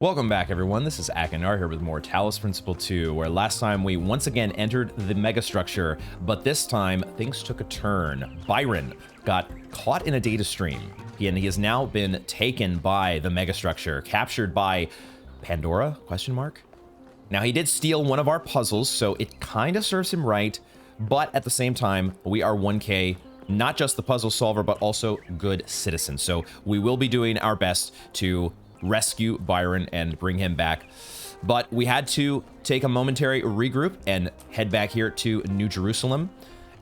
Welcome back, everyone. This is Akanar here with more Talos Principle 2, where last time we once again entered the megastructure, but this time things took a turn. Byron got caught in a data stream, and he has now been taken by the megastructure, captured by Pandora? Question mark. Now, he did steal one of our puzzles, so it kind of serves him right, but at the same time, we are 1K, not just the puzzle solver, but also good citizens. So we will be doing our best to rescue Byron and bring him back. But we had to take a momentary regroup and head back here to New Jerusalem.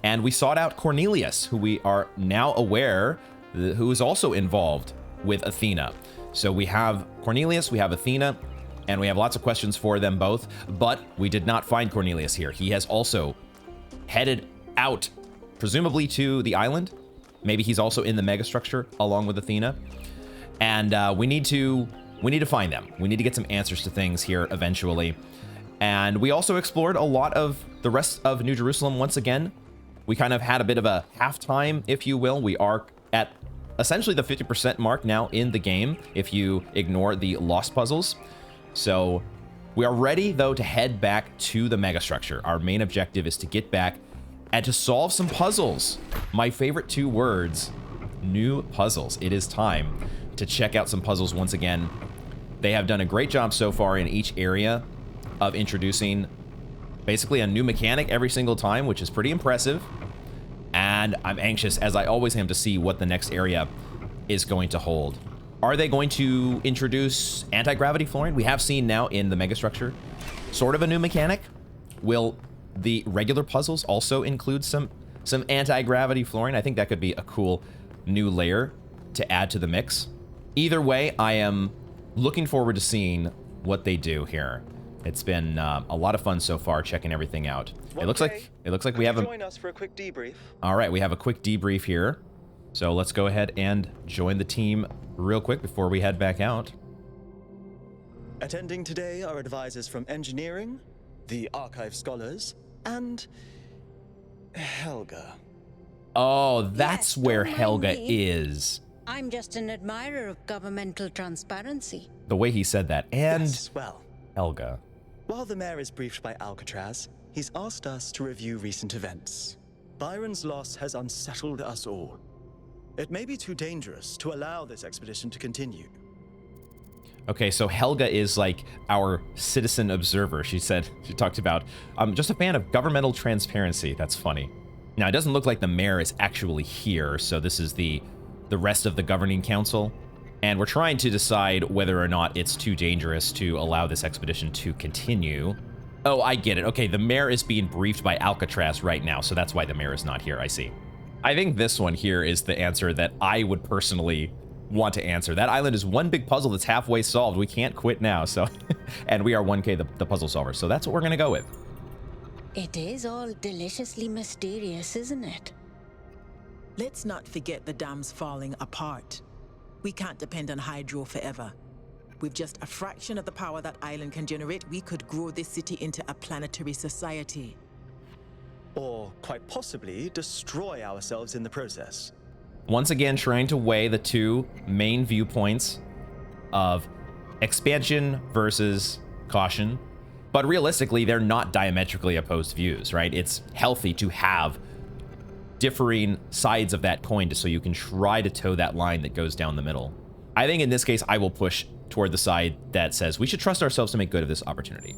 And we sought out Cornelius, who we are now aware who is also involved with Athena. So we have Cornelius, we have Athena, and we have lots of questions for them both. But we did not find Cornelius here. He has also headed out, presumably to the island. Maybe he's also in the megastructure along with Athena. And we need to find them. We need to get some answers to things here eventually. And we also explored a lot of the rest of New Jerusalem once again. We kind of had a bit of a halftime, if you will. We are at essentially the 50% mark now in the game, if you ignore the lost puzzles. So we are ready, though, to head back to the megastructure. Our main objective is to get back and to solve some puzzles. My favorite two words, new puzzles. It is time to check out some puzzles once again. They have done a great job so far in each area of introducing basically a new mechanic every single time, which is pretty impressive. And I'm anxious, as I always am, to see what the next area is going to hold. Are they going to introduce anti-gravity flooring? We have seen now in the megastructure sort of a new mechanic. Will the regular puzzles also include some anti-gravity flooring? I think that could be a cool new layer to add to the mix. Either way, I am looking forward to seeing what they do here. It's been a lot of fun so far, checking everything out. It looks like we have join us for a quick debrief. All right, we have a quick debrief here. So let's go ahead and join the team real quick before we head back out. Attending today are advisors from engineering, the archive scholars, and Helga. Oh, that's Yes, where don't mind Helga me. is. I'm just an admirer of governmental transparency. The way he said that. And Yes, well, Helga. while the mayor is briefed by Alcatraz, he's asked us to review recent events. Byron's loss has unsettled us all. It may be too dangerous to allow this expedition to continue. Okay, so Helga is like our citizen observer. She talked about, I'm just a fan of governmental transparency. That's funny. Now, it doesn't look like the mayor is actually here, so this is the rest of the governing council. And we're trying to decide whether or not it's too dangerous to allow this expedition to continue. Oh, I get it. Okay, the mayor is being briefed by Alcatraz right now, so that's why the mayor is not here. I see. I think this one here is the answer that I would personally want to answer. That island is one big puzzle that's halfway solved. We can't quit now, so... and we are 1K the puzzle solver, so that's what we're going to go with. It is all deliciously mysterious, isn't it? Let's not forget the dam's falling apart. We can't depend on hydro forever. With just a fraction of the power that island can generate, we could grow this city into a planetary society. Or, quite possibly, destroy ourselves in the process. Once again, trying to weigh the two main viewpoints of expansion versus caution. But realistically, they're not diametrically opposed views, right? It's healthy to have differing sides of that coin so you can try to toe that line that goes down the middle. I think in this case, I will push toward the side that says we should trust ourselves to make good of this opportunity.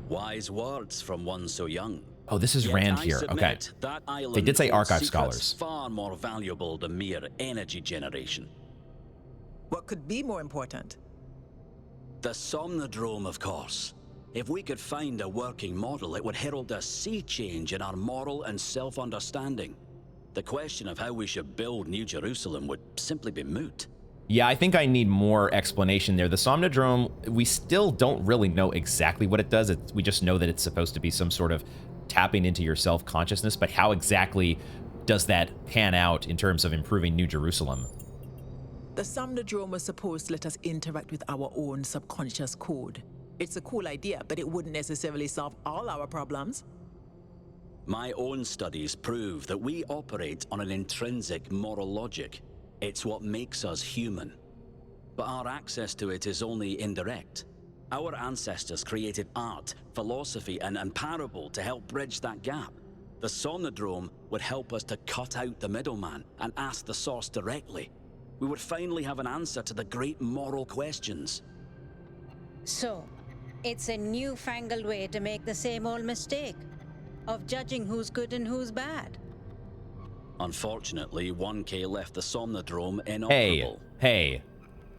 Wise words from one so young. Oh, this is Yet Rand I here. Okay. submit that island They did say holds archive secrets scholars. far more valuable than mere energy generation. What could be more important? The Somnodrome, of course. If we could find a working model, it would herald a sea change in our moral and self-understanding. The question of how we should build New Jerusalem would simply be moot. Yeah, I think I need more explanation there. The Somnodrome, we still don't really know exactly what it does. We just know that it's supposed to be some sort of tapping into your self-consciousness, but how exactly does that pan out in terms of improving New Jerusalem? The Somnodrome was supposed to let us interact with our own subconscious code. It's a cool idea, but it wouldn't necessarily solve all our problems. My own studies prove that we operate on an intrinsic moral logic. It's what makes us human. but our access to it is only indirect. Our ancestors created art, philosophy, and parable to help bridge that gap. The Somnodrome would help us to cut out the middleman and ask the source directly. We would finally have an answer to the great moral questions. So, it's a newfangled way to make the same old mistake of judging who's good and who's bad. Unfortunately, 1K left the Somnodrome inoperable. Hey.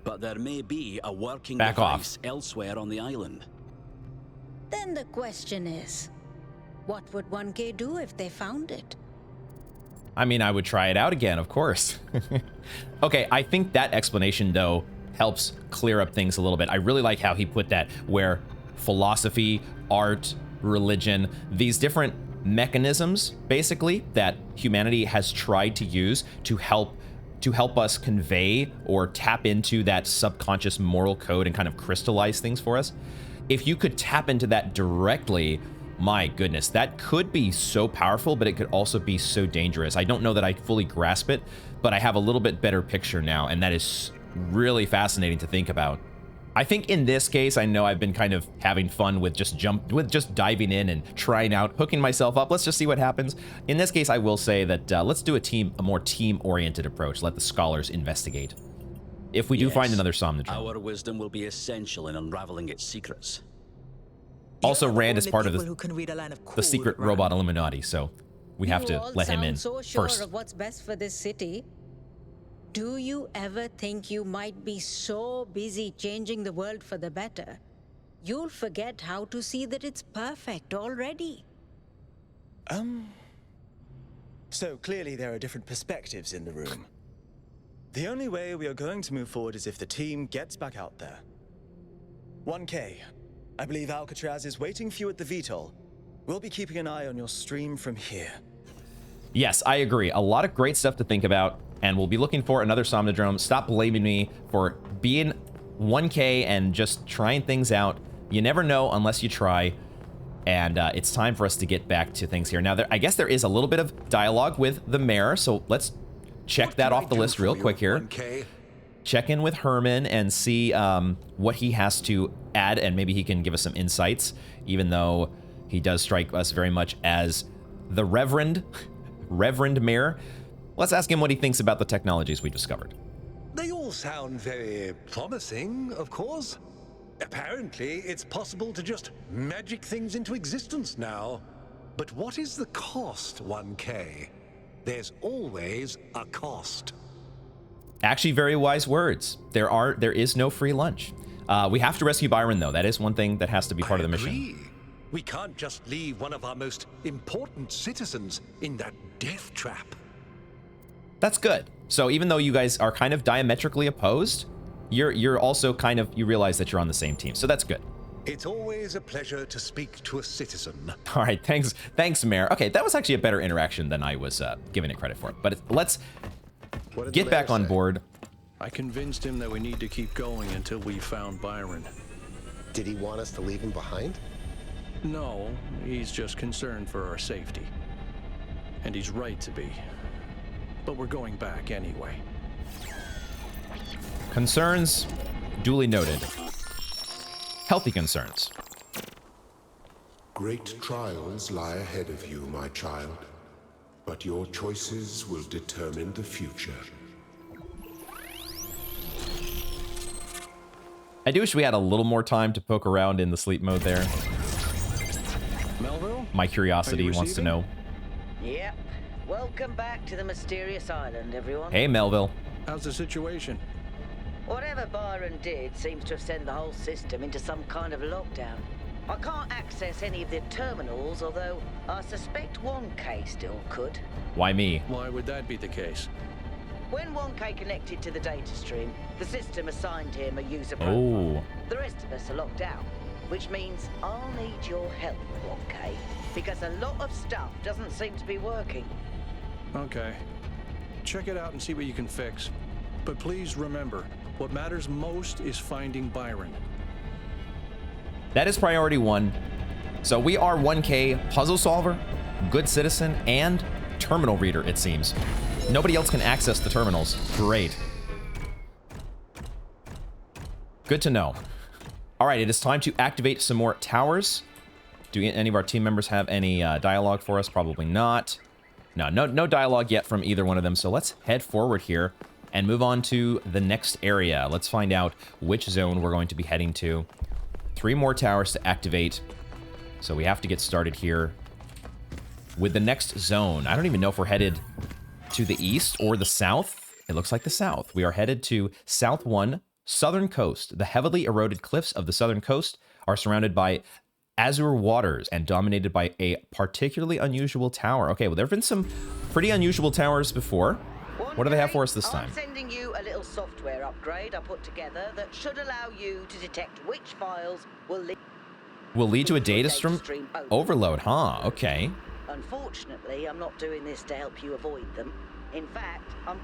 But there may be a working Back device off. elsewhere on the island. Then the question is, what would 1K do if they found it? I mean, I would try it out again, of course. Okay, I think that explanation, though, helps clear up things a little bit. I really like how he put that, where philosophy, art, religion, these different mechanisms, basically, that humanity has tried to use to help us convey or tap into that subconscious moral code and kind of crystallize things for us. If you could tap into that directly, my goodness, that could be so powerful, but it could also be so dangerous. I don't know that I fully grasp it, but I have a little bit better picture now, and that is really fascinating to think about. I think in this case, I know I've been kind of having fun with just diving in and trying out, hooking myself up. Let's just see what happens. In this case, I will say that let's do a more team-oriented approach. Let the scholars investigate. If we do find another Somnodrome. Our wisdom will be essential in unraveling its secrets. Also, You're the Rand is only part of people who can read a line of the code, secret Rand. robot Illuminati, so we have You to all let him sound in so sure first. of what's best for this city. Do you ever think you might be so busy changing the world for the better, you'll forget how to see that it's perfect already? So clearly there are different perspectives in the room. The only way we are going to move forward is if the team gets back out there. 1K, I believe Alcatraz is waiting for you at the VTOL. We'll be keeping an eye on your stream from here. Yes, I agree. A lot of great stuff to think about, and we'll be looking for another Somnodrome. Stop blaming me for being 1K and just trying things out. You never know unless you try, and it's time for us to get back to things here. Now, I guess there is a little bit of dialogue with the mayor, so let's check that off the list real quick here. 1K? Check in with Herman and see what he has to add, and maybe he can give us some insights, even though he does strike us very much as the Reverend Mayor. Let's ask him what he thinks about the technologies we discovered. They all sound very promising, of course. Apparently, it's possible to just magic things into existence now. But what is the cost, 1K? There's always a cost. Actually, very wise words. There is no free lunch. We have to rescue Byron, though. That is one thing that has to be part of the mission. Agree. We can't just leave one of our most important citizens in that death trap. That's good. So even though you guys are kind of diametrically opposed, you're also kind of, you realize that you're on the same team. So that's good. It's always a pleasure to speak to a citizen. All right, thanks, Mayor. Okay, that was actually a better interaction than I was giving it credit for. But let's get back on board. I convinced him that we need to keep going until we found Byron. Did he want us to leave him behind? No, he's just concerned for our safety. And he's right to be. But we're going back anyway. Concerns, duly noted. Healthy concerns. Great trials lie ahead of you, my child. But your choices will determine the future. I do wish we had a little more time to poke around in the sleep mode there. Melville? My curiosity wants to know. Yep. Welcome back to the mysterious island, everyone. Hey, Melville. How's the situation? Whatever Byron did seems to have sent the whole system into some kind of lockdown. I can't access any of the terminals, although I suspect 1K still could. Why me? Why would that be the case? When 1K connected to the data stream, the system assigned him a user profile. Oh. The rest of us are locked out, which means I'll need your help, 1K, because a lot of stuff doesn't seem to be working. Okay. Check it out and see what you can fix. But please remember, what matters most is finding Byron. That is priority one. So we are 1K puzzle solver, good citizen, and terminal reader, it seems. Nobody else can access the terminals. Great. Good to know. All right, it is time to activate some more towers. Do any of our team members have any dialogue for us? Probably not. No dialogue yet from either one of them. So let's head forward here and move on to the next area. Let's find out which zone we're going to be heading to. 3 more towers to activate. So we have to get started here with the next zone. I don't even know if we're headed to the east or the south. It looks like the south. We are headed to South 1, Southern Coast. The heavily eroded cliffs of the southern coast are surrounded by azure waters and dominated by a particularly unusual tower. Okay, well, there have been some pretty unusual towers before. What do they have for us this time? I'm sending you a little software upgrade I put together that should allow you to detect which files will lead to a data stream overload, huh? Okay. Unfortunately, I'm not doing this to help you avoid them. In fact, I'm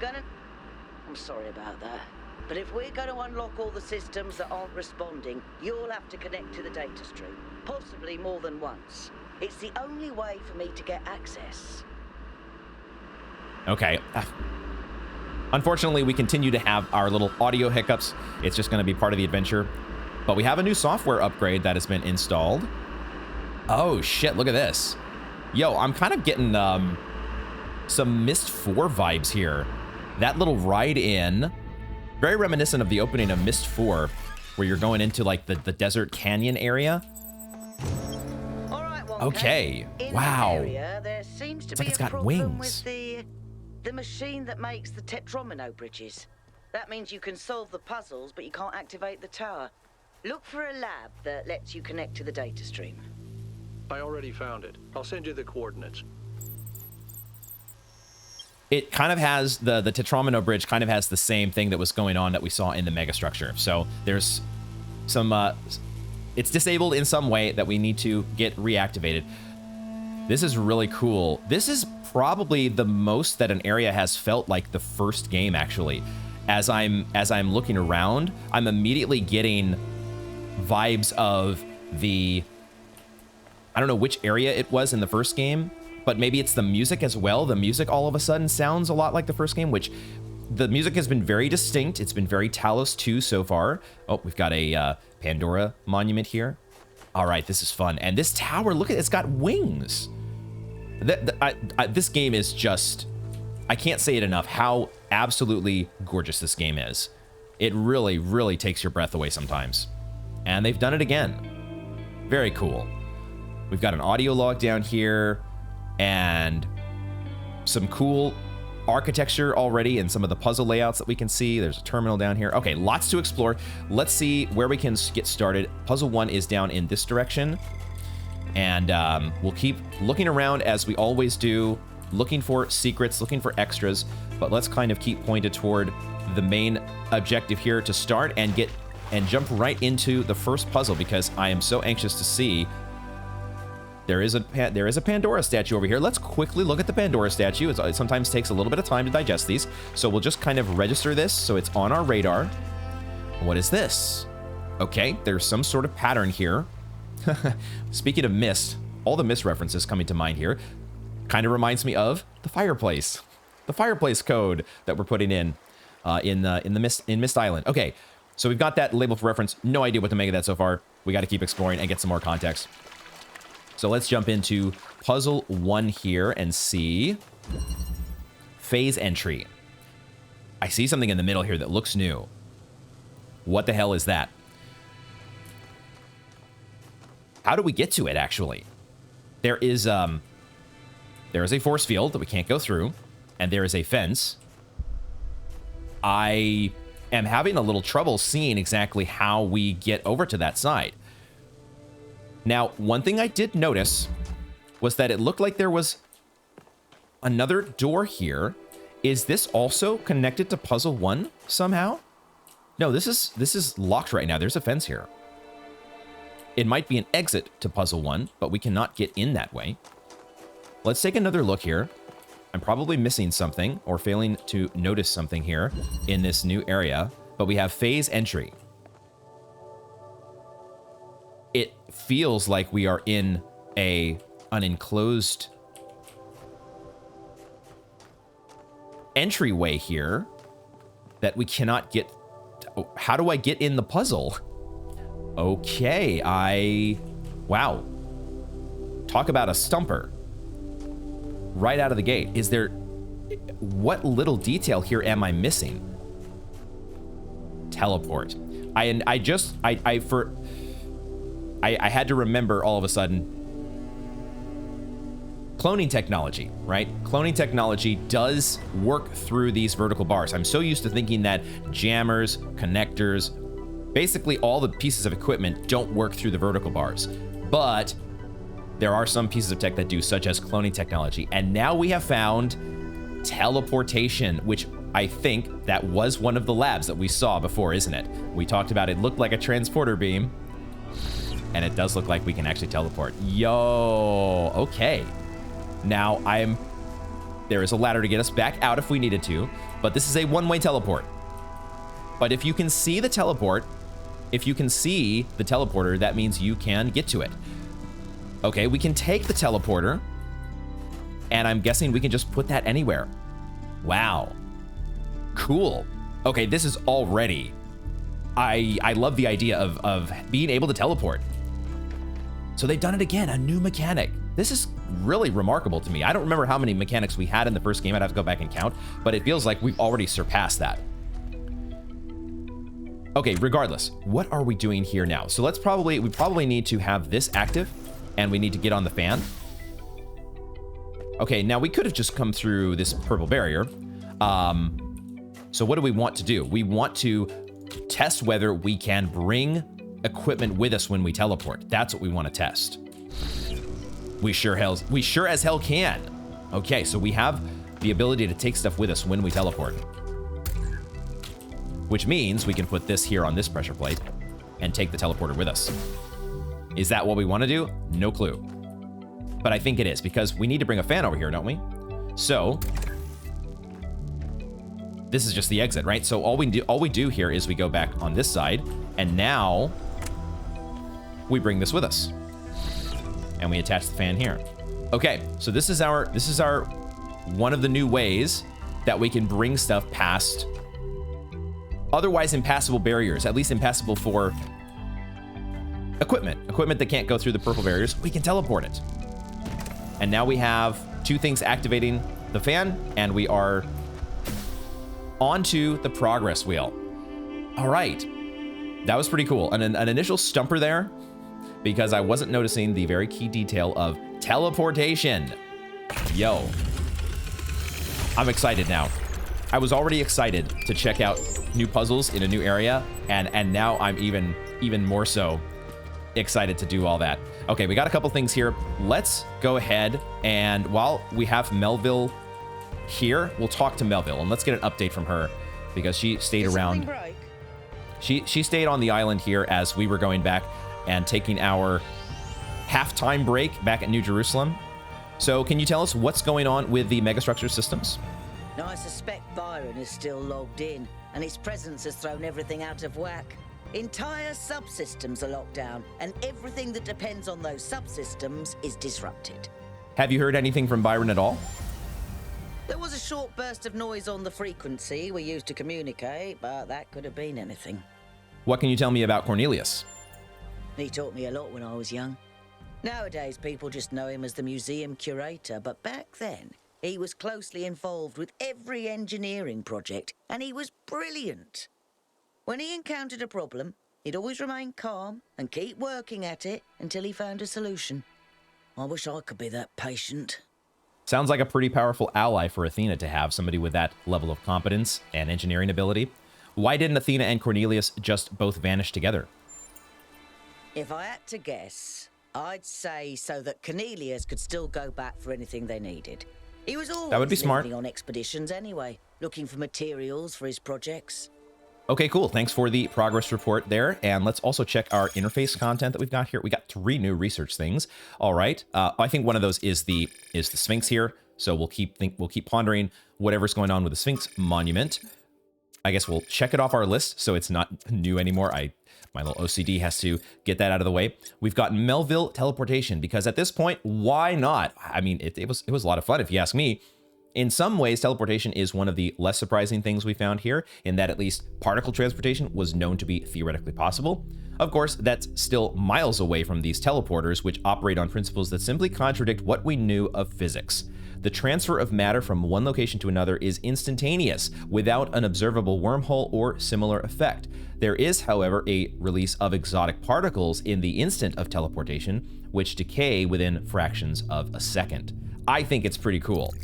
sorry about that. But if we're going to unlock all the systems that aren't responding, you'll have to connect to the data stream. Possibly more than once. It's the only way for me to get access. Okay. Unfortunately, we continue to have our little audio hiccups. It's just going to be part of the adventure. But we have a new software upgrade that has been installed. Oh, shit. Look at this. Yo, I'm kind of getting some Myst 4 vibes here. That little ride in, very reminiscent of the opening of Myst 4, where you're going into like the desert canyon area. All right, okay. Wow. Area, there seems to it's be like it's a got problem wings. With the machine that makes the Tetromino Bridges. That means you can solve the puzzles, but you can't activate the tower. Look for a lab that lets you connect to the data stream. I already found it. I'll send you the coordinates. It kind of has, the Tetromino Bridge kind of has the same thing that was going on that we saw in the megastructure. So there's some, it's disabled in some way that we need to get reactivated. This is really cool. This is probably the most that an area has felt like the first game, actually. As I'm looking around, I'm immediately getting vibes of the, I don't know which area it was in the first game, but maybe it's the music as well. The music all of a sudden sounds a lot like the first game, which the music has been very distinct. It's been very Talos 2 so far. Oh, we've got a Pandora monument here. All right, this is fun. And this tower, look at it, it's got wings. This game is just, I can't say it enough how absolutely gorgeous this game is. It really, really takes your breath away sometimes. And they've done it again. Very cool. We've got an audio log down here and some cool architecture already and some of the puzzle layouts that we can see. There's a terminal down here. Okay, lots to explore. Let's see where we can get started. Puzzle 1 is down in this direction. And we'll keep looking around as we always do, looking for secrets, looking for extras. But let's kind of keep pointed toward the main objective here to start and jump right into the first puzzle, because I am so anxious to see. There is a Pandora statue over here. Let's quickly look at the Pandora statue. It sometimes takes a little bit of time to digest these, so we'll just kind of register this so it's on our radar. What is this? Okay, there's some sort of pattern here. Speaking of Myst, all the Myst references coming to mind here kind of reminds me of the fireplace code that we're putting in Myst Island. Okay, so we've got that label for reference. No idea what to make of that so far. We got to keep exploring and get some more context. So let's jump into puzzle 1 here and see phase entry. I see something in the middle here that looks new. What the hell is that? How do we get to it, actually? There is a force field that we can't go through, and there is a fence. I am having a little trouble seeing exactly how we get over to that side. Now, one thing I did notice was that it looked like there was another door here. Is this also connected to puzzle 1 somehow? No, this is locked right now. There's a fence here. It might be an exit to puzzle 1, but we cannot get in that way. Let's take another look here. I'm probably missing something or failing to notice something here in this new area, but we have phase entry. It feels like we are in an enclosed entryway here that we cannot get Oh, how do I get in the puzzle? Okay, wow. Talk about a stumper. Right out of the gate. Is there... What little detail here am I missing? Teleport. I had to remember all of a sudden. Cloning technology, right? Cloning technology does work through these vertical bars. I'm so used to thinking that jammers, connectors, basically all the pieces of equipment don't work through the vertical bars. But there are some pieces of tech that do, such as cloning technology. And now we have found teleportation, which I think that was one of the labs that we saw before, isn't it? We talked about it looked like a transporter beam, and it does look like we can actually teleport. Yo, okay. Now there is a ladder to get us back out if we needed to, but this is a one-way teleport. But if you can see the teleporter, that means you can get to it. Okay, we can take the teleporter, and I'm guessing we can just put that anywhere. Wow. Cool. Okay, this is already... I love the idea of being able to teleport. So they've done it again, a new mechanic. This is really remarkable to me. I don't remember how many mechanics we had in the first game. I'd have to go back and count, but it feels like we've already surpassed that. Okay, regardless, what are we doing here now? So we probably need to have this active, and we need to get on the fan. Okay, now we could have just come through this purple barrier. So what do we want to do? We want to test whether we can bring equipment with us when we teleport. That's what we want to test. We sure as hell can. Okay, so we have the ability to take stuff with us when we teleport. Which means we can put this here on this pressure plate and take the teleporter with us. Is that what we want to do? No clue. But I think it is, because we need to bring a fan over here, don't we? So this is just the exit, right? So all we do here is we go back on this side, and now we bring this with us. And we attach the fan here. Okay, so this is our one of the new ways that we can bring stuff past otherwise impassable barriers, at least impassable for equipment that can't go through the purple barriers. We can teleport it. And now we have two things activating the fan, and we are onto the progress wheel. All right, that was pretty cool. An initial stumper there, because I wasn't noticing the very key detail of teleportation. Yo, I'm excited now. I was already excited to check out new puzzles in a new area, and now I'm even more so excited to do all that. Okay, we got a couple things here. Let's go ahead, and while we have Melville here, we'll talk to Melville, and let's get an update from her, because she stayed around. She stayed on the island here as we were going back and taking our halftime break back at New Jerusalem. So can you tell us what's going on with the megastructure systems? Now, I suspect Byron is still logged in, and his presence has thrown everything out of whack. Entire subsystems are locked down, and everything that depends on those subsystems is disrupted. Have you heard anything from Byron at all? There was a short burst of noise on the frequency we used to communicate, but that could have been anything. What can you tell me about Cornelius? He taught me a lot when I was young. Nowadays, people just know him as the museum curator, but back then, he was closely involved with every engineering project, and he was brilliant. When he encountered a problem, he'd always remain calm and keep working at it until he found a solution. I wish I could be that patient. Sounds like a pretty powerful ally for Athena to have, somebody with that level of competence and engineering ability. Why didn't Athena and Cornelius just both vanish together? If I had to guess, I'd say so that Cornelius could still go back for anything they needed. He was always that would be smart. leaving on expeditions anyway, looking for materials for his projects. Okay, cool. Thanks for the progress report there. And let's also check our interface content that we've got here. We got 3 new research things. All right. I think one of those is the Sphinx here. So we'll keep pondering whatever's going on with the Sphinx monument. I guess we'll check it off our list so it's not new anymore. My little OCD has to get that out of the way. We've got Melville teleportation, because at this point, why not? I mean, it was a lot of fun if you ask me. In some ways, teleportation is one of the less surprising things we found here, in that at least particle transportation was known to be theoretically possible. Of course, that's still miles away from these teleporters, which operate on principles that simply contradict what we knew of physics. The transfer of matter from one location to another is instantaneous, without an observable wormhole or similar effect. There is, however, a release of exotic particles in the instant of teleportation, which decay within fractions of a second. I think it's pretty cool.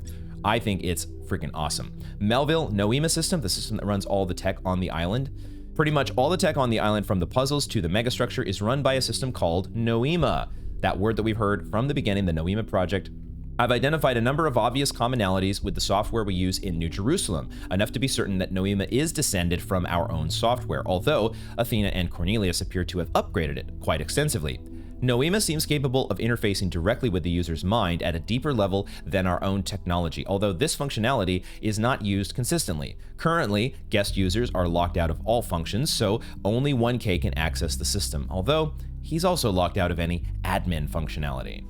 I think it's freaking awesome. Melville Noema system, the system that runs all the tech on the island. Pretty much all the tech on the island, from the puzzles to the megastructure, is run by a system called Noema. That word that we've heard from the beginning, the Noema project. I've identified a number of obvious commonalities with the software we use in New Jerusalem, enough to be certain that Noema is descended from our own software, although Athena and Cornelius appear to have upgraded it quite extensively. Noema seems capable of interfacing directly with the user's mind at a deeper level than our own technology, although this functionality is not used consistently. Currently, guest users are locked out of all functions, so only 1K can access the system, although he's also locked out of any admin functionality.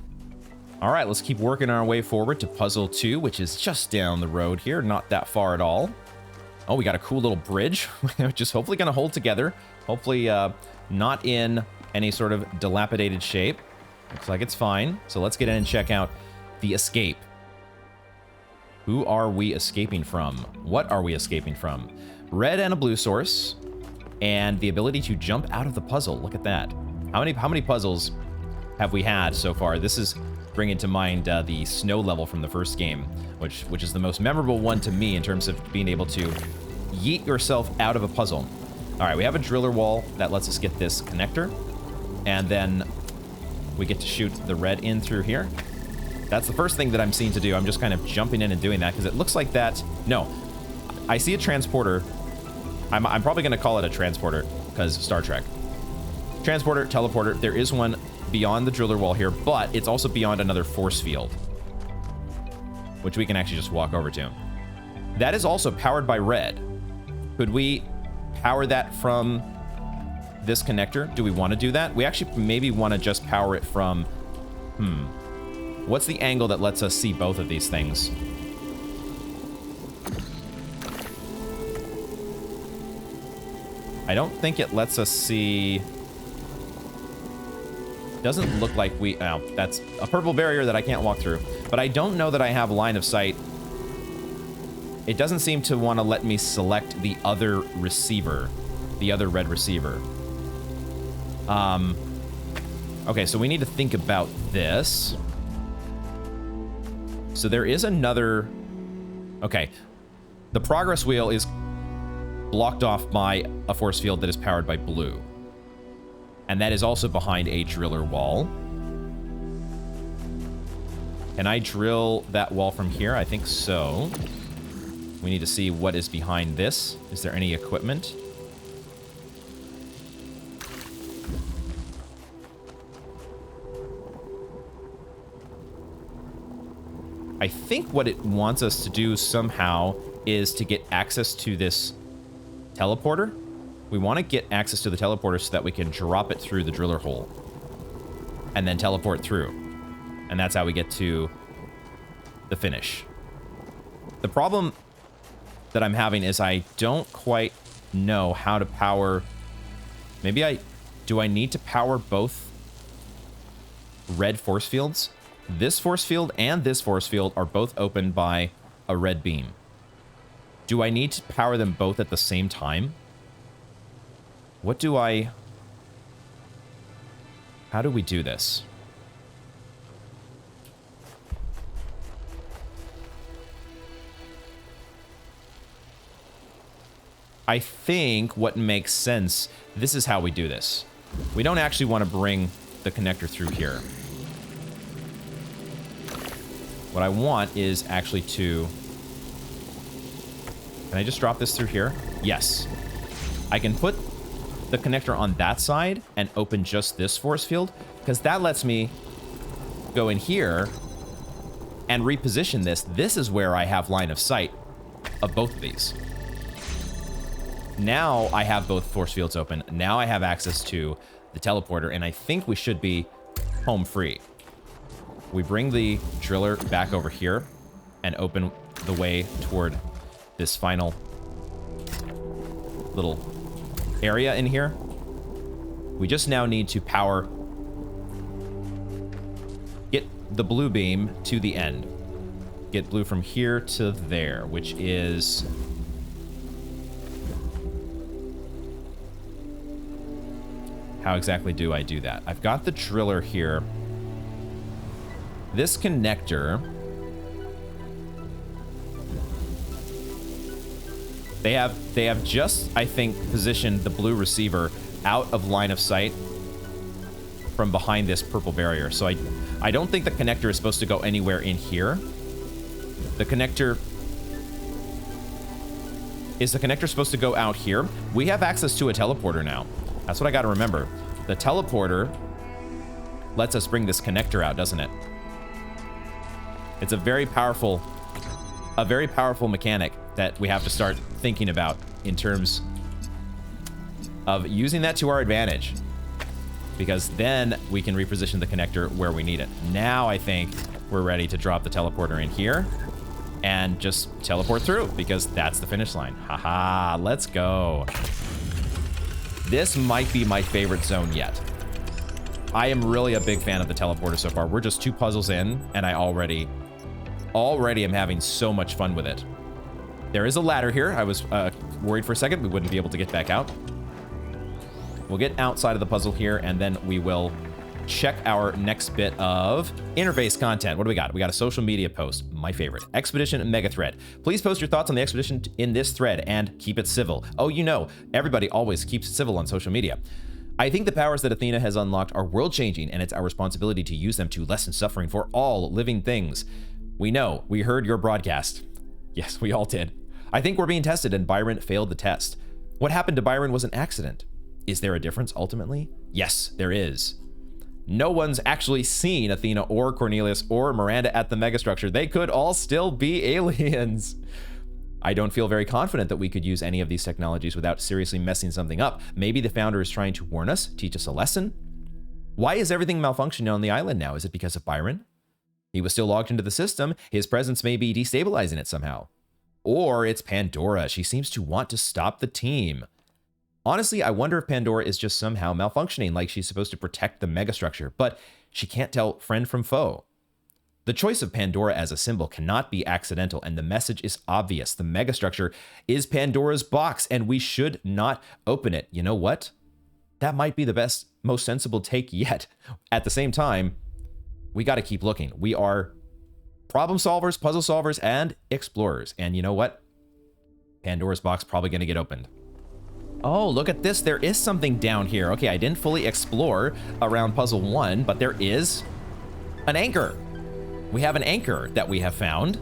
All right, let's keep working our way forward to puzzle 2, which is just down the road here, not that far at all. Oh, we got a cool little bridge, which is hopefully going to hold together. Hopefully not in any sort of dilapidated shape. Looks like it's fine. So let's get in and check out the escape. Who are we escaping from? What are we escaping from? Red and a blue source, and the ability to jump out of the puzzle. Look at that. How many puzzles have we had so far? This is bringing to mind the snow level from the first game, which is the most memorable one to me in terms of being able to yeet yourself out of a puzzle. All right, we have a driller wall that lets us get this connector, and then we get to shoot the red in through here. That's the first thing that I'm seeing to do. I'm just kind of jumping in and doing that because it looks like that. No, I see a transporter. I'm probably going to call it a transporter because Star Trek. Transporter, teleporter. There is one beyond the driller wall here, but it's also beyond another force field, which we can actually just walk over to. That is also powered by red. Could we power that from this connector? Do we want to do that? We actually maybe want to just power it from... What's the angle that lets us see both of these things? I don't think it lets us see... Doesn't look like we... Oh, that's a purple barrier that I can't walk through. But I don't know that I have line of sight. It doesn't seem to want to let me select the other receiver. The other red receiver. Okay, so we need to think about this. So there is another... Okay. The progress wheel is blocked off by a force field that is powered by blue. And that is also behind a driller wall. Can I drill that wall from here? I think so. We need to see what is behind this. Is there any equipment? I think what it wants us to do somehow is to get access to this teleporter. We want to get access to the teleporter so that we can drop it through the driller hole and then teleport through. And that's how we get to the finish. The problem that I'm having is I don't quite know how to power... Maybe do I need to power both red force fields? This force field and this force field are both opened by a red beam. Do I need to power them both at the same time? What do I... How do we do this? I think what makes sense, this is how we do this. We don't actually want to bring the connector through here. What I want is actually to... Can I just drop this through here? Yes. I can put the connector on that side and open just this force field, because that lets me go in here and reposition this. This is where I have line of sight of both of these. Now I have both force fields open. Now I have access to the teleporter, and I think we should be home free. We bring the driller back over here and open the way toward this final little area in here. We just now need to get the blue beam to the end. Get blue from here to there, which is... How exactly do I do that? I've got the driller here. This connector... They have just, I think, positioned the blue receiver out of line of sight from behind this purple barrier. So I don't think the connector is supposed to go anywhere in here. The connector... Is the connector supposed to go out here? We have access to a teleporter now. That's what I gotta remember. The teleporter lets us bring this connector out, doesn't it? It's a very powerful mechanic that we have to start thinking about in terms of using that to our advantage, because then we can reposition the connector where we need it. Now I think we're ready to drop the teleporter in here and just teleport through, because that's the finish line. Haha, let's go. This might be my favorite zone yet. I am really a big fan of the teleporter so far. We're just 2 puzzles in, and I already am having so much fun with it. There is a ladder here. I was worried for a second we wouldn't be able to get back out. We'll get outside of the puzzle here, and then we will check our next bit of interface content. What do we got? We got a social media post, my favorite. Expedition mega thread. Please post your thoughts on the expedition in this thread and keep it civil. Oh, you know, everybody always keeps it civil on social media. I think the powers that Athena has unlocked are world-changing, and it's our responsibility to use them to lessen suffering for all living things. We know. We heard your broadcast. Yes, we all did. I think we're being tested, and Byron failed the test. What happened to Byron was an accident. Is there a difference ultimately? Yes, there is. No one's actually seen Athena or Cornelius or Miranda at the megastructure. They could all still be aliens. I don't feel very confident that we could use any of these technologies without seriously messing something up. Maybe the founder is trying to warn us, teach us a lesson. Why is everything malfunctioning on the island now? Is it because of Byron? He was still logged into the system. His presence may be destabilizing it somehow. Or it's Pandora. She seems to want to stop the team. Honestly, I wonder if Pandora is just somehow malfunctioning, like she's supposed to protect the megastructure, but she can't tell friend from foe. The choice of Pandora as a symbol cannot be accidental, and the message is obvious. The megastructure is Pandora's box, and we should not open it. You know what? That might be the best, most sensible take yet. At the same time, we got to keep looking. We are problem solvers, puzzle solvers, and explorers. And you know what? Pandora's box probably going to get opened. Oh, look at this. There is something down here. Okay, I didn't fully explore around puzzle 1, but there is an anchor. We have an anchor that we have found.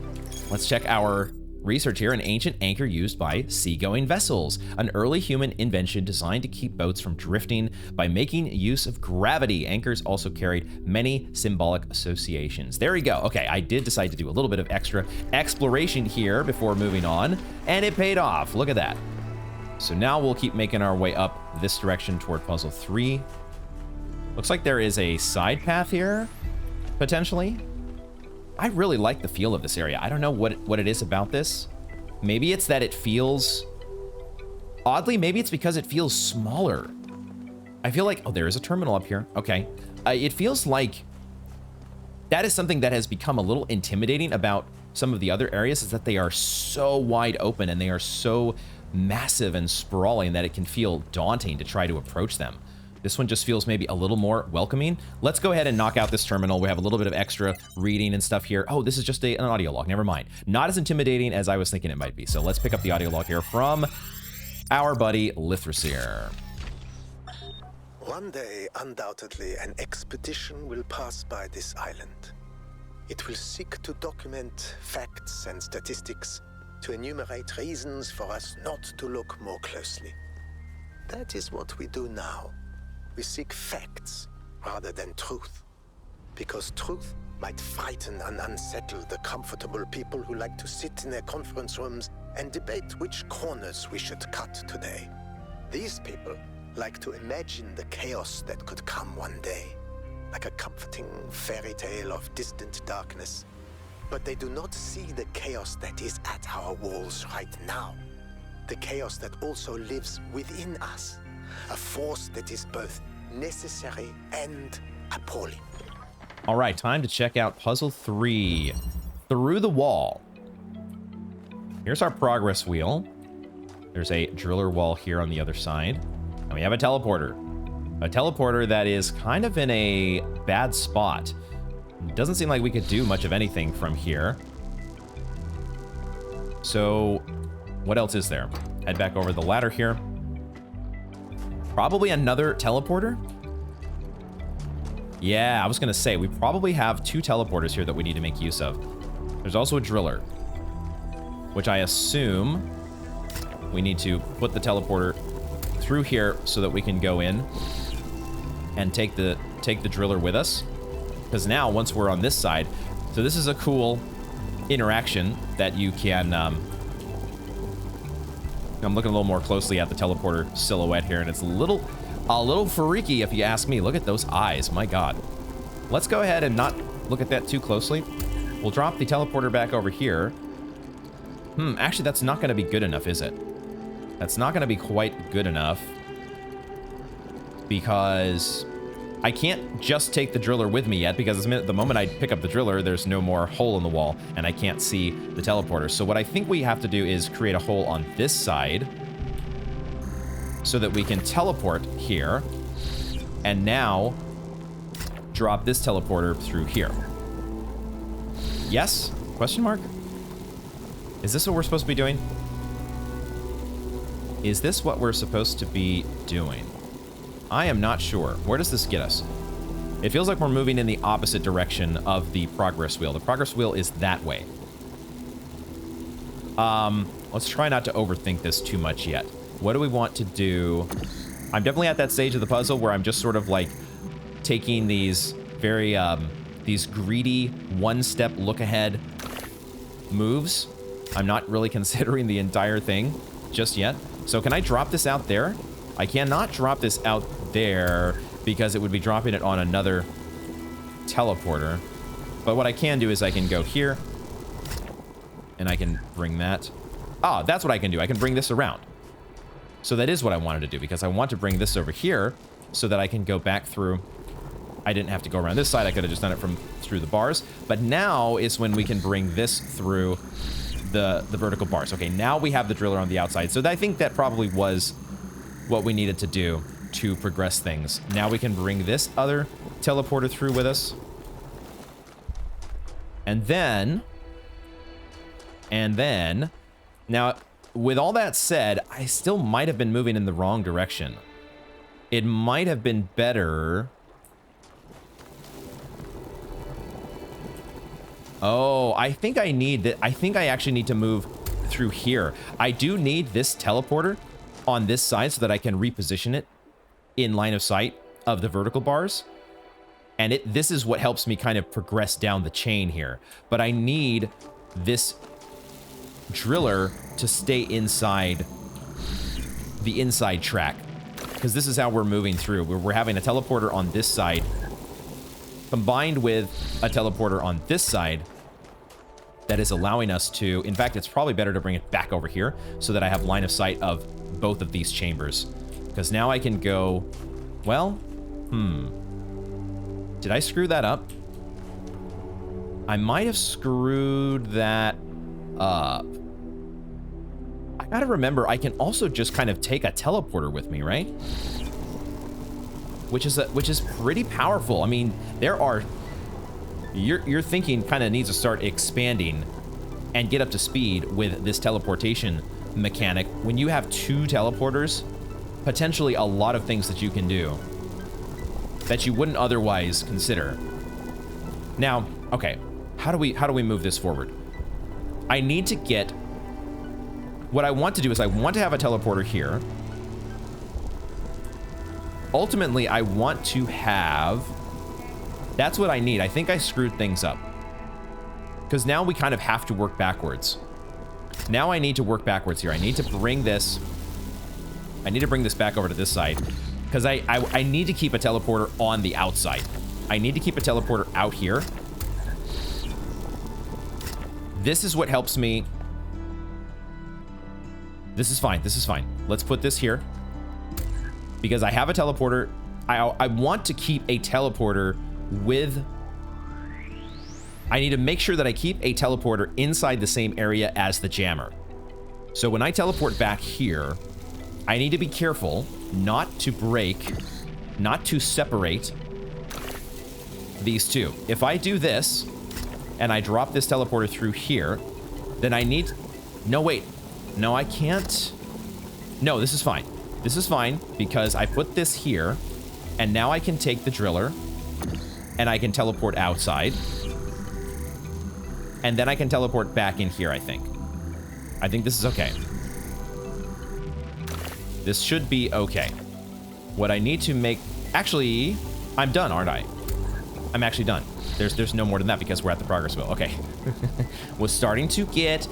Let's check our research here. An ancient anchor used by seagoing vessels. An early human invention designed to keep boats from drifting by making use of gravity. Anchors also carried many symbolic associations. There we go. Okay, I did decide to do a little bit of extra exploration here before moving on, and it paid off. Look at that. So now we'll keep making our way up this direction toward puzzle 3. Looks like there is a side path here, potentially. I really like the feel of this area. I don't know what it is about this. Maybe it's that it feels... Oddly, maybe it's because it feels smaller. I feel like... Oh, there is a terminal up here. Okay. It feels like... That is something that has become a little intimidating about some of the other areas, is that they are so wide open and they are so massive and sprawling that it can feel daunting to try to approach them. This one just feels maybe a little more welcoming. Let's go ahead and knock out this terminal. We have a little bit of extra reading and stuff here. Oh, this is just an audio log. Never mind. Not as intimidating as I was thinking it might be. So let's pick up the audio log here from our buddy Lithrasir. One day, undoubtedly, an expedition will pass by this island. It will seek to document facts and statistics, to enumerate reasons for us not to look more closely. That is what we do now. We seek facts rather than truth, because truth might frighten and unsettle the comfortable people who like to sit in their conference rooms and debate which corners we should cut today. These people like to imagine the chaos that could come one day, like a comforting fairy tale of distant darkness. But they do not see the chaos that is at our walls right now. The chaos that also lives within us. A force that is both necessary and appalling. All right, time to check out puzzle 3. Through the wall. Here's our progress wheel. There's a driller wall here on the other side. And we have a teleporter. A teleporter that is kind of in a bad spot. Doesn't seem like we could do much of anything from here. So, what else is there? Head back over the ladder here. Probably another teleporter? Yeah, I was gonna say, we probably have 2 teleporters here that we need to make use of. There's also a driller, which I assume we need to put the teleporter through here so that we can go in and take the driller with us. Because now, once we're on this side, so this is a cool interaction that you can, I'm looking a little more closely at the teleporter silhouette here, and it's a little freaky if you ask me. Look at those eyes, my God. Let's go ahead and not look at that too closely. We'll drop the teleporter back over here. Actually, that's not gonna be good enough, is it? That's not gonna be quite good enough. Because I can't just take the driller with me yet, because the moment I pick up the driller, there's no more hole in the wall, and I can't see the teleporter. So what I think we have to do is create a hole on this side so that we can teleport here, and now drop this teleporter through here. Yes? Question mark? Is this what we're supposed to be doing? Is this what we're supposed to be doing? I am not sure. Where does this get us? It feels like we're moving in the opposite direction of the progress wheel. The progress wheel is that way. Let's try not to overthink this too much yet. What do we want to do? I'm definitely at that stage of the puzzle where I'm just sort of like taking these very, these greedy one-step look-ahead moves. I'm not really considering the entire thing just yet. So can I drop this out there? I cannot drop this out there because it would be dropping it on another teleporter. But what I can do is I can go here and I can bring that. Ah, that's what I can do. I can bring this around. So that is what I wanted to do, because I want to bring this over here so that I can go back through. I didn't have to go around this side. I could have just done it from through the bars. But now is when we can bring this through the vertical bars. Okay, now we have the driller on the outside. So I think that probably was what we needed to do to progress things. Now we can bring this other teleporter through with us. And then, now, with all that said, I still might have been moving in the wrong direction. It might have been better. Oh, I think I need that. I think I actually need to move through here. I do need this teleporter on this side so that I can reposition it in line of sight of the vertical bars. And this is what helps me kind of progress down the chain here. But I need this driller to stay inside the inside track, because this is how we're moving through. We're having a teleporter on this side combined with a teleporter on this side that is allowing us to, in fact, it's probably better to bring it back over here so that I have line of sight of both of these chambers, because now I can go, well, did I screw that up? I might have screwed that up. I gotta remember, I can also just kind of take a teleporter with me, right? Which is pretty powerful. I mean, there are, your thinking kind of needs to start expanding and get up to speed with this teleportation mechanic. When you have 2 teleporters, potentially a lot of things that you can do that you wouldn't otherwise consider. Now, okay, how do we move this forward? I need to get, what I want to do is I want to have a teleporter here. Ultimately, I want to have, that's what I need. I think I screwed things up, because now we kind of have to work backwards. Now I need to work backwards here. I need to bring this back over to this side, because I need to keep a teleporter on the outside. I need to keep a teleporter out here This is what helps me. This is fine. This is fine. Let's put this here. Because I have a teleporter. I want to keep a teleporter with... I need to make sure that I keep a teleporter inside the same area as the jammer. So when I teleport back here, I need to be careful not to break, not to separate these two. If I do this, and I drop this teleporter through here, then I need... No, wait. No, I can't. No, this is fine. This is fine because I put this here, and now I can take the driller, and I can teleport outside. And then I can teleport back in here, I think. I think this is okay. This should be okay. What I need to make... Actually, I'm done, aren't I? I'm actually done. There's no more than that because we're at the progress wheel. Okay. Was starting to get,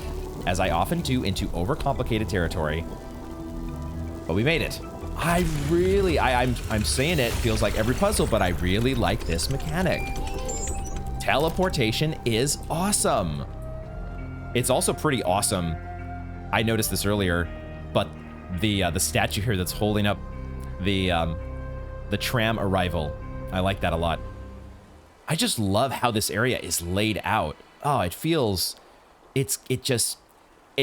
as I often do, into overcomplicated territory. But we made it. I really... I'm saying it feels like every puzzle, but I really like this mechanic. Teleportation is awesome. It's also pretty awesome. I noticed this earlier, but the statue here that's holding up the tram arrival, I like that a lot. I just love how this area is laid out. Oh, it feels, it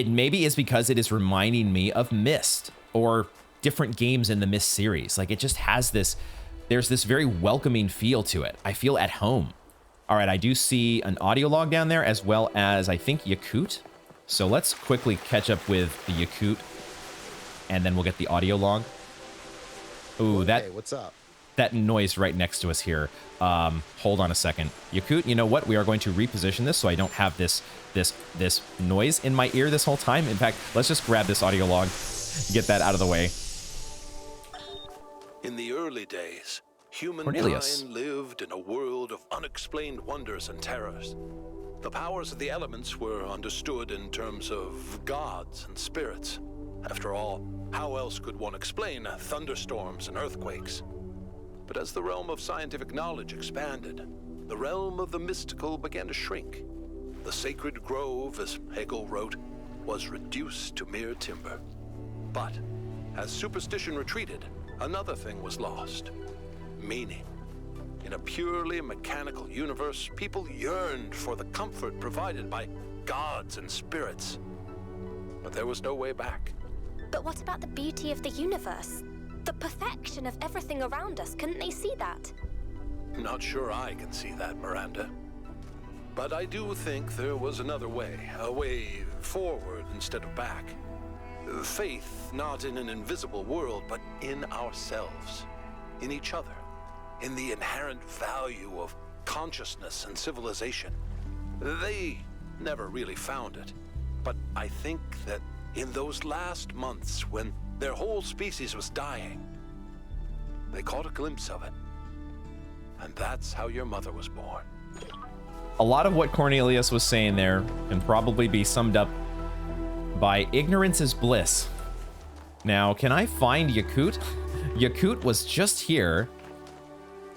maybe is because it is reminding me of Myst or different games in the Myst series. Like it just has this, there's this very welcoming feel to it. I feel at home. All right, I do see an audio log down there as well as, I think, Yakut. So let's quickly catch up with the Yakut, and then we'll get the audio log. Ooh, hey, what's up? That noise right next to us here. Hold on a second. Yakut, you know what? We are going to reposition this so I don't have this noise in my ear this whole time. In fact, let's just grab this audio log, get that out of the way. In the early days, humankind lived in a world of unexplained wonders and terrors. The powers of the elements were understood in terms of gods and spirits. After all, how else could one explain thunderstorms and earthquakes? But as the realm of scientific knowledge expanded, the realm of the mystical began to shrink. The sacred grove, as Hegel wrote, was reduced to mere timber. But as superstition retreated, another thing was lost: meaning. In a purely mechanical universe, people yearned for the comfort provided by gods and spirits. But there was no way back. But what about the beauty of the universe? The perfection of everything around us, couldn't they see that? Not sure I can see that, Miranda. But I do think there was another way, a way forward instead of back. Faith not in an invisible world, but in ourselves, in each other, in the inherent value of consciousness and civilization. They never really found it, but I think that in those last months when their whole species was dying, they caught a glimpse of it. And that's how your mother was born. A lot of what Cornelius was saying there can probably be summed up by ignorance is bliss. Now, can I find Yakut? Yakut was just here,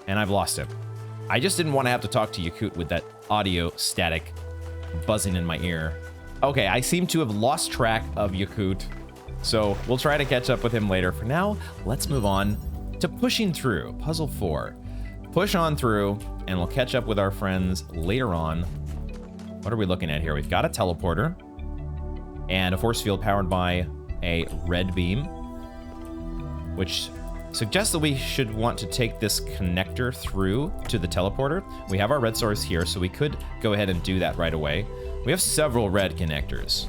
and I've lost him. I just didn't want to have to talk to Yakut with that audio static buzzing in my ear. Okay, I seem to have lost track of Yakut, so we'll try to catch up with him later. For now, let's move on to pushing through. Puzzle 4. Push on through, and we'll catch up with our friends later on. What are we looking at here? We've got a teleporter and a force field powered by a red beam, which suggests that we should want to take this connector through to the teleporter. We have our red source here, so we could go ahead and do that right away. We have several red connectors,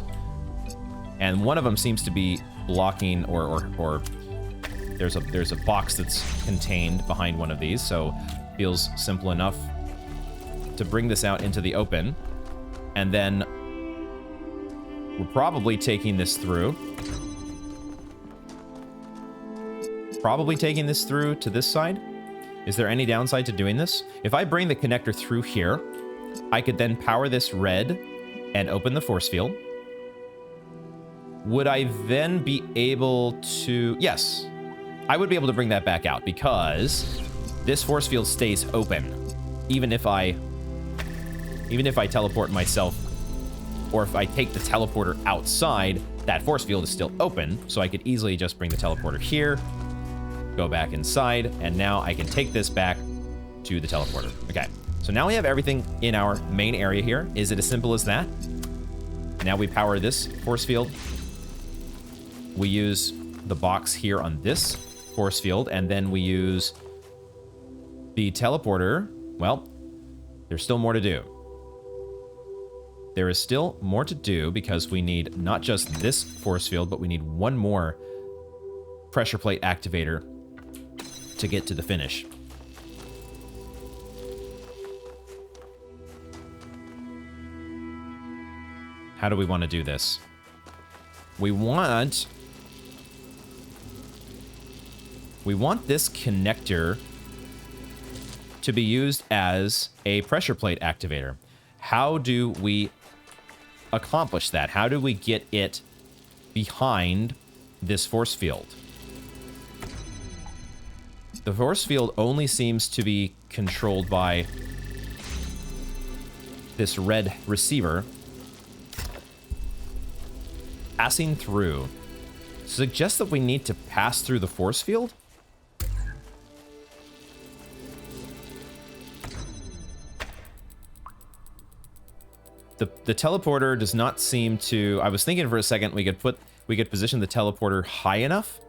and one of them seems to be blocking, or there's a box that's contained behind one of these, so feels simple enough to bring this out into the open. And then we're probably taking this through. Probably taking this through to this side. Is there any downside to doing this? If I bring the connector through here, I could then power this red and open the force field. Would I then be able to... Yes, I would be able to bring that back out because this force field stays open, even if I teleport myself or if I take the teleporter outside, that force field is still open, so I could easily just bring the teleporter here, go back inside, and now I can take this back to the teleporter. Okay, so now we have everything in our main area here. Is it as simple as that? Now we power this force field. We use the box here on this force field, and then we use the teleporter. Well, there's still more to do. There is still more to do because we need not just this force field, but we need one more pressure plate activator to get to the finish. How do we want to do this? We want this connector to be used as a pressure plate activator. How do we accomplish that? How do we get it behind this force field? The force field only seems to be controlled by this red receiver. Passing through suggests that we need to pass through the force field. The teleporter does not seem to... I was thinking for a second we could position the teleporter high enough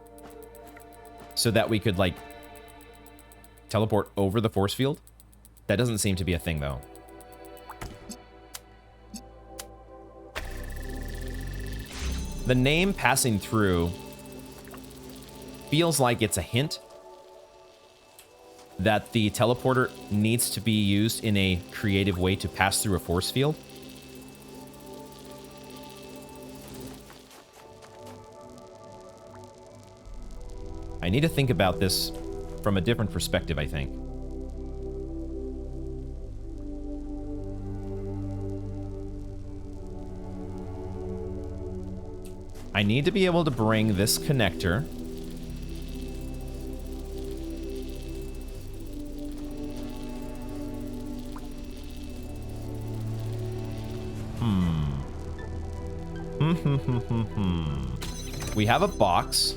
so that we could like teleport over the force field. That doesn't seem to be a thing though. The name passing through feels like it's a hint that the teleporter needs to be used in a creative way to pass through a force field. I need to think about this from a different perspective, I think. I need to be able to bring this connector We have a box.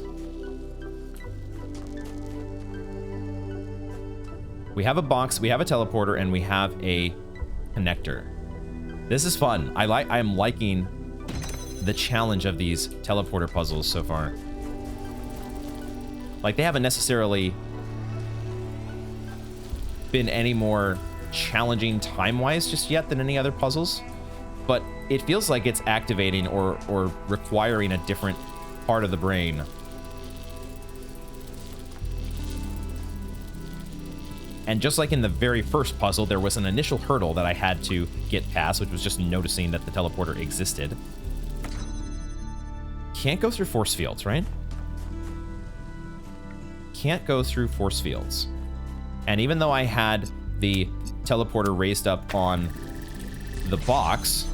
We have a box, we have a teleporter, and we have a connector. This is fun. I am liking the challenge of these teleporter puzzles so far. Like, they haven't necessarily been any more challenging time-wise just yet than any other puzzles, but it feels like it's activating or requiring a different part of the brain. And just like in the very first puzzle, there was an initial hurdle that I had to get past, which was just noticing that the teleporter existed. Can't go through force fields, right? Can't go through force fields. And even though I had the teleporter raised up on the box,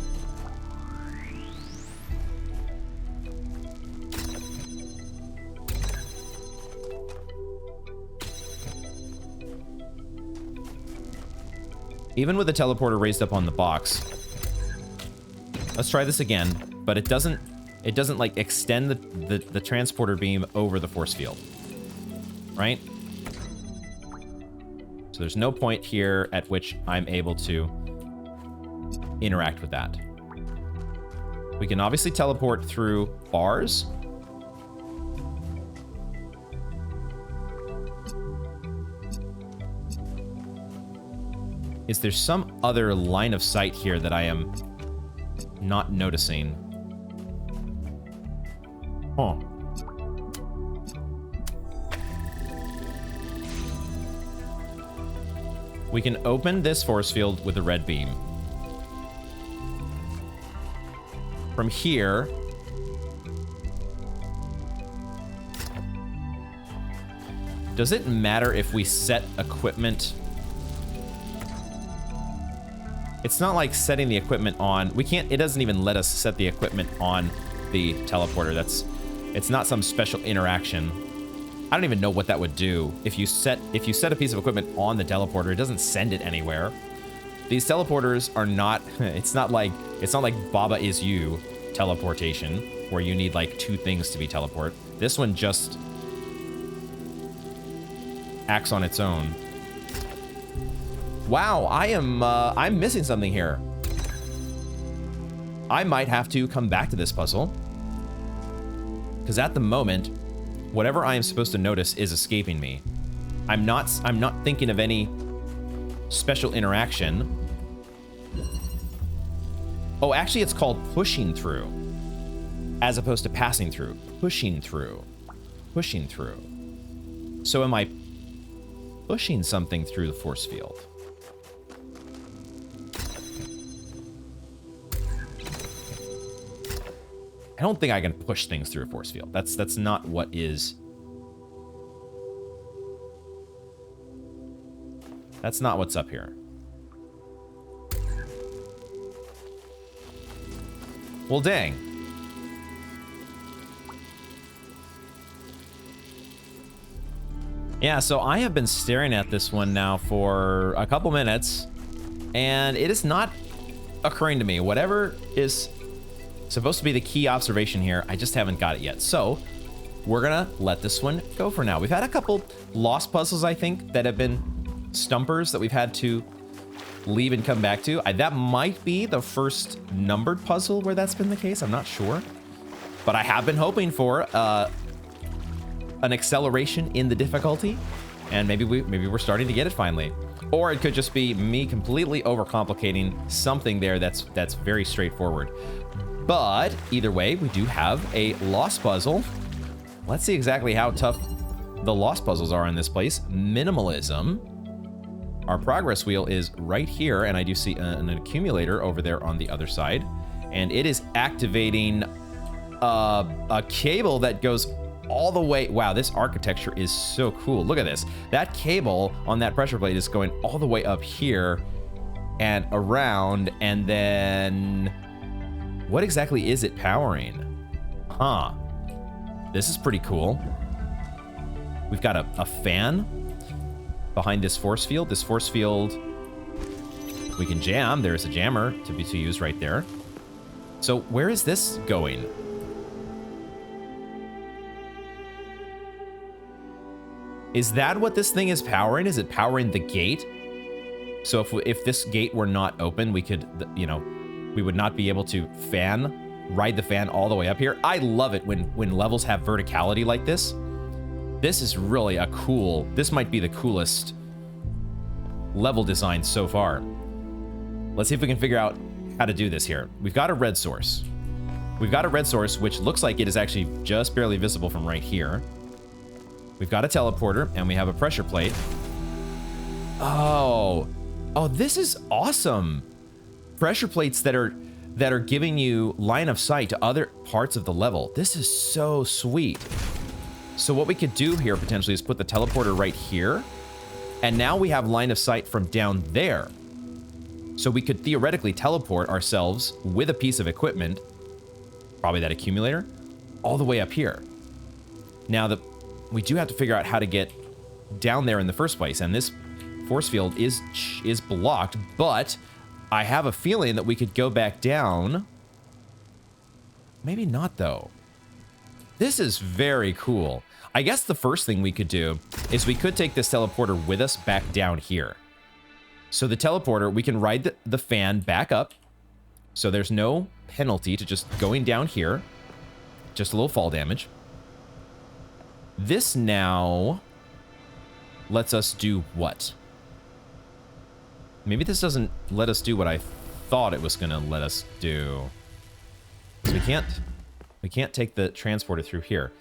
even with the teleporter raised up on the box, let's try this again, but it doesn't like extend the transporter beam over the force field, right? So there's no point here at which I'm able to interact with that. We can obviously teleport through bars. Is there some other line of sight here that I am not noticing? Huh. We can open this force field with a red beam. From here, does it matter if we set equipment? It's not like setting the equipment on. We can't, it doesn't even let us set the equipment on the teleporter. It's not some special interaction. I don't even know what that would do. If you set a piece of equipment on the teleporter, it doesn't send it anywhere. These teleporters are not, it's not like Baba Is You teleportation, where you need like 2 things to be teleport. This one just acts on its own. Wow, I'm missing something here. I might have to come back to this puzzle, because at the moment, whatever I am supposed to notice is escaping me. I'm not thinking of any special interaction. Oh, actually, it's called pushing through, as opposed to passing through. Pushing through. Pushing through. So am I pushing something through the force field? I don't think I can push things through a force field. That's not what is... That's not what's up here. Well, dang. Yeah, so I have been staring at this one now for a couple minutes, and it is not occurring to me. Whatever is supposed to be the key observation here, I just haven't got it yet. So we're gonna let this one go for now. We've had a couple lost puzzles, I think, that have been stumpers that we've had to leave and come back to. That might be the first numbered puzzle where that's been the case. I'm not sure, but I have been hoping for an acceleration in the difficulty, and maybe we're starting to get it finally. Or it could just be me completely overcomplicating something there that's very straightforward. But either way, we do have a lost puzzle. Let's see exactly how tough the lost puzzles are in this place. Minimalism. Our progress wheel is right here, and I do see an accumulator over there on the other side. And it is activating a cable that goes all the way. Wow, this architecture is so cool. Look at this. That cable on that pressure plate is going all the way up here and around, and then what exactly is it powering? Huh. This is pretty cool. We've got a fan behind this force field. This force field we can jam. There's a jammer to use right there. So where is this going? Is that what this thing is powering? Is it powering the gate? So if this gate were not open, we could, you know, we would not be able to ride the fan all the way up here. I love it when levels have verticality like this. This is really a cool, this might be the coolest level design so far. Let's see if we can figure out how to do this here. We've got a red source. We've got a red source, which looks like it is actually just barely visible from right here. We've got a teleporter, and we have a pressure plate. Oh, this is awesome. Pressure plates that are giving you line of sight to other parts of the level. This is so sweet. So what we could do here potentially is put the teleporter right here, and now we have line of sight from down there. So we could theoretically teleport ourselves with a piece of equipment, probably that accumulator, all the way up here. Now we do have to figure out how to get down there in the first place, and this force field is blocked, but I have a feeling that we could go back down. Maybe not, though. This is very cool. I guess the first thing we could do is we could take this teleporter with us back down here. So the teleporter, we can ride the fan back up. So there's no penalty to just going down here. Just a little fall damage. This now lets us do what? Maybe this doesn't let us do what I thought it was going to let us do. So we can't take the transporter through here.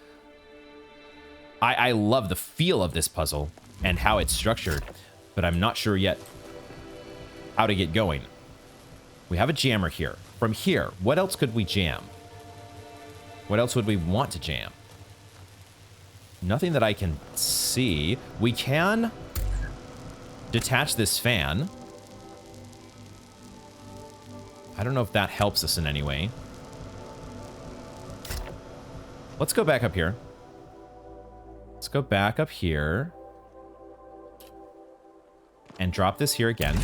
I love the feel of this puzzle and how it's structured, but I'm not sure yet how to get going. We have a jammer here. From here, what else could we jam? What else would we want to jam? Nothing that I can see. We can detach this fan. I don't know if that helps us in any way. Let's go back up here. Let's go back up here. And drop this here again.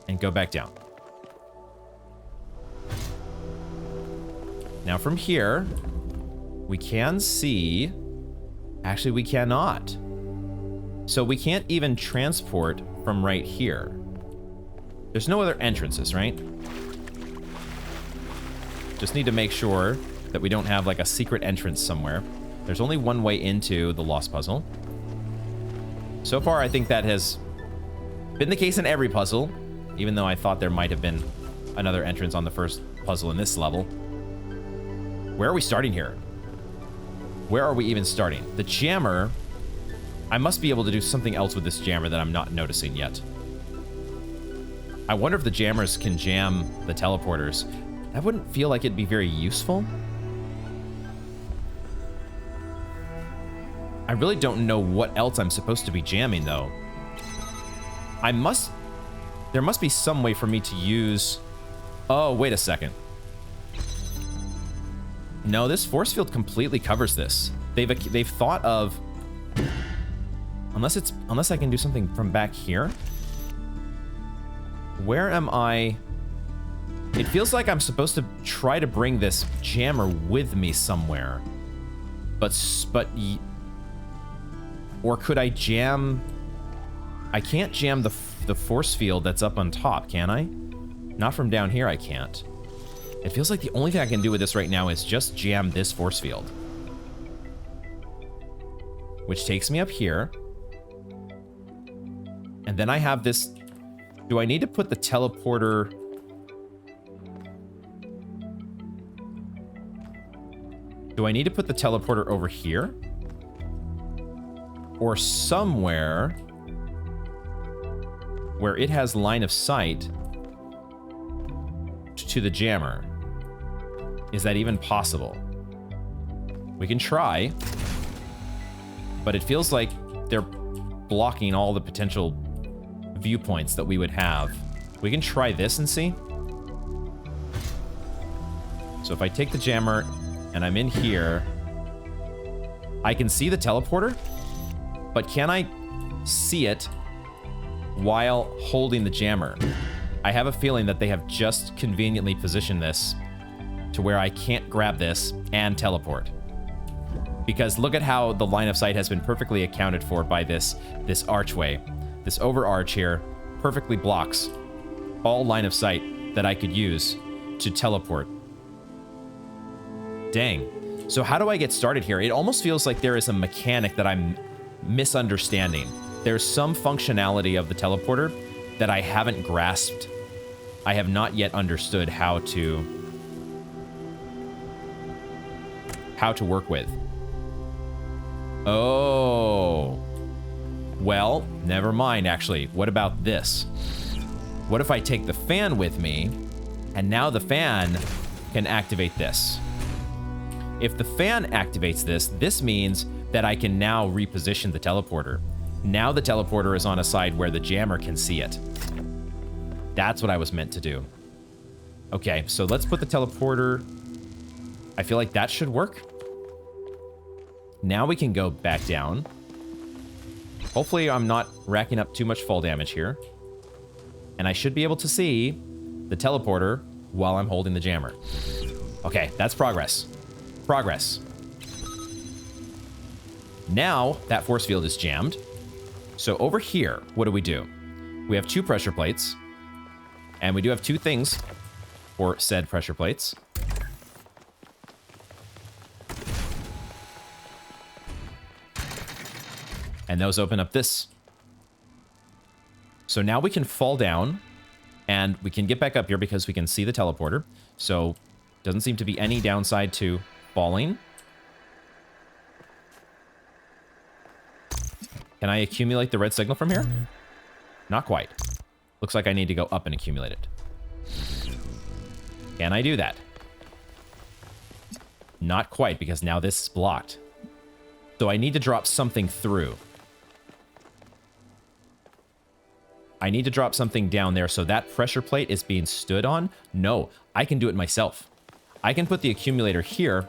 and go back down. Now from here, we can see... Actually, we cannot. So we can't even transport from right here. There's no other entrances, right? Just need to make sure that we don't have like a secret entrance somewhere. There's only one way into the Lost Puzzle. So far, I think that has been the case in every puzzle, even though I thought there might have been another entrance on the first puzzle in this level. Where are we starting here? Where are we even starting? The jammer... I must be able to do something else with this jammer that I'm not noticing yet. I wonder if the jammers can jam the teleporters. That wouldn't feel like it'd be very useful. I really don't know what else I'm supposed to be jamming, though. There must be some way for me to use... Oh, wait a second. No, this force field completely covers this. They've thought of... Unless I can do something from back here. Where am I? It feels like I'm supposed to try to bring this jammer with me somewhere. Or could I jam... I can't jam the force field that's up on top, can I? Not from down here, I can't. It feels like the only thing I can do with this right now is just jam this force field. Which takes me up here. And then I have this... Do I need to put the teleporter... Do I need to put the teleporter over here? Or somewhere where it has line of sight to the jammer? Is that even possible? We can try, but it feels like they're blocking all the potential viewpoints that we would have. We can try this and see. So if I take the jammer and I'm in here, I can see the teleporter, but can I see it while holding the jammer? I have a feeling that they have just conveniently positioned this to where I can't grab this and teleport. Because look at how the line of sight has been perfectly accounted for by this archway. This overarch here perfectly blocks all line of sight that I could use to teleport. Dang. So how do I get started here? It almost feels like there is a mechanic that I'm misunderstanding. There's some functionality of the teleporter that I haven't grasped. I have not yet understood how to work with. Oh. Well, never mind, actually. What about this? What if I take the fan with me, and now the fan can activate this? If the fan activates this, this means that I can now reposition the teleporter. Now the teleporter is on a side where the jammer can see it. That's what I was meant to do. Okay, so let's put the teleporter... I feel like that should work. Now we can go back down. Hopefully I'm not racking up too much fall damage here. And I should be able to see the teleporter while I'm holding the jammer. Okay, that's progress. Progress. Now that force field is jammed. So over here, what do? We have 2 pressure plates. And we do have 2 things for said pressure plates. And those open up this. So now we can fall down and we can get back up here because we can see the teleporter. So doesn't seem to be any downside to falling. Can I accumulate the red signal from here? Not quite. Looks like I need to go up and accumulate it. Can I do that? Not quite, because now this is blocked. So I need to drop something through. I need to drop something down there so that pressure plate is being stood on. No, I can do it myself. I can put the accumulator here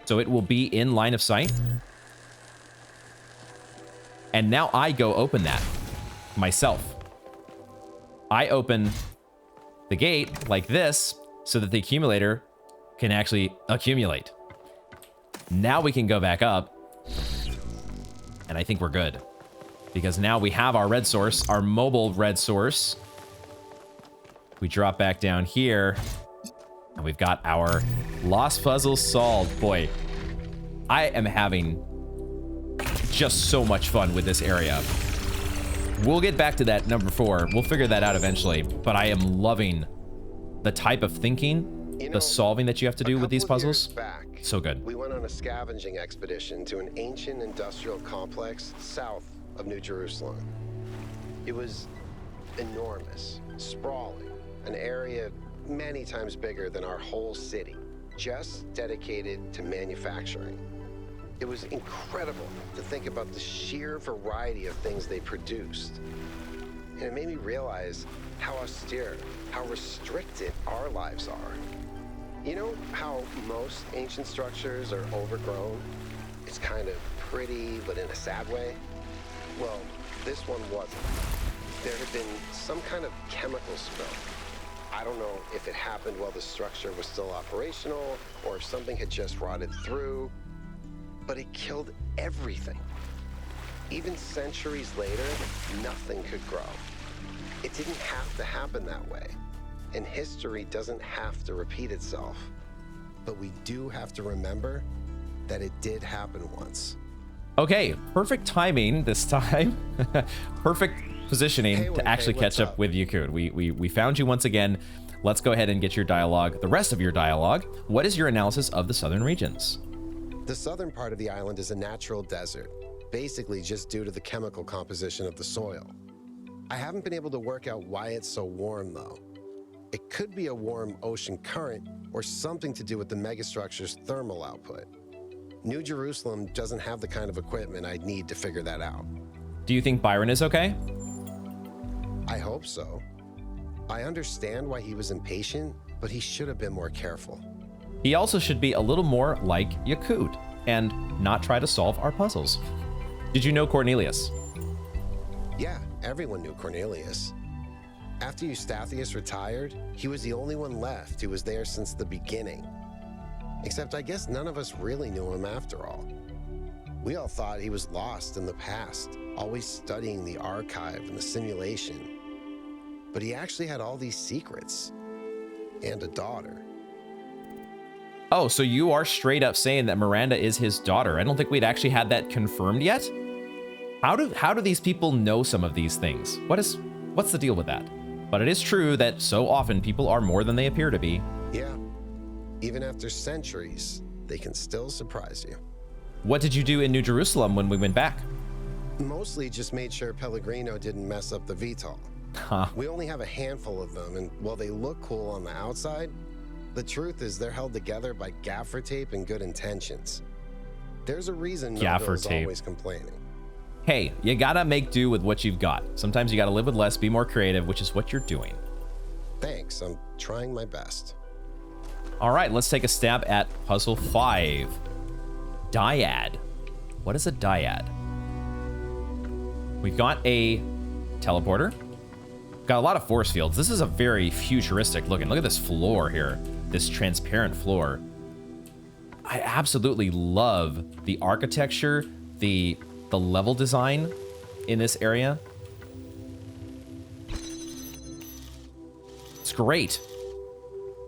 so it will be in line of sight. And now I go open that myself. I open the gate like this so that the accumulator can actually accumulate. Now we can go back up, and I think we're good. Because now we have our red source, our mobile red source. We drop back down here, and we've got our lost puzzle solved. Boy, I am having just so much fun with this area. We'll get back to that number 4. We'll figure that out eventually, but I am loving the type of thinking, the solving that you have to do with these puzzles. Back, so good. We went on a scavenging expedition to an ancient industrial complex south of New Jerusalem. It was enormous, sprawling, an area many times bigger than our whole city, just dedicated to manufacturing. It was incredible to think about the sheer variety of things they produced. And it made me realize how austere, how restricted our lives are. You know how most ancient structures are overgrown? It's kind of pretty, but in a sad way. Well, this one wasn't. There had been some kind of chemical spill. I don't know if it happened while the structure was still operational or if something had just rotted through, but it killed everything. Even centuries later, nothing could grow. It didn't have to happen that way, and history doesn't have to repeat itself. But we do have to remember that it did happen once. Okay, perfect timing this time. Perfect positioning to actually catch up with Yakut. We found you once again. Let's go ahead and get your dialogue, the rest of your dialogue. What is your analysis of the southern regions? The southern part of the island is a natural desert, basically just due to the chemical composition of the soil. I haven't been able to work out why it's so warm, though. It could be a warm ocean current or something to do with the megastructure's thermal output. New Jerusalem doesn't have the kind of equipment I'd need to figure that out. Do you think Byron is okay? I hope so. I understand why he was impatient, but he should have been more careful. He also should be a little more like Yakut and not try to solve our puzzles. Did you know Cornelius? Yeah, everyone knew Cornelius. After Eustathius retired, he was the only one left who was there since the beginning. Except I guess none of us really knew him after all. We all thought he was lost in the past, always studying the archive and the simulation. But he actually had all these secrets. And a daughter. Oh, so you are straight up saying that Miranda is his daughter. I don't think we'd actually had that confirmed yet. How do these people know some of these things? What's the deal with that? But it is true that so often people are more than they appear to be. Yeah. Even after centuries, they can still surprise you. What did you do in New Jerusalem when we went back? Mostly just made sure Pellegrino didn't mess up the VTOL. Huh. We only have a handful of them, and while they look cool on the outside, the truth is they're held together by gaffer tape and good intentions. There's a reason Melville's always complaining. Hey, you gotta make do with what you've got. Sometimes you gotta live with less, be more creative, which is what you're doing. Thanks, I'm trying my best. All right, let's take a stab at puzzle 5. Dyad. What is a dyad? We've got a teleporter. Got a lot of force fields. This is a very futuristic looking. Look at this floor here. This transparent floor. I absolutely love the architecture, the level design in this area. It's great.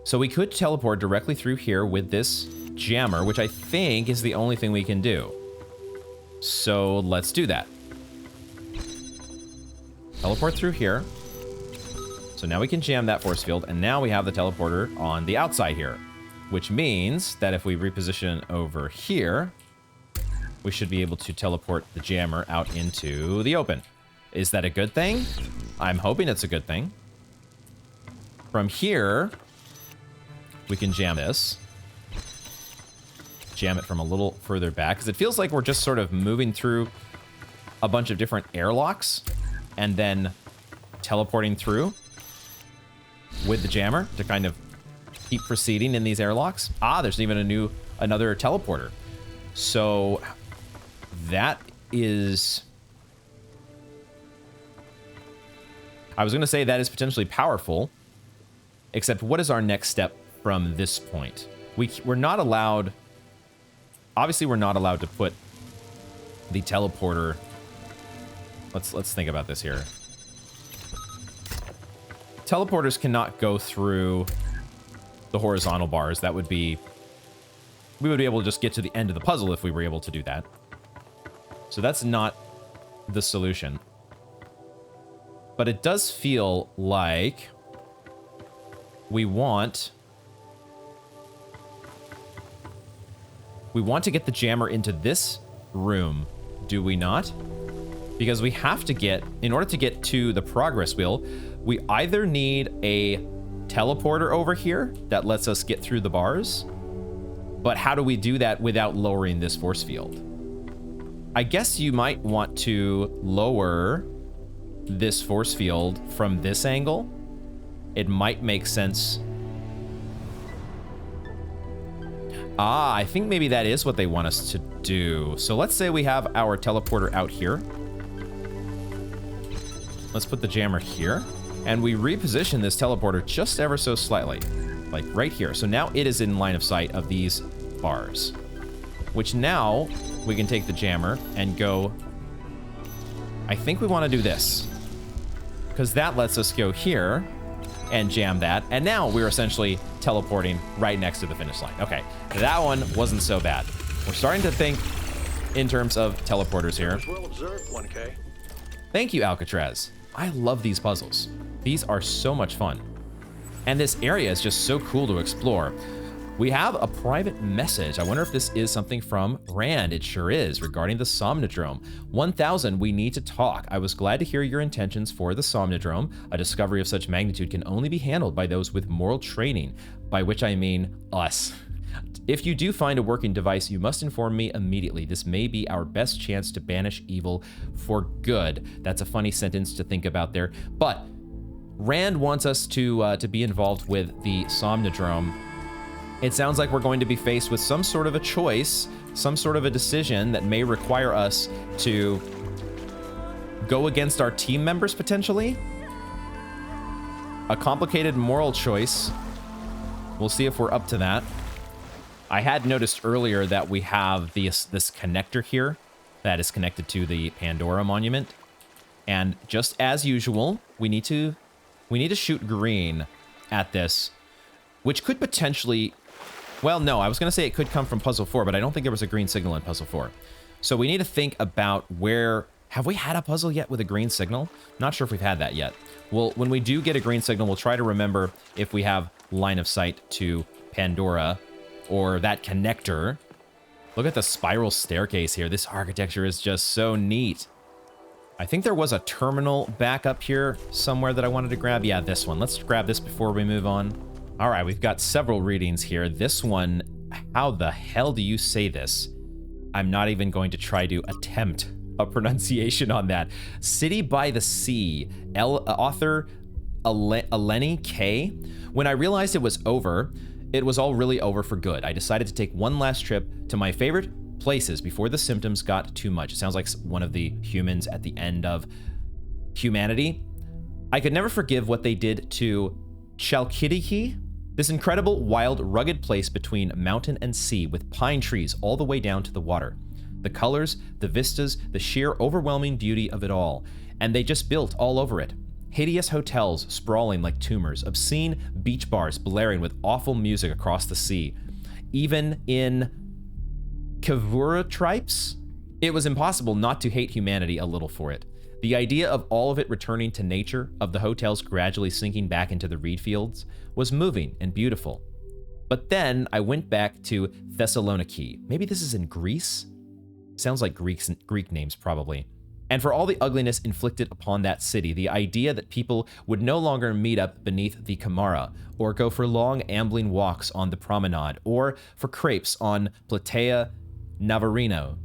So we could teleport directly through here with this jammer, which I think is the only thing we can do. So let's do that. Teleport through here. So now we can jam that force field, and now we have the teleporter on the outside here, which means that if we reposition over here, we should be able to teleport the jammer out into the open. Is that a good thing? I'm hoping it's a good thing. From here, we can jam this. Jam it from a little further back, because it feels like we're just sort of moving through a bunch of different airlocks and then teleporting through with the jammer to kind of keep proceeding in these airlocks. Ah, there's even another teleporter. So that is I was going to say that is potentially powerful, except what is our next step from this point? We're not allowed... Obviously, we're not allowed to put the teleporter... Let's think about this here. Teleporters cannot go through the horizontal bars. That would be... We would be able to just get to the end of the puzzle if we were able to do that. So that's not the solution. But it does feel like we want to get the jammer into this room, do we not? Because we have to get, in order to get to the progress wheel, we either need a teleporter over here that lets us get through the bars, but how do we do that without lowering this force field? I guess you might want to lower this force field from this angle. It might make sense. Ah, I think maybe that is what they want us to do. So let's say we have our teleporter out here. Let's put the jammer here. And we reposition this teleporter just ever so slightly. Like right here. So now it is in line of sight of these bars. Which now we can take the jammer and go... I think we want to do this. Because that lets us go here and jam that. And now we're essentially teleporting right next to the finish line. Okay, that one wasn't so bad. We're starting to think in terms of teleporters here. Well observed, 1K. Thank you, Alcatraz. I love these puzzles. These are so much fun. And this area is just so cool to explore. We have a private message. I wonder if this is something from Rand. It sure is, regarding the Somnodrome. 1000, we need to talk. I was glad to hear your intentions for the Somnodrome. A discovery of such magnitude can only be handled by those with moral training, by which I mean us. If you do find a working device, you must inform me immediately. This may be our best chance to banish evil for good. That's a funny sentence to think about there. But Rand wants us to be involved with the Somnodrome. It sounds like we're going to be faced with some sort of a choice, some sort of a decision that may require us to go against our team members, potentially. A complicated moral choice. We'll see if we're up to that. I had noticed earlier that we have this connector here that is connected to the Pandora monument. And just as usual, we need to shoot green at this, which could potentially... Well, no, I was going to say it could come from Puzzle 4, but I don't think there was a green signal in Puzzle 4. So we need to think about where... Have we had a puzzle yet with a green signal? Not sure if we've had that yet. Well, when we do get a green signal, we'll try to remember if we have line of sight to Pandora or that connector. Look at the spiral staircase here. This architecture is just so neat. I think there was a terminal back up here somewhere that I wanted to grab. Yeah, this one. Let's grab this before we move on. All right, we've got several readings here. This one, how the hell do you say this? I'm not even going to try to attempt a pronunciation on that. City by the Sea, author Eleni K. When I realized it was over, it was all really over for good. I decided to take one last trip to my favorite places before the symptoms got too much. It sounds like one of the humans at the end of humanity. I could never forgive what they did to Chalkidiki, this incredible, wild, rugged place between mountain and sea with pine trees all the way down to the water. The colors, the vistas, the sheer overwhelming beauty of it all. And they just built all over it. Hideous hotels sprawling like tumors, obscene beach bars blaring with awful music across the sea. Even in Kavura tripes, it was impossible not to hate humanity a little for it. The idea of all of it returning to nature, of the hotels gradually sinking back into the reed fields, was moving and beautiful. But then I went back to Thessaloniki. Maybe this is in Greece? Sounds like Greek names, probably. And for all the ugliness inflicted upon that city, the idea that people would no longer meet up beneath the Camara, or go for long ambling walks on the promenade, or for crepes on Platea Navarino,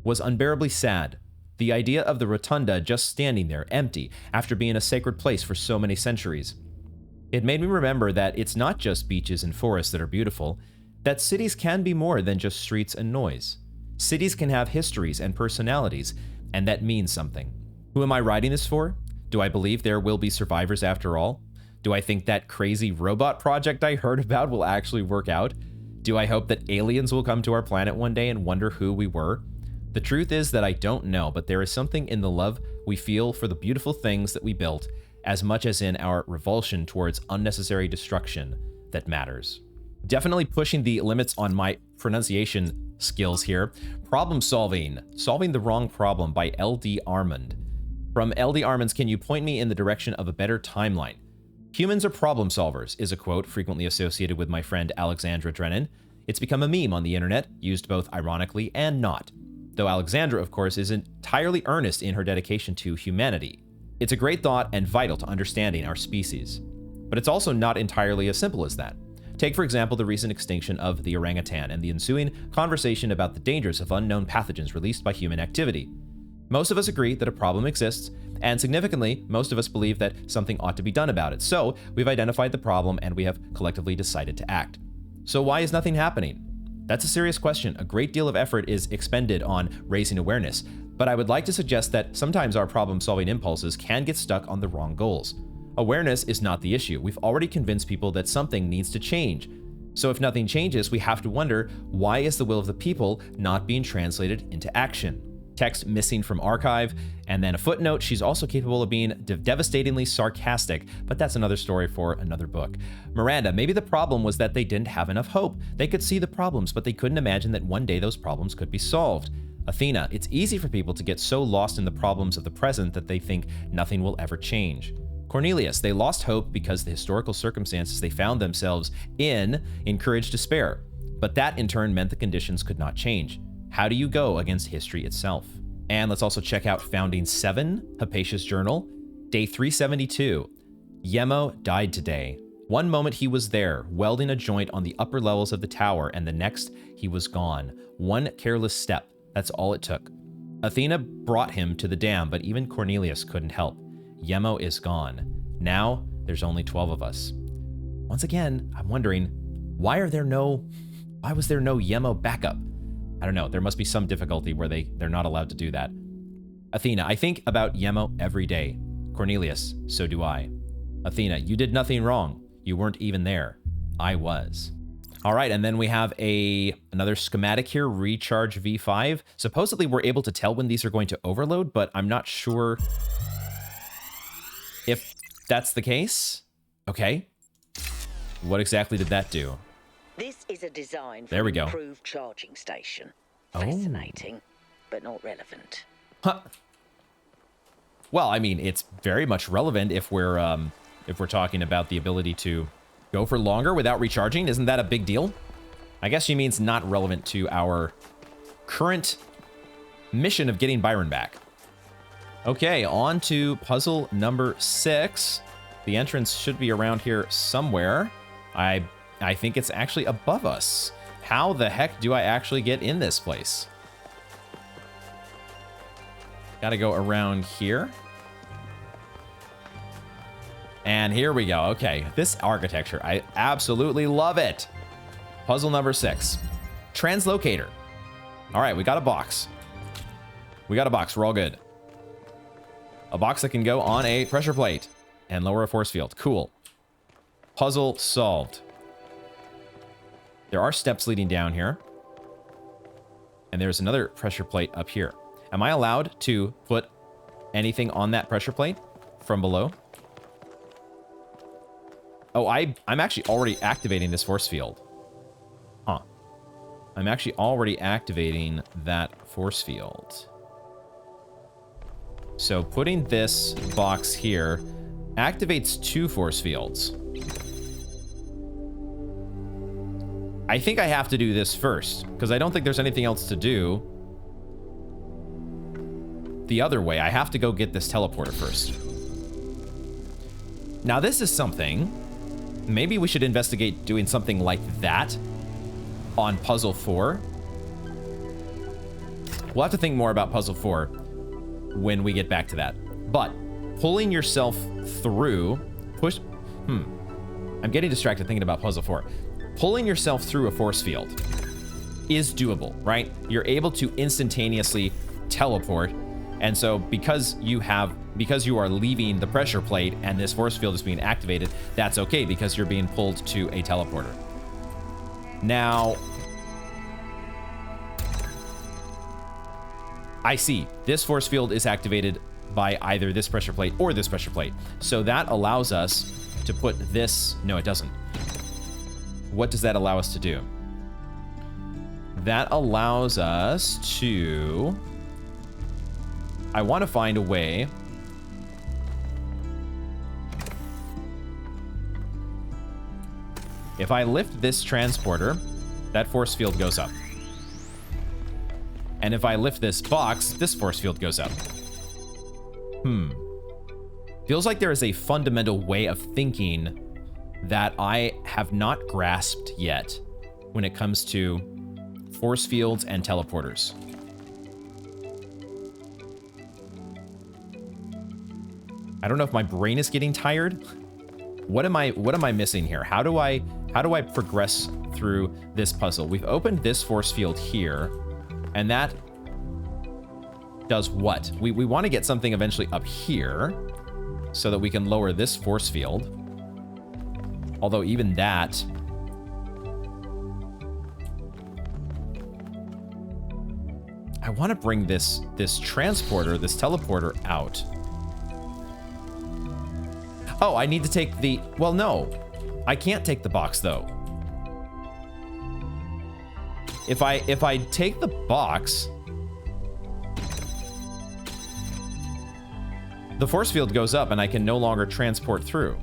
was unbearably sad. The idea of the rotunda just standing there, empty, after being a sacred place for so many centuries. It made me remember that it's not just beaches and forests that are beautiful, that cities can be more than just streets and noise. Cities can have histories and personalities, and that means something. Who am I writing this for? Do I believe there will be survivors after all? Do I think that crazy robot project I heard about will actually work out? Do I hope that aliens will come to our planet one day and wonder who we were? The truth is that I don't know, but there is something in the love we feel for the beautiful things that we built, as much as in our revulsion towards unnecessary destruction, that matters. Definitely pushing the limits on my pronunciation skills here. Problem solving. Solving the wrong problem by L.D. Armand. From L.D. Armand's Can You Point Me in the Direction of a Better Timeline? Humans are problem solvers is a quote frequently associated with my friend Alexandra Drennan. It's become a meme on the internet, used both ironically and not. Though Alexandra, of course, is entirely earnest in her dedication to humanity. It's a great thought and vital to understanding our species. But it's also not entirely as simple as that. Take, for example, the recent extinction of the orangutan and the ensuing conversation about the dangers of unknown pathogens released by human activity. Most of us agree that a problem exists, and significantly, most of us believe that something ought to be done about it. So we've identified the problem and we have collectively decided to act. So why is nothing happening? That's a serious question. A great deal of effort is expended on raising awareness, but I would like to suggest that sometimes our problem-solving impulses can get stuck on the wrong goals. Awareness is not the issue. We've already convinced people that something needs to change. So if nothing changes, we have to wonder, why is the will of the people not being translated into action? Text missing from archive, and then a footnote. She's also capable of being devastatingly sarcastic, but that's another story for another book. Miranda, maybe the problem was that they didn't have enough hope. They could see the problems, but they couldn't imagine that one day those problems could be solved. Athena, it's easy for people to get so lost in the problems of the present that they think nothing will ever change. Cornelius, they lost hope because the historical circumstances they found themselves in encouraged despair, but that in turn meant the conditions could not change. How do you go against history itself? And let's also check out Founding 7, Hypatia's Journal, day 372. Yemo died today. One moment he was there, welding a joint on the upper levels of the tower, and the next he was gone. One careless step, that's all it took. Athena brought him to the dam, but even Cornelius couldn't help. Yemo is gone. Now, there's only 12 of us. Once again, I'm wondering, why was there no Yemo backup? I don't know, there must be some difficulty where they're not allowed to do that. Athena, I think about Yemo every day. Cornelius, so do I. Athena, you did nothing wrong. You weren't even there. I was. All right, and then we have another schematic here, Recharge V5. Supposedly we're able to tell when these are going to overload, but I'm not sure if that's the case. Okay. What exactly did that do? This is a design for an improved charging station. Fascinating, but not relevant. Huh. Well, I mean, it's very much relevant if we're talking about the ability to go for longer without recharging. Isn't that a big deal? I guess she means not relevant to our current mission of getting Byron back. Okay, on to puzzle number 6. The entrance should be around here somewhere. I think it's actually above us. How the heck do I actually get in this place? Gotta go around here. And here we go. Okay, this architecture, I absolutely love it. Puzzle number 6. Translocator. All right, we got a box. We're all good. A box that can go on a pressure plate and lower a force field. Cool. Puzzle solved. There are steps leading down here. And there's another pressure plate up here. Am I allowed to put anything on that pressure plate from below? Oh, I'm actually already activating this force field. Huh. I'm actually already activating that force field. So putting this box here activates 2 force fields. I think I have to do this first, because I don't think there's anything else to do the other way. I have to go get this teleporter first. Now, this is something. Maybe we should investigate doing something like that on puzzle 4. We'll have to think more about puzzle 4 when we get back to that. But pulling yourself through, I'm getting distracted thinking about puzzle 4. Pulling yourself through a force field is doable, right? You're able to instantaneously teleport And so because you are leaving the pressure plate and this force field is being activated, that's okay because you're being pulled to a teleporter. Now, I see this force field is activated by either this pressure plate or this pressure plate. So that allows us to put this, no, it doesn't. What does that allow us to do? That allows us to, I want to find a way. If I lift this transporter, that force field goes up. And if I lift this box, this force field goes up. Feels like there is a fundamental way of thinking that I have not grasped yet when it comes to force fields and teleporters. I don't know if my brain is getting tired. What am I missing here? How do I progress through this puzzle? We've opened this force field here, and that does what? We want to get something eventually up here so that we can lower this force field. Although even that, I want to bring this transporter, this teleporter out. Oh, I need to take the, well, no, I can't take the box though. If I take the box, the force field goes up and I can no longer transport through.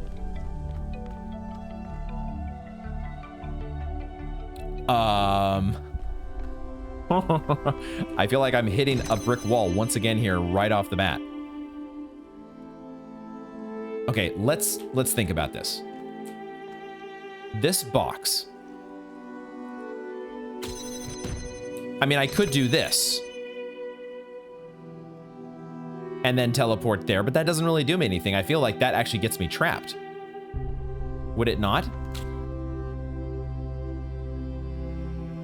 I feel like I'm hitting a brick wall once again here right off the bat. Okay, let's think about this. This box. I mean, I could do this and then teleport there, but that doesn't really do me anything. I feel like that actually gets me trapped. Would it not?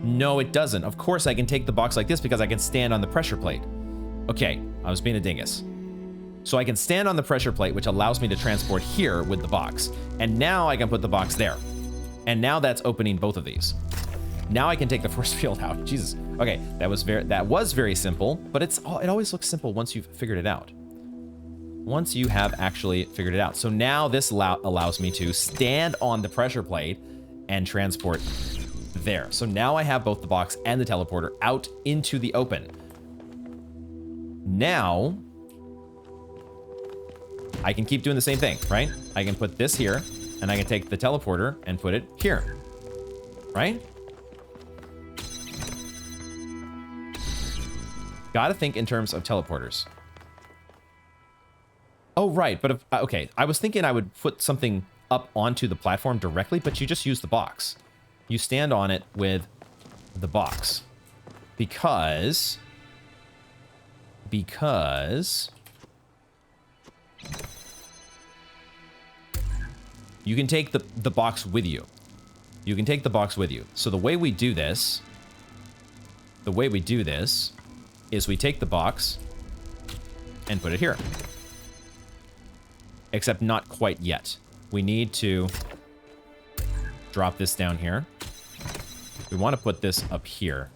No, it doesn't. Of course I can take the box like this because I can stand on the pressure plate. Okay, I was being a dingus. So I can stand on the pressure plate, which allows me to transport here with the box. And now I can put the box there. And now that's opening both of these. Now I can take the force field out. Jesus. Okay, that was very simple, but it always looks simple once you've figured it out. Once you have actually figured it out. So now this allows me to stand on the pressure plate and transport there. So now I have both the box and the teleporter out into the open. Now I can keep doing the same thing, right? I can put this here and I can take the teleporter and put it here, right? Gotta think in terms of teleporters. Oh, right, but okay, I was thinking I would put something up onto the platform directly, but you just use the box. You stand on it with the box. Because you can take the box with you. You can take the box with you. So the way we do this is we take the box and put it here. Except not quite yet. We need to drop this down here. We want to put this up here.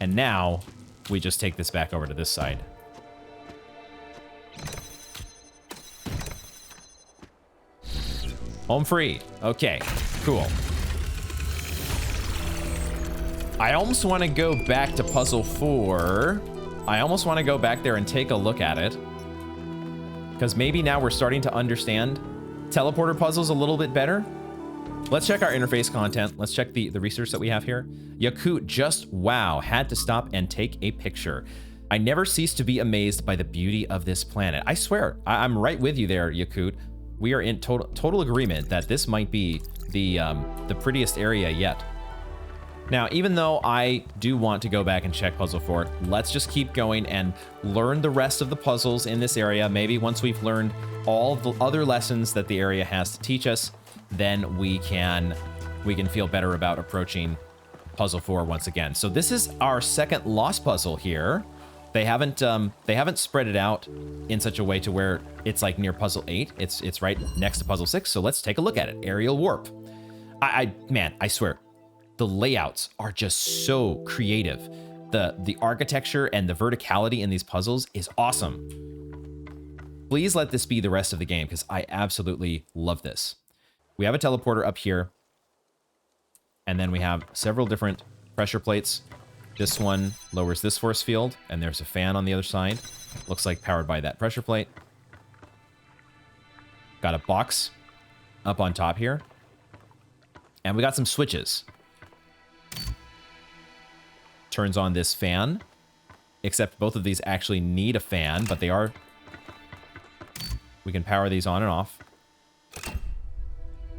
And now we just take this back over to this side. Home free. Okay, cool. I almost want to go back to puzzle 4. I almost want to go back there and take a look at it. Because maybe now we're starting to understand teleporter puzzles a little bit better. Let's check our interface content. Let's check the research that we have here. Yakut just, wow, had to stop and take a picture. I never cease to be amazed by the beauty of this planet. I swear, I'm right with you there, Yakut. We are in total agreement that this might be the prettiest area yet. Now, even though I do want to go back and check puzzle 4, let's just keep going and learn the rest of the puzzles in this area. Maybe once we've learned all the other lessons that the area has to teach us, then we can feel better about approaching puzzle 4 once again. So this is our second lost puzzle here. They haven't spread it out in such a way to where it's like near puzzle 8. It's right next to puzzle 6. So let's take a look at it. Aerial warp. Man, I swear, the layouts are just so creative. The architecture and the verticality in these puzzles is awesome. Please let this be the rest of the game because I absolutely love this. We have a teleporter up here. And then we have several different pressure plates. This one lowers this force field, and there's a fan on the other side. Looks like powered by that pressure plate. Got a box up on top here. And we got some switches. Turns on this fan. Except both of these actually need a fan, but they are... We can power these on and off.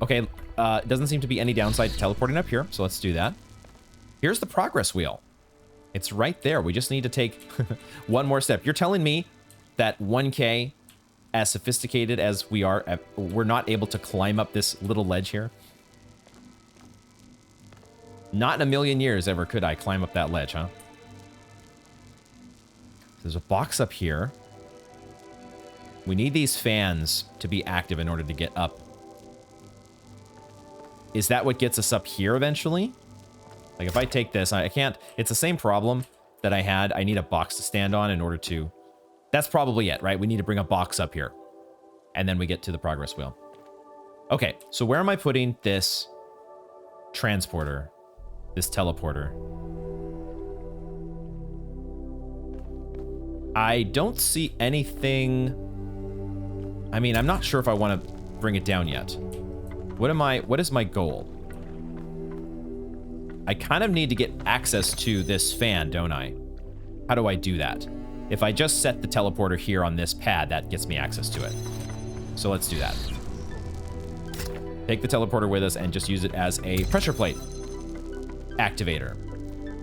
Okay, it doesn't seem to be any downside to teleporting up here, so let's do that. Here's the progress wheel. It's right there. We just need to take one more step. You're telling me that 1K, as sophisticated as we are, we're not able to climb up this little ledge here? Not in a million years ever could I climb up that ledge, huh? There's a box up here. We need these fans to be active in order to get up. Is that what gets us up here eventually? Like if I take this, I can't... It's the same problem that I had. I need a box to stand on in order to... That's probably it, right? We need to bring a box up here. And then we get to the progress wheel. Okay, so where am I putting this transporter? This teleporter? I don't see anything... I mean, I'm not sure if I want to bring it down yet. What is my goal? I kind of need to get access to this fan, don't I? How do I do that? If I just set the teleporter here on this pad, that gets me access to it. So let's do that. Take the teleporter with us and just use it as a pressure plate activator.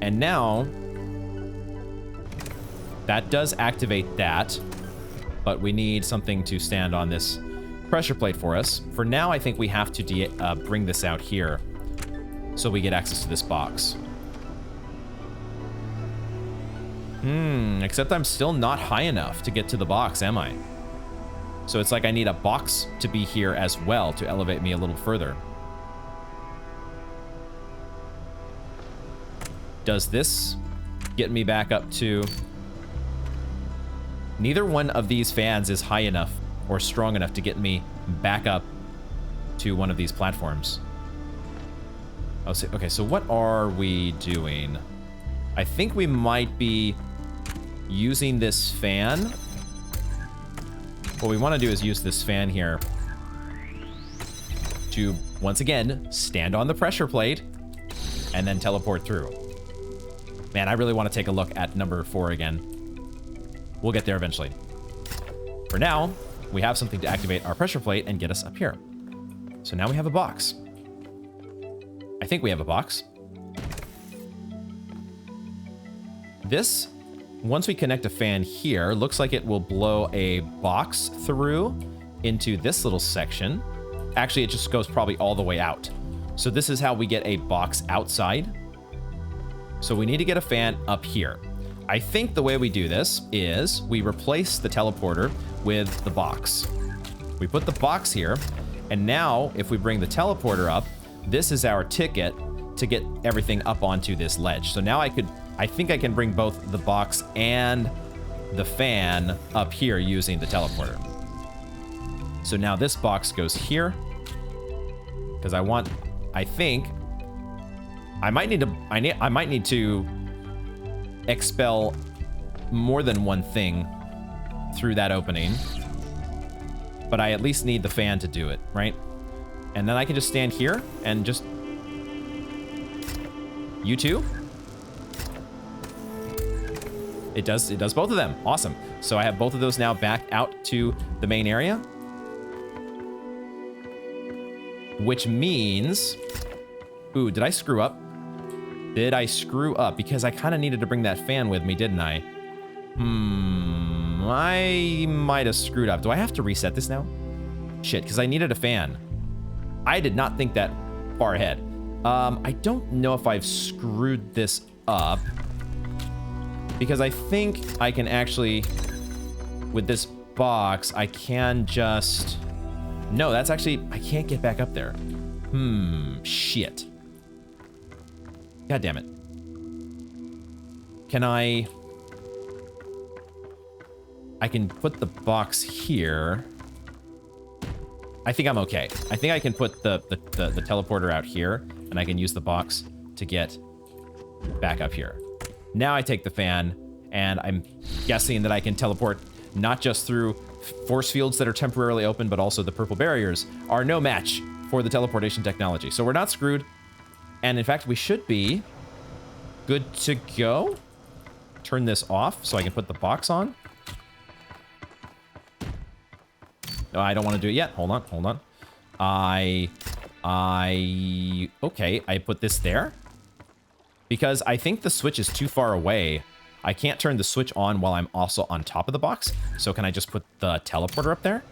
And now, that does activate that, but we need something to stand on this pressure plate for us. For now, I think we have to bring this out here so we get access to this box. Except I'm still not high enough to get to the box, am I? So it's like I need a box to be here as well to elevate me a little further. Does this get me back up to... Neither one of these fans is high enough or strong enough to get me back up to one of these platforms. Oh, so, okay, so what are we doing? I think we might be using this fan. What we want to do is use this fan here to, once again, stand on the pressure plate and then teleport through. Man, I really want to take a look at number 4 again. We'll get there eventually. For now, we have something to activate our pressure plate and get us up here. So now we have a box. I think we have a box. This, once we connect a fan here, looks like it will blow a box through into this little section. Actually, it just goes probably all the way out. So this is how we get a box outside. So we need to get a fan up here. I think the way we do this is we replace the teleporter with the box. We put the box here, and now if we bring the teleporter up, this is our ticket to get everything up onto this ledge. So now I think I can bring both the box and the fan up here using the teleporter. So now this box goes here, because I think I might need to expel more than one thing through that opening, but I at least need the fan to do it, right? And then I can just stand here and just... You too? It does both of them. Awesome. So I have both of those now back out to the main area. Which means... Ooh, did I screw up? Did I screw up? Because I kind of needed to bring that fan with me, didn't I? I might have screwed up. Do I have to reset this now? Shit, because I needed a fan. I did not think that far ahead. I don't know if I've screwed this up, because I think I can actually, with this box, I can just... No, that's actually... I can't get back up there. Shit. God damn it. Can I can put the box here. I think I'm okay. I think I can put the teleporter out here, and I can use the box to get back up here. Now I take the fan, and I'm guessing that I can teleport not just through force fields that are temporarily open, but also the purple barriers are no match for the teleportation technology. So we're not screwed. And in fact, we should be good to go. Turn this off so I can put the box on. No, I don't want to do it yet. Hold on, hold on. Okay, I put this there. Because I think the switch is too far away. I can't turn the switch on while I'm also on top of the box. So can I just put the teleporter up there?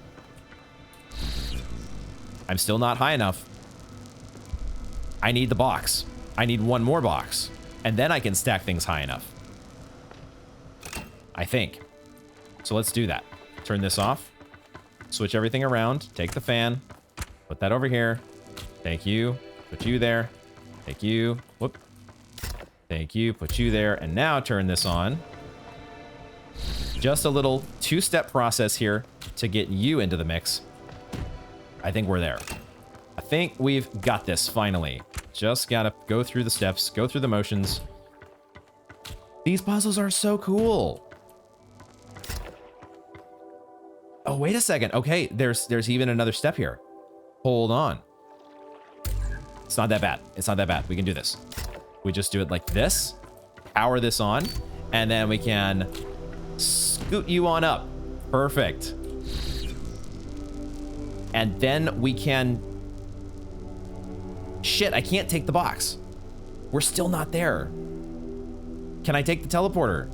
I'm still not high enough. I need the box. I need one more box. And then I can stack things high enough. I think. So let's do that. Turn this off. Switch everything around. Take the fan. Put that over here. Thank you. Put you there. Thank you. Whoop. Thank you. Put you there. And now turn this on. Just a little two-step process here to get you into the mix. I think we're there. I think we've got this finally. Just gotta go through the steps, go through the motions. These puzzles are so cool. Oh, wait a second. Okay, there's even another step here. Hold on. It's not that bad. It's not that bad. We can do this. We just do it like this, power this on, and then we can scoot you on up. Perfect. And then we can... Shit, I can't take the box. We're still not there. Can I take the teleporter?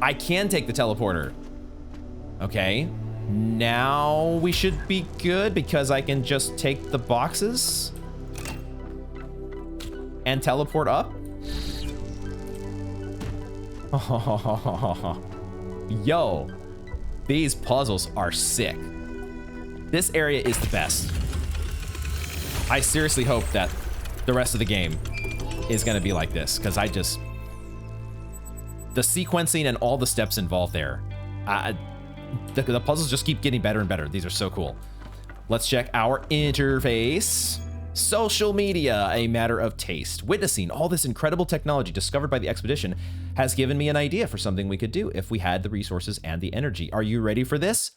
I can take the teleporter. Okay. Now we should be good because I can just take the boxes and teleport up. Yo, these puzzles are sick. This area is the best. I seriously hope that the rest of the game is gonna be like this, because the sequencing and all the steps involved there, the puzzles just keep getting better and better. These are so cool. Let's check our interface. Social media, a matter of taste. Witnessing all this incredible technology discovered by the expedition has given me an idea for something we could do if we had the resources and the energy. Are you ready for this?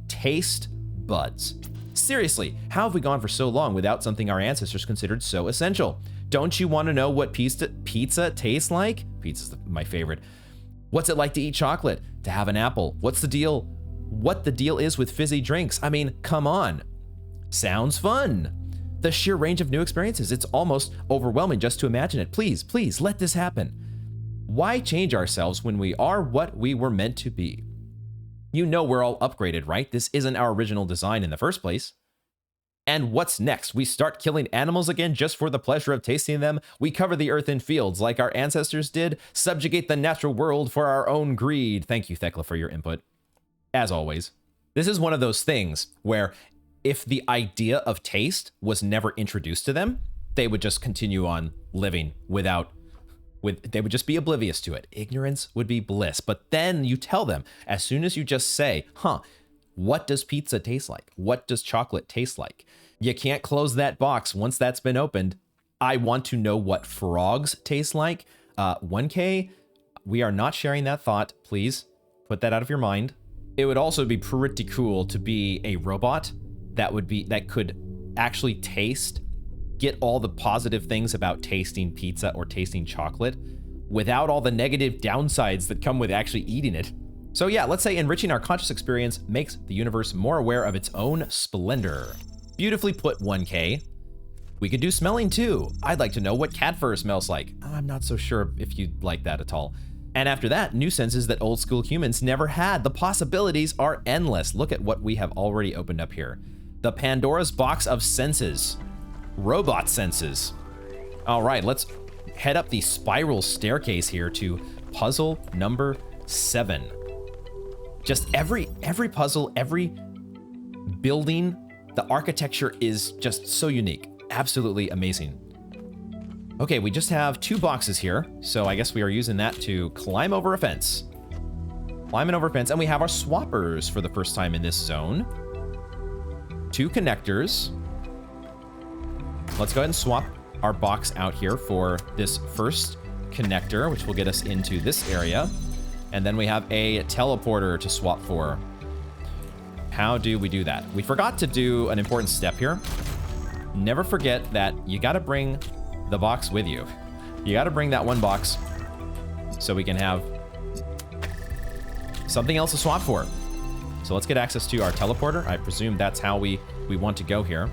Taste buds. Seriously, how have we gone for so long without something our ancestors considered so essential? Don't you want to know what pizza tastes like? Pizza's my favorite. What's it like to eat chocolate? To have an apple? What's the deal? What the deal is with fizzy drinks? I mean, come on. Sounds fun. The sheer range of new experiences, it's almost overwhelming just to imagine it. Please, please, let this happen. Why change ourselves when we are what we were meant to be? You know we're all upgraded, right? This isn't our original design in the first place. And what's next? We start killing animals again just for the pleasure of tasting them? We cover the earth in fields like our ancestors did? Subjugate the natural world for our own greed? Thank you, Thekla, for your input. As always. This is one of those things where if the idea of taste was never introduced to them, they would just continue on living they would just be oblivious to it. Ignorance would be bliss. But then you tell them, as soon as you just say, what does pizza taste like? What does chocolate taste like? You can't close that box once that's been opened. I want to know what frogs taste like. 1K, we are not sharing that thought. Please put that out of your mind. It would also be pretty cool to be a robot that could actually get all the positive things about tasting pizza or tasting chocolate without all the negative downsides that come with actually eating it. So yeah, let's say enriching our conscious experience makes the universe more aware of its own splendor. Beautifully put, 1K. We could do smelling too. I'd like to know what cat fur smells like. I'm not so sure if you'd like that at all. And after that, new senses that old school humans never had. The possibilities are endless. Look at what we have already opened up here. The Pandora's box of senses. Robot senses. All right, let's head up the spiral staircase here to puzzle number 7. Just every puzzle, every building, the architecture is just so unique. Absolutely amazing. Okay, we just have 2 boxes here, so I guess we are using that to climb over a fence. Climbing over a fence, and we have our swappers for the first time in this zone. 2 connectors. Let's go ahead and swap our box out here for this first connector, which will get us into this area. And then we have a teleporter to swap for. How do we do that? We forgot to do an important step here. Never forget that you got to bring the box with you. You got to bring that one box so we can have something else to swap for. So let's get access to our teleporter. I presume that's how we want to go here.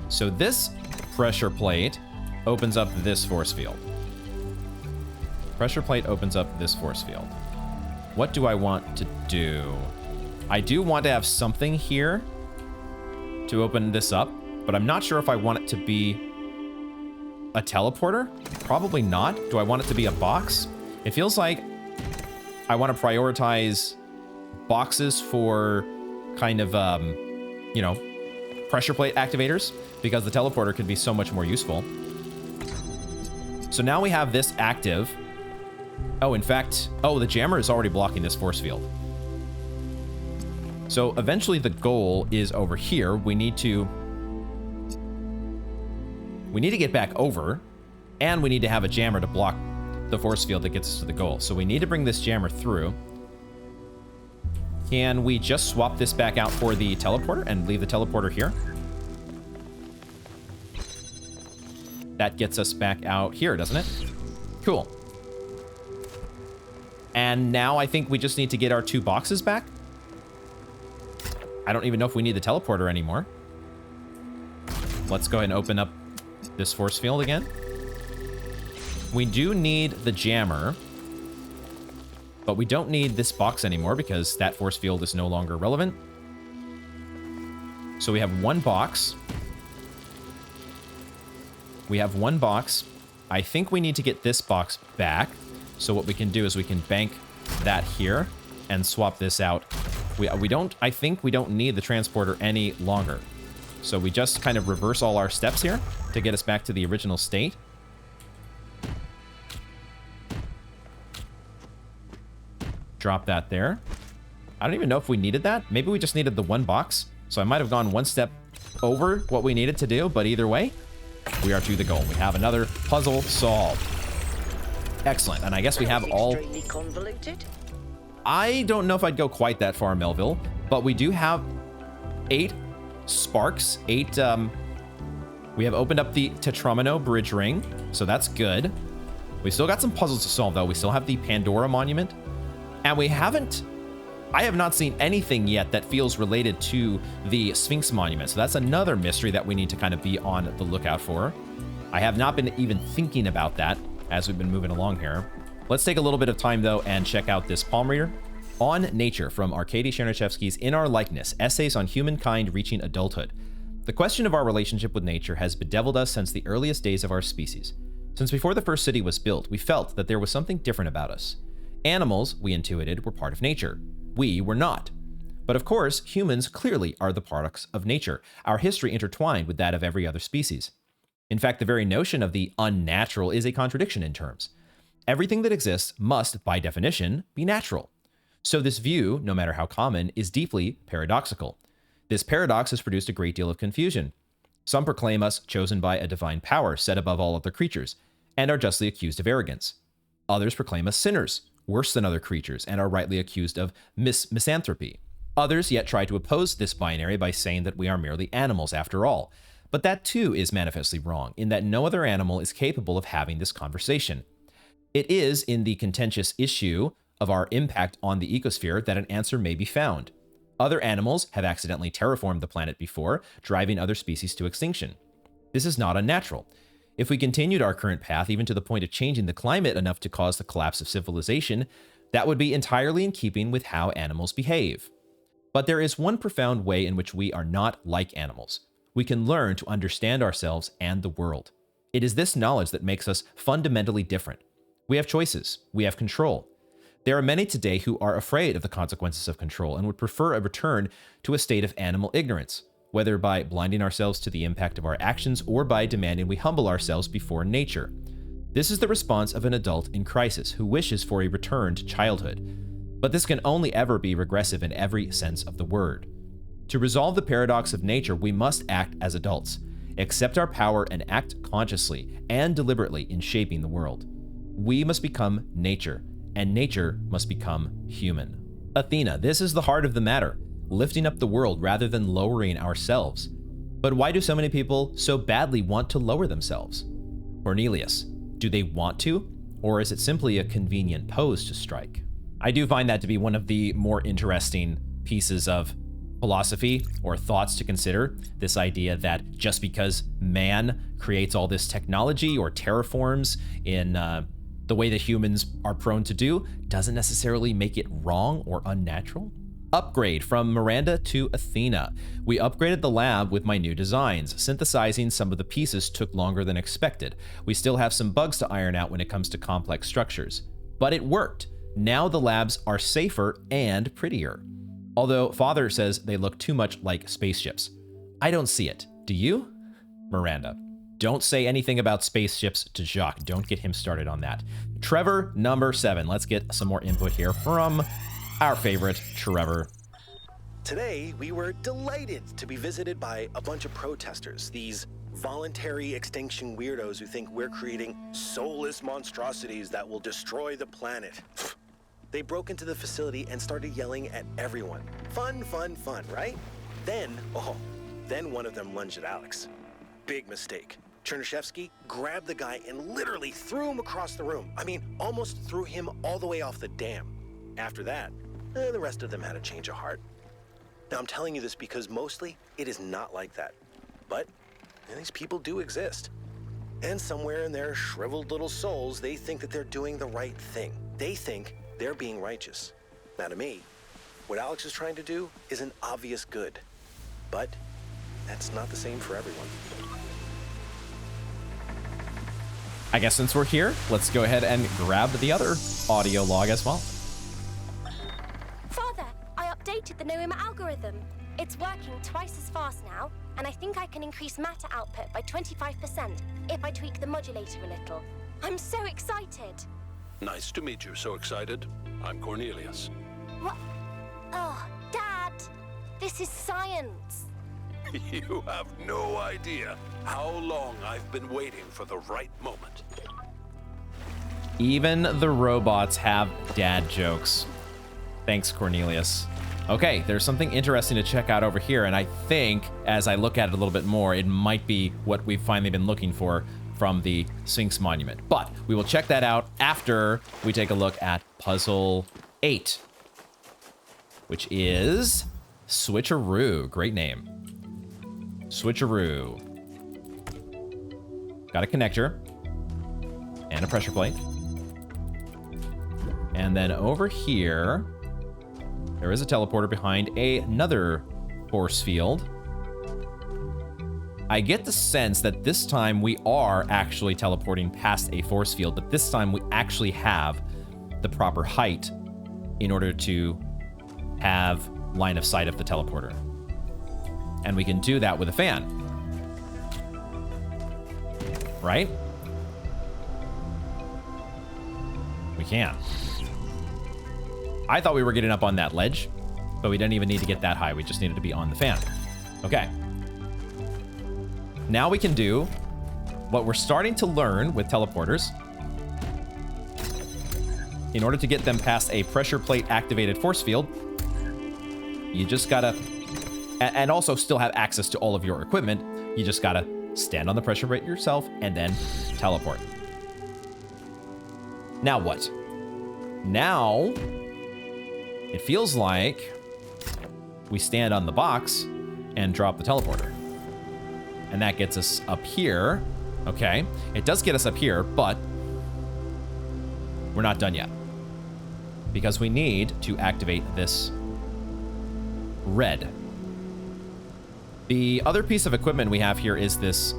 So this pressure plate opens up this force field. Pressure plate opens up this force field. What do I want to do? I do want to have something here to open this up, but I'm not sure if I want it to be a teleporter. Probably not. Do I want it to be a box? It feels like I want to prioritize boxes for kind of, you know, pressure plate activators, because the teleporter could be so much more useful. So now we have this active. Oh, in fact, oh, the jammer is already blocking this force field. So eventually the goal is over here. We need to get back over, and we need to have a jammer to block the force field that gets us to the goal. So we need to bring this jammer through. Can we just swap this back out for the teleporter and leave the teleporter here? That gets us back out here, doesn't it? Cool. And now I think we just need to get our 2 boxes back. I don't even know if we need the teleporter anymore. Let's go ahead and open up this force field again. We do need the jammer, but we don't need this box anymore because that force field is no longer relevant. So we have 1 box. We have 1 box. I think we need to get this box back. So what we can do is we can bank that here and swap this out. I think we don't need the transporter any longer. So we just kind of reverse all our steps here to get us back to the original state. Drop that there. I don't even know if we needed that. Maybe we just needed the 1 box. So I might have gone 1 step over what we needed to do, but either way, we are to the goal. We have another puzzle solved. Excellent. And I guess we have all... Extremely convoluted. I don't know if I'd go quite that far, Melville, but we do have 8 sparks. 8, we have opened up the Tetromino Bridge ring, so that's good. We still got some puzzles to solve, though. We still have the Pandora monument, and I have not seen anything yet that feels related to the Sphinx monument, so that's another mystery that we need to kind of be on the lookout for. I have not been even thinking about that as we've been moving along here. Let's take a little bit of time, though, and check out this palm reader. On Nature, from Arkady Chernyshevsky's In Our Likeness, Essays on Humankind Reaching Adulthood. The question of our relationship with nature has bedeviled us since the earliest days of our species. Since before the first city was built, we felt that there was something different about us. Animals, we intuited, were part of nature. We were not. But of course, humans clearly are the products of nature, our history intertwined with that of every other species. In fact, the very notion of the unnatural is a contradiction in terms. Everything that exists must, by definition, be natural. So this view, no matter how common, is deeply paradoxical. This paradox has produced a great deal of confusion. Some proclaim us chosen by a divine power set above all other creatures, and are justly accused of arrogance. Others proclaim us sinners, worse than other creatures, and are rightly accused of misanthropy. Others yet try to oppose this binary by saying that we are merely animals after all. But that too is manifestly wrong, in that no other animal is capable of having this conversation. It is in the contentious issue of our impact on the ecosphere that an answer may be found. Other animals have accidentally terraformed the planet before, driving other species to extinction. This is not unnatural. If we continued our current path, even to the point of changing the climate enough to cause the collapse of civilization, that would be entirely in keeping with how animals behave. But there is one profound way in which we are not like animals. We can learn to understand ourselves and the world. It is this knowledge that makes us fundamentally different. We have choices. We have control. There are many today who are afraid of the consequences of control and would prefer a return to a state of animal ignorance, whether by blinding ourselves to the impact of our actions or by demanding we humble ourselves before nature. This is the response of an adult in crisis who wishes for a return to childhood. But this can only ever be regressive in every sense of the word. To resolve the paradox of nature, we must act as adults, accept our power, and act consciously and deliberately in shaping the world. We must become nature, and nature must become human. Athena, this is the heart of the matter, lifting up the world rather than lowering ourselves. But why do so many people so badly want to lower themselves? Cornelius, do they want to, or is it simply a convenient pose to strike? I do find that to be one of the more interesting pieces of philosophy or thoughts to consider, this idea that just because man creates all this technology or terraforms in the way that humans are prone to do, doesn't necessarily make it wrong or unnatural. Upgrade from Miranda to Athena. We upgraded the lab with my new designs. Synthesizing some of the pieces took longer than expected. We still have some bugs to iron out when it comes to complex structures. But it worked. Now the labs are safer and prettier. Although Father says they look too much like spaceships. I don't see it. Do you? Miranda. Don't say anything about spaceships to Jacques. Don't get him started on that. Trevor, number 7. Let's get some more input here from our favorite Trevor. Today, we were delighted to be visited by a bunch of protesters, these voluntary extinction weirdos who think we're creating soulless monstrosities that will destroy the planet. They broke into the facility and started yelling at everyone. Fun, fun, fun, right? Then one of them lunged at Alex. Big mistake. Chernyshevsky grabbed the guy and literally threw him across the room. I mean, almost threw him all the way off the dam. After that, the rest of them had a change of heart. Now, I'm telling you this because mostly it is not like that. But these people do exist. And somewhere in their shriveled little souls, they think that they're doing the right thing. They think they're being righteous. Now, to me, what Alex is trying to do is an obvious good. But that's not the same for everyone. I guess since we're here, let's go ahead and grab the other audio log as well. Father, I updated the Noema algorithm. It's working twice as fast now, and I think I can increase matter output by 25% if I tweak the modulator a little. I'm so excited. Nice to meet you. So excited. I'm Cornelius. What? Oh, Dad, this is science. You have no idea how long I've been waiting for the right moment. Even the robots have dad jokes. Thanks, Cornelius. Okay, there's something interesting to check out over here, and I think as I look at it a little bit more, it might be what we've finally been looking for from the Sphinx Monument. But we will check that out after we take a look at Puzzle 8, which is Switcheroo. Great name. Switcheroo. Got a connector and a pressure plate. And then over here, there is a teleporter behind another force field. I get the sense that this time we are actually teleporting past a force field, but this time we actually have the proper height in order to have line of sight of the teleporter. And we can do that with a fan. Right? We can. I thought we were getting up on that ledge, but we didn't even need to get that high. We just needed to be on the fan. Okay. Now we can do what we're starting to learn with teleporters. In order to get them past a pressure plate activated force field, you just gotta, and also still have access to all of your equipment, you just gotta stand on the pressure plate yourself and then teleport. Now what? Now, it feels like we stand on the box and drop the teleporter. And that gets us up here. Okay, it does get us up here, but we're not done yet. Because we need to activate this red. The other piece of equipment we have here is this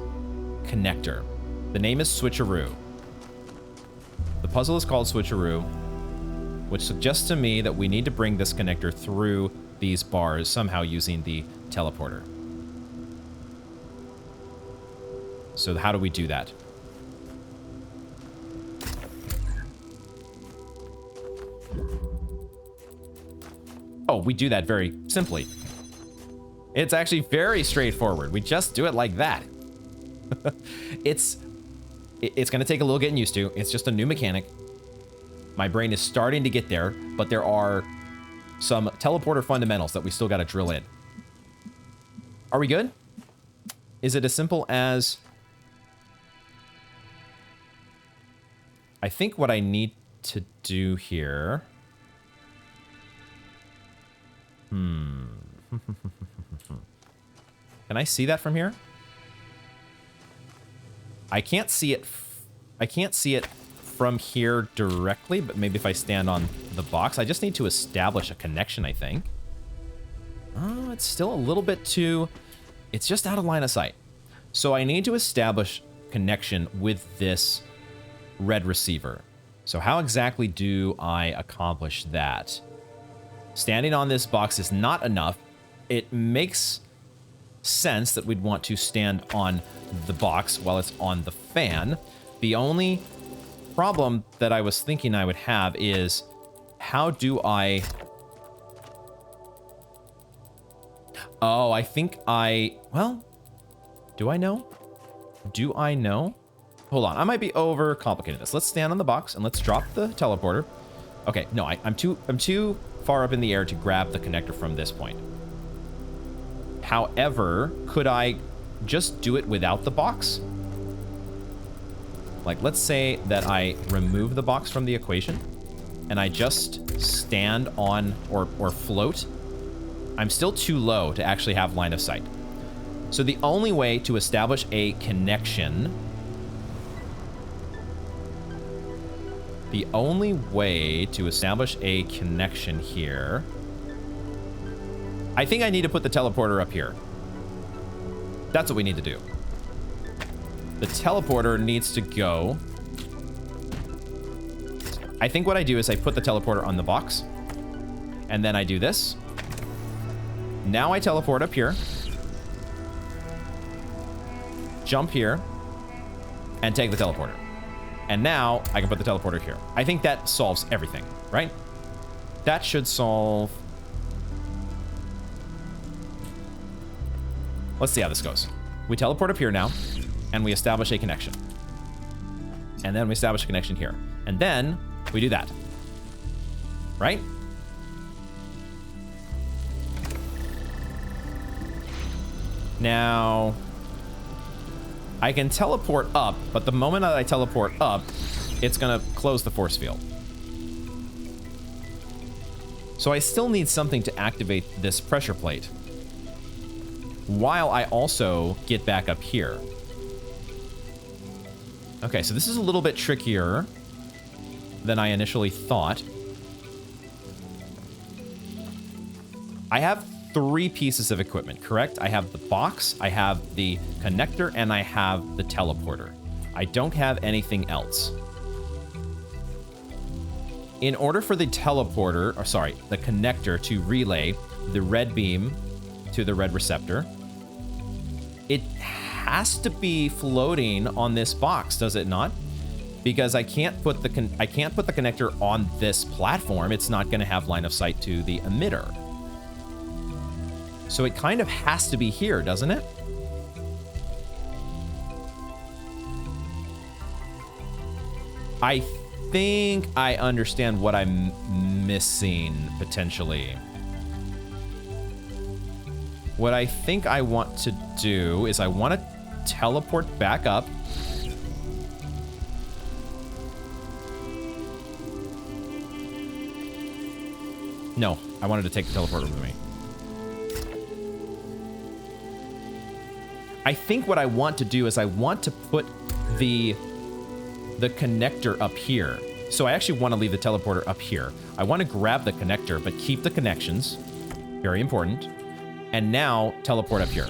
connector. The name is Switcheroo. The puzzle is called Switcheroo, which suggests to me that we need to bring this connector through these bars somehow using the teleporter. So how do we do that? Oh, we do that very simply. It's actually very straightforward. We just do it like that. It's going to take a little getting used to. It's just a new mechanic. My brain is starting to get there, but there are some teleporter fundamentals that we still got to drill in. Are we good? Is it as simple as... I think what I need to do here... Can I see that from here? I can't see it. I can't see it from here directly, but maybe if I stand on the box, I just need to establish a connection, I think. Oh, it's still a little bit too... It's just out of line of sight. So I need to establish connection with this red receiver. So how exactly do I accomplish that? Standing on this box is not enough. It makes sense that we'd want to stand on the box while it's on the fan. The only problem that I was thinking I would have is, how do I... Oh, I think I... Well, do I know? Do I know? Hold on, I might be overcomplicating this. Let's stand on the box and let's drop the teleporter. Okay, no, I'm too far up in the air to grab the connector from this point. However, could I just do it without the box? Like, let's say that I remove the box from the equation and I just stand on or float. I'm still too low to actually have line of sight. So the only way to establish a connection... The only way to establish a connection here... I think I need to put the teleporter up here. That's what we need to do. The teleporter needs to go... I think what I do is I put the teleporter on the box. And then I do this. Now I teleport up here. Jump here. And take the teleporter. And now I can put the teleporter here. I think that solves everything, right? That should solve... Let's see how this goes. We teleport up here now, and we establish a connection. And then we establish a connection here. And then we do that. Right? Now... I can teleport up, but the moment that I teleport up, it's gonna close the force field. So I still need something to activate this pressure plate, while I also get back up here. Okay, so this is a little bit trickier than I initially thought. I have 3 pieces of equipment, correct? I have the box, I have the connector, and I have the teleporter. I don't have anything else. In order for the teleporter, or sorry, the connector to relay the red beam to the red receptor, it has to be floating on this box, does it not? Because I can't put the connector on this platform. It's not going to have line of sight to the emitter. So it kind of has to be here, doesn't it? I think I understand what I'm missing, potentially. What I think I want to do is I want to teleport back up. No, I wanted to take the teleporter with me. I think what I want to do is I want to put the connector up here. So I actually want to leave the teleporter up here. I want to grab the connector, but keep the connections. Very important. and now teleport up here.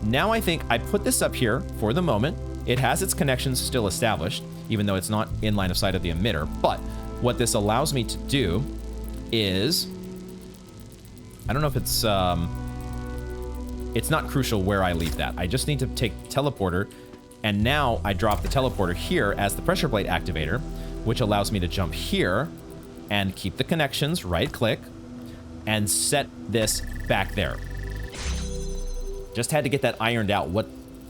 Now I think I put this up here for the moment. It has its connections still established, even though it's not in line of sight of the emitter. But what this allows me to do is, I don't know if it's not crucial where I leave that. I just need to take teleporter, and now I drop the teleporter here as the pressure plate activator, which allows me to jump here and keep the connections, right click, and set this back there. Just had to get that ironed out, what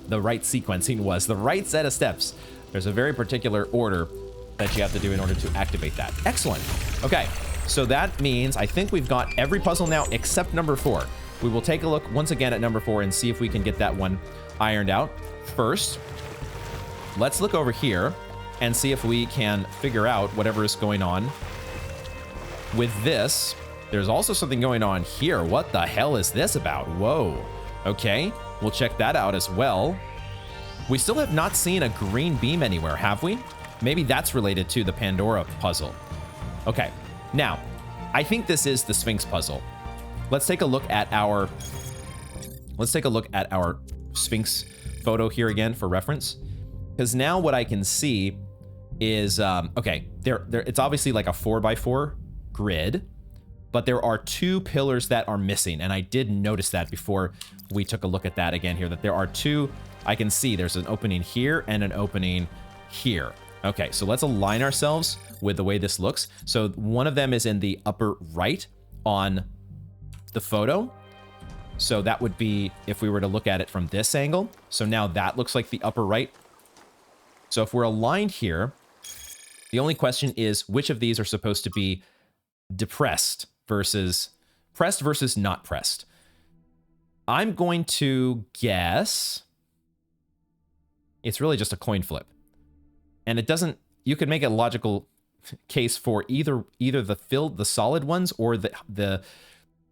the right sequencing was, the right set of steps. There's a very particular order that you have to do in order to activate that. Excellent. Okay, so that means I think we've got every puzzle now except number 4. We will take a look once again at number 4 and see if we can get that one ironed out. First, let's look over here and see if we can figure out whatever is going on with this. There's also something going on here. What the hell is this about? Whoa. Okay, we'll check that out as well. We still have not seen a green beam anywhere, have we? Maybe that's related to the Pandora puzzle. Okay, now, I think this is the Sphinx puzzle. Let's take a look at our Sphinx photo here again for reference. Because now what I can see is, okay, it's obviously like a 4x4 grid, but there are 2 pillars that are missing. And I did notice that before we took a look at that again here, that there are 2, I can see there's an opening here and an opening here. Okay, so let's align ourselves with the way this looks. So one of them is in the upper right on the photo. So that would be if we were to look at it from this angle. So now that looks like the upper right. So if we're aligned here, the only question is which of these are supposed to be depressed versus pressed versus not pressed. I'm going to guess it's really just a coin flip. And it doesn't, you could make a logical case for either the solid ones or the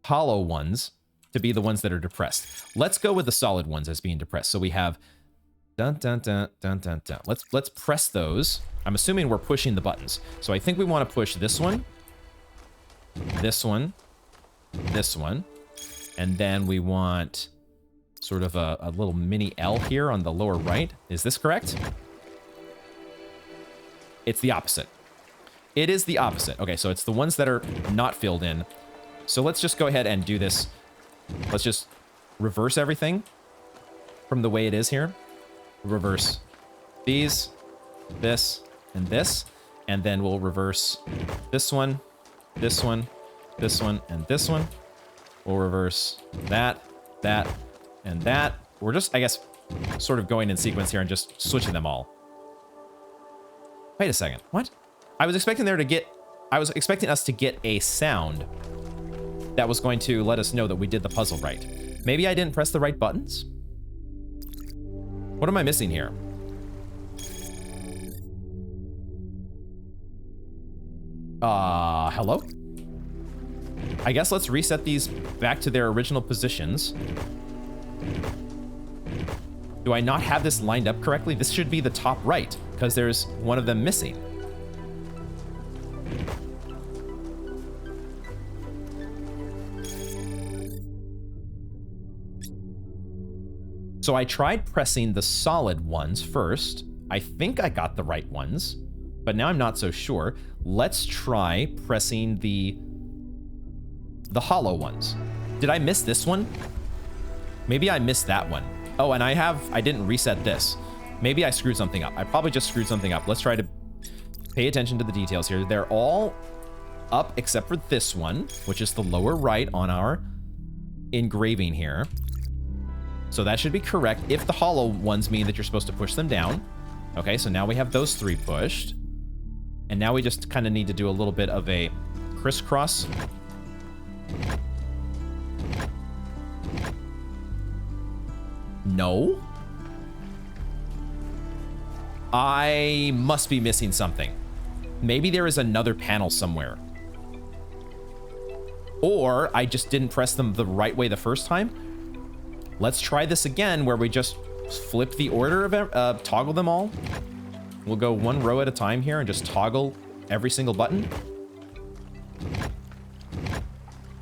hollow ones to be the ones that are depressed. Let's go with the solid ones as being depressed. So we have dun dun dun dun dun dun. Let's press those. I'm assuming we're pushing the buttons. So I think we want to push this one, this one, this one, and then we want sort of a little mini L here on the lower right. Is this correct? It's the opposite. It is the opposite. Okay, so it's the ones that are not filled in. So let's just go ahead and do this. Let's just reverse everything from the way it is here. Reverse these, this, and this. And then we'll reverse this one, this one, this one, and this one. We'll reverse that, that, and that. We're just, I guess, sort of going in sequence here and just switching them all. Wait a second. What? I was expecting us to get a sound that was going to let us know that we did the puzzle right. Maybe I didn't press the right buttons? What am I missing here? Hello? I guess let's reset these back to their original positions. Do I not have this lined up correctly? This should be the top right, because there's one of them missing. So I tried pressing the solid ones first. I think I got the right ones, but now I'm not so sure. Let's try pressing the hollow ones. Did I miss this one? Maybe I missed that one. Oh, and I didn't reset this. Maybe I screwed something up. I probably just screwed something up. Let's try to pay attention to the details here. They're all up except for this one, which is the lower right on our engraving here. So that should be correct if the hollow ones mean that you're supposed to push them down. Okay, so now we have those 3 pushed. And now we just kind of need to do a little bit of a crisscross. No? I must be missing something. Maybe there is another panel somewhere. Or I just didn't press them the right way the first time. Let's try this again where we just flip the order of toggle them all. We'll go one row at a time here and just toggle every single button.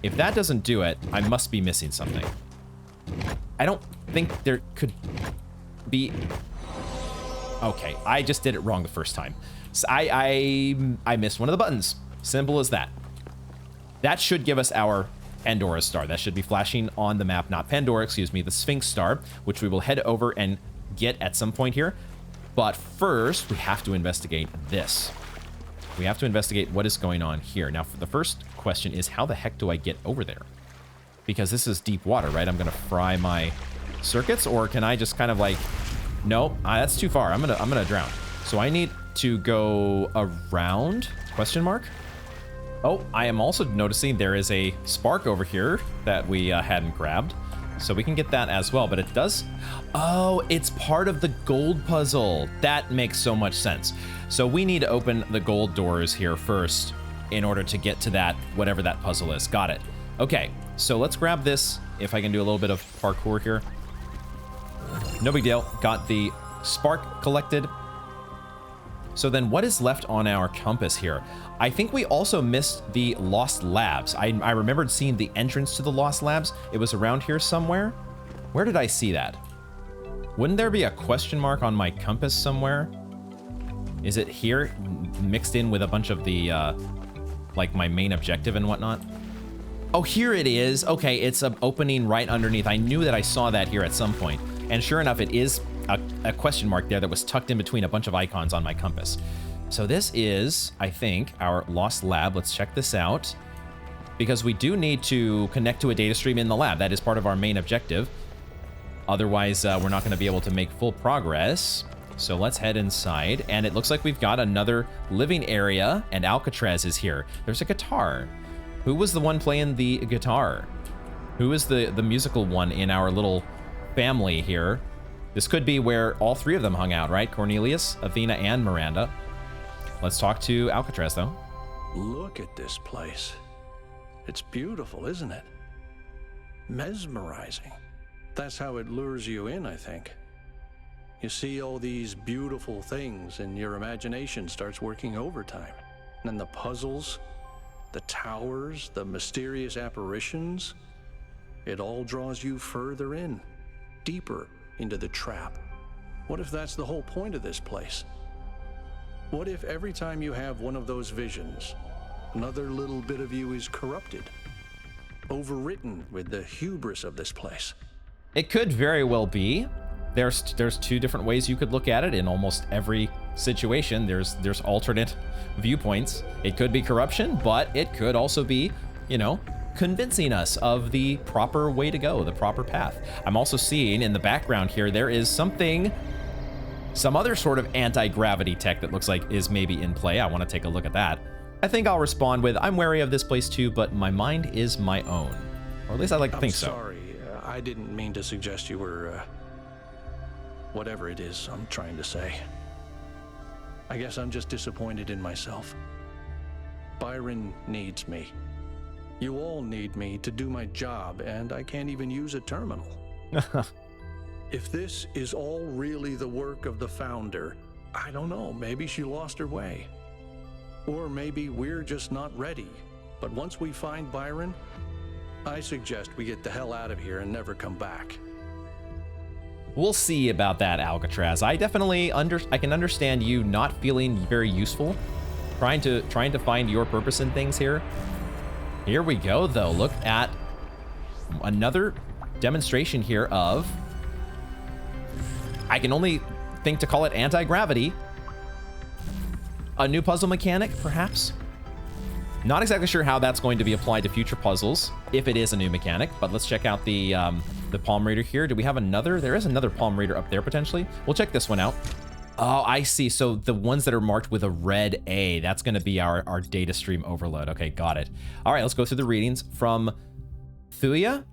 If that doesn't do it, I must be missing something. I don't think there could be... Okay, I just did it wrong the first time. So I missed one of the buttons. Simple as that. That should give us our Pandora star. That should be flashing on the map, not Pandora, excuse me, the Sphinx star, which we will head over and get at some point here. But first, we have to investigate this. We have to investigate what is going on here. Now, the first question is, how the heck do I get over there? Because this is deep water, right? I'm going to fry my circuits, or can I just kind of like... No, that's too far. I'm gonna drown. So I need to go around? Question mark? Oh, I am also noticing there is a spark over here that we hadn't grabbed. So we can get that as well, but it does... Oh, it's part of the gold puzzle. That makes so much sense. So we need to open the gold doors here first in order to get to that, whatever that puzzle is. Got it. Okay, so let's grab this, if I can do a little bit of parkour here. No big deal. Got the spark collected. So then what is left on our compass here? I think we also missed the Lost Labs. I remembered seeing the entrance to the Lost Labs. It was around here somewhere. Where did I see that? Wouldn't there be a question mark on my compass somewhere? Is it here, mixed in with a bunch of the, like my main objective and whatnot? Oh, here it is. Okay, it's an opening right underneath. I knew that I saw that here at some point. And sure enough, it is a question mark there that was tucked in between a bunch of icons on my compass. So this is, I think, our Lost Lab. Let's check this out. Because we do need to connect to a data stream in the lab. That is part of our main objective. Otherwise, we're not going to be able to make full progress. So let's head inside. And it looks like we've got another living area, and Alcatraz is here. There's a guitar. Who was the one playing the guitar? Who is the musical one in our little family here? This could be where all three of them hung out, right? Cornelius, Athena, and Miranda. Let's talk to Alcatraz, though. Look at this place. It's beautiful, isn't it? Mesmerizing. That's how it lures you in, I think. You see all these beautiful things and your imagination starts working overtime. And then the puzzles, the towers, the mysterious apparitions, it all draws you further in, deeper into the trap. What if that's the whole point of this place? What if every time you have one of those visions, another little bit of you is corrupted, overwritten with the hubris of this place? It could very well be. There's two different ways you could look at it. In almost every situation, there's alternate viewpoints. It could be corruption, but it could also be, you know, convincing us of the proper way to go, the proper path. I'm also seeing in the background here, there is some other sort of anti-gravity tech that looks like is maybe in play. I want to take a look at that. I think I'll respond with, I'm wary of this place too, but my mind is my own. Or at least I like to think so. I'm sorry, I didn't mean to suggest you were, whatever it is I'm trying to say. I guess I'm just disappointed in myself. Byron needs me. You all need me to do my job, and I can't even use a terminal. If this is all really the work of the founder, I don't know, maybe she lost her way. Or maybe we're just not ready. But once we find Byron, I suggest we get the hell out of here and never come back. We'll see about that, Alcatraz. I definitely I can understand you not feeling very useful, trying to find your purpose in things here. Here we go, though. Look at another demonstration here of, I can only think to call it anti-gravity. A new puzzle mechanic, perhaps? Not exactly sure how that's going to be applied to future puzzles, if it is a new mechanic, but let's check out the palm reader here. Do we have another? There is another palm reader up there, potentially. We'll check this one out. Oh, I see. So the ones that are marked with a red A, that's going to be our data stream overload. Okay, got it. All right, let's go through the readings from Thuya.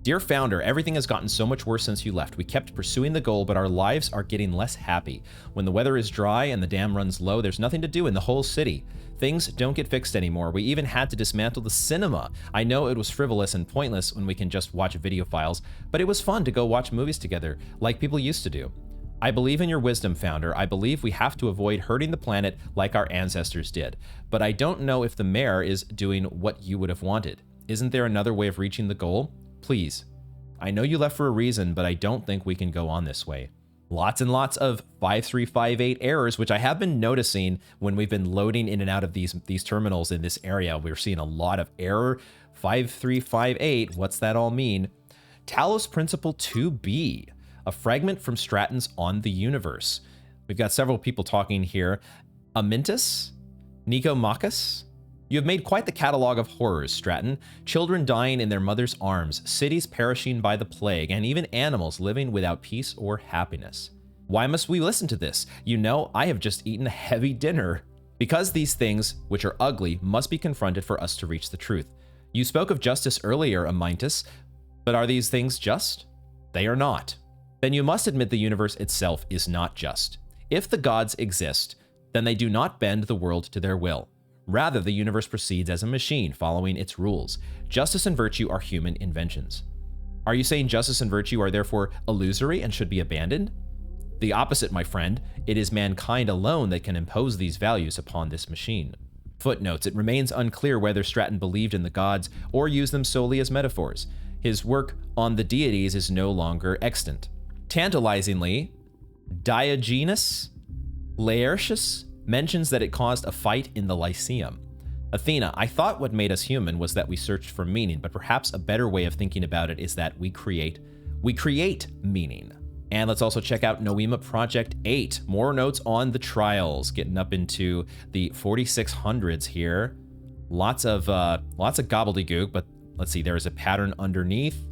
Dear Founder, everything has gotten so much worse since you left. We kept pursuing the goal, but our lives are getting less happy. When the weather is dry and the dam runs low, there's nothing to do in the whole city. Things don't get fixed anymore. We even had to dismantle the cinema. I know it was frivolous and pointless when we can just watch video files, but it was fun to go watch movies together, like people used to do. I believe in your wisdom, Founder. I believe we have to avoid hurting the planet like our ancestors did. But I don't know if the mayor is doing what you would have wanted. Isn't there another way of reaching the goal? Please, I know you left for a reason, but I don't think we can go on this way. Lots and lots of 5358 errors, which I have been noticing when we've been loading in and out of these terminals in this area. We're seeing a lot of error. 5358, what's that all mean? Talos Principle 2b, a fragment from Stratton's On the Universe. We've got several people talking here. Amintus? Nicomachus? You have made quite the catalog of horrors, Stratton. Children dying in their mother's arms, cities perishing by the plague, and even animals living without peace or happiness. Why must we listen to this? You know, I have just eaten a heavy dinner. Because these things, which are ugly, must be confronted for us to reach the truth. You spoke of justice earlier, Amintus, but are these things just? They are not. Then you must admit the universe itself is not just. If the gods exist, then they do not bend the world to their will. Rather, the universe proceeds as a machine, following its rules. Justice and virtue are human inventions. Are you saying justice and virtue are therefore illusory and should be abandoned? The opposite, my friend. It is mankind alone that can impose these values upon this machine. Footnotes. It remains unclear whether Stratton believed in the gods or used them solely as metaphors. His work on the deities is no longer extant. Tantalizingly, Diogenes Laertius mentions that it caused a fight in the Lyceum. Athena, I thought what made us human was that we searched for meaning, but perhaps a better way of thinking about it is that we create meaning. And let's also check out Noema Project 8. More notes on the trials, getting up into the 4600s here. Lots of gobbledygook, but let's see, there is a pattern underneath.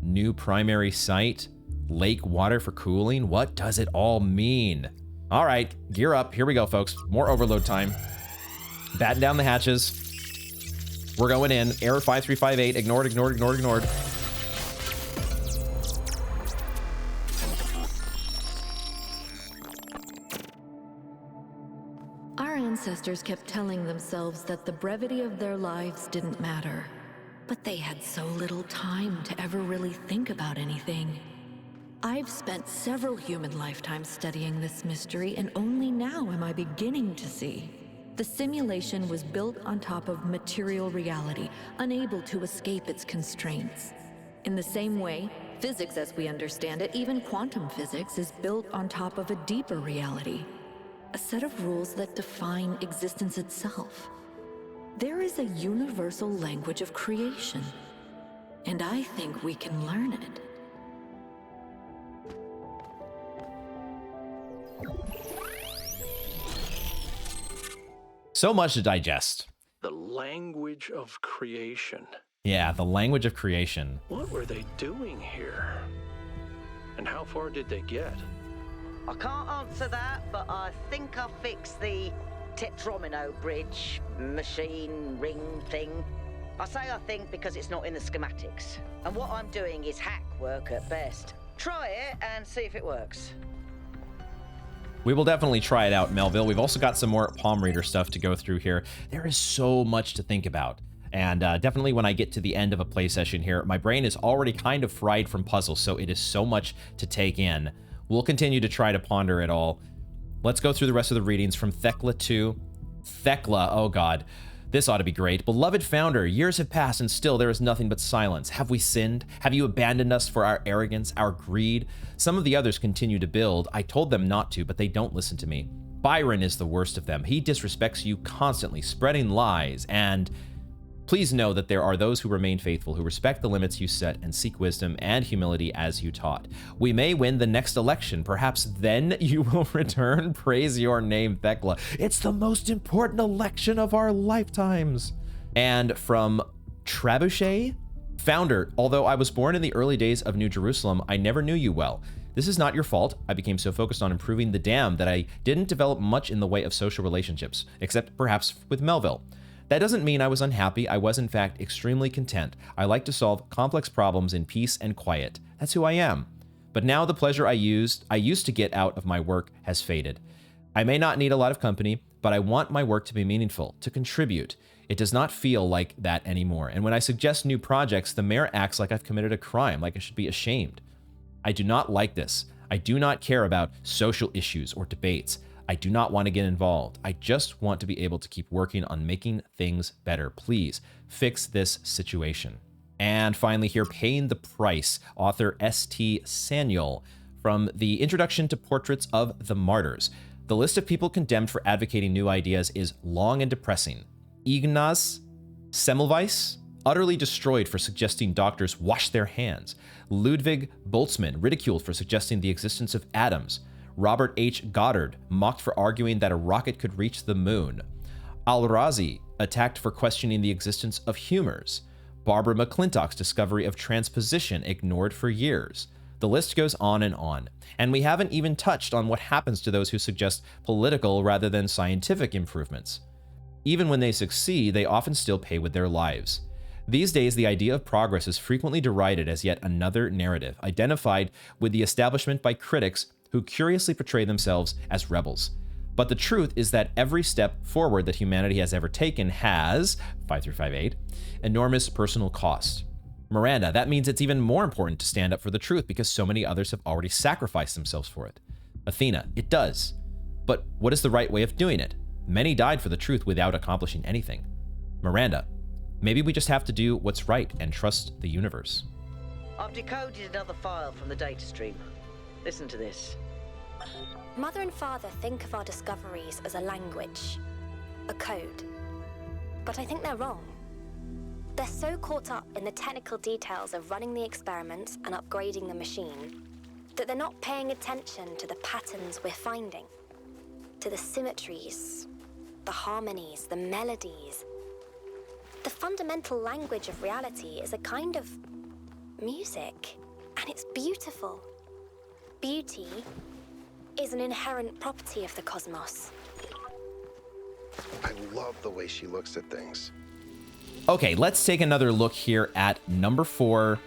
New primary site, lake water for cooling. What does it all mean? All right, gear up. Here we go, folks. More overload time. Batten down the hatches. We're going in. Error 5358. Ignored, ignored, ignored, ignored. Our ancestors kept telling themselves that the brevity of their lives didn't matter. But they had so little time to ever really think about anything. I've spent several human lifetimes studying this mystery, and only now am I beginning to see. The simulation was built on top of material reality, unable to escape its constraints. In the same way, physics as we understand it, even quantum physics, is built on top of a deeper reality. A set of rules that define existence itself. There is a universal language of creation, and I think we can learn it. So much to digest. The language of creation. Yeah, the language of creation. What were they doing here? And how far did they get? I can't answer that, but I think I fixed the Tetromino Bridge machine ring thing. I say I think because it's not in the schematics. And what I'm doing is hack work at best. Try it and see if it works. We will definitely try it out, Melville. We've also got some more Palm Reader stuff to go through here. There is so much to think about. And definitely when I get to the end of a play session here, my brain is already kind of fried from puzzles, so it is so much to take in. We'll continue to try to ponder it all. Let's go through the rest of the readings from Thekla 2. Thekla, oh god. This ought to be great. Beloved founder, years have passed and still there is nothing but silence. Have we sinned? Have you abandoned us for our arrogance, our greed? Some of the others continue to build. I told them not to, but they don't listen to me. Byron is the worst of them. He disrespects you constantly, spreading lies, and please know that there are those who remain faithful, who respect the limits you set and seek wisdom and humility as you taught. We may win the next election. Perhaps then you will return. Praise your name, Thekla. It's the most important election of our lifetimes. And from Trebuchet, founder, although I was born in the early days of New Jerusalem, I never knew you well. This is not your fault. I became so focused on improving the dam that I didn't develop much in the way of social relationships, except perhaps with Melville. That doesn't mean I was unhappy. I was, in fact, extremely content. I like to solve complex problems in peace and quiet. That's who I am. But now the pleasure I used to get out of my work has faded. I may not need a lot of company, but I want my work to be meaningful, to contribute. It does not feel like that anymore. And when I suggest new projects, the mayor acts like I've committed a crime, like I should be ashamed. I do not like this. I do not care about social issues or debates. I do not want to get involved. I just want to be able to keep working on making things better. Please fix this situation. And finally here, Paying the Price, author S.T. Sanyal, from the Introduction to Portraits of the Martyrs. The list of people condemned for advocating new ideas is long and depressing. Ignaz Semmelweis, utterly destroyed for suggesting doctors wash their hands. Ludwig Boltzmann, ridiculed for suggesting the existence of atoms. Robert H. Goddard, mocked for arguing that a rocket could reach the moon. Al-Razi, attacked for questioning the existence of humors. Barbara McClintock's discovery of transposition, ignored for years. The list goes on. And we haven't even touched on what happens to those who suggest political rather than scientific improvements. Even when they succeed, they often still pay with their lives. These days, the idea of progress is frequently derided as yet another narrative, identified with the establishment by critics who curiously portray themselves as rebels. But the truth is that every step forward that humanity has ever taken has, 5 through 5.8, enormous personal cost. Miranda, that means it's even more important to stand up for the truth because so many others have already sacrificed themselves for it. Athena, it does. But what is the right way of doing it? Many died for the truth without accomplishing anything. Miranda, maybe we just have to do what's right and trust the universe. I've decoded another file from the data stream. Listen to this. Mother and Father think of our discoveries as a language, a code. But I think they're wrong. They're so caught up in the technical details of running the experiments and upgrading the machine that they're not paying attention to the patterns we're finding, to the symmetries, the harmonies, the melodies. The fundamental language of reality is a kind of music, and it's beautiful. Beauty is an inherent property of the cosmos. I love the way she looks at things. Okay, let's take another look here at number 4.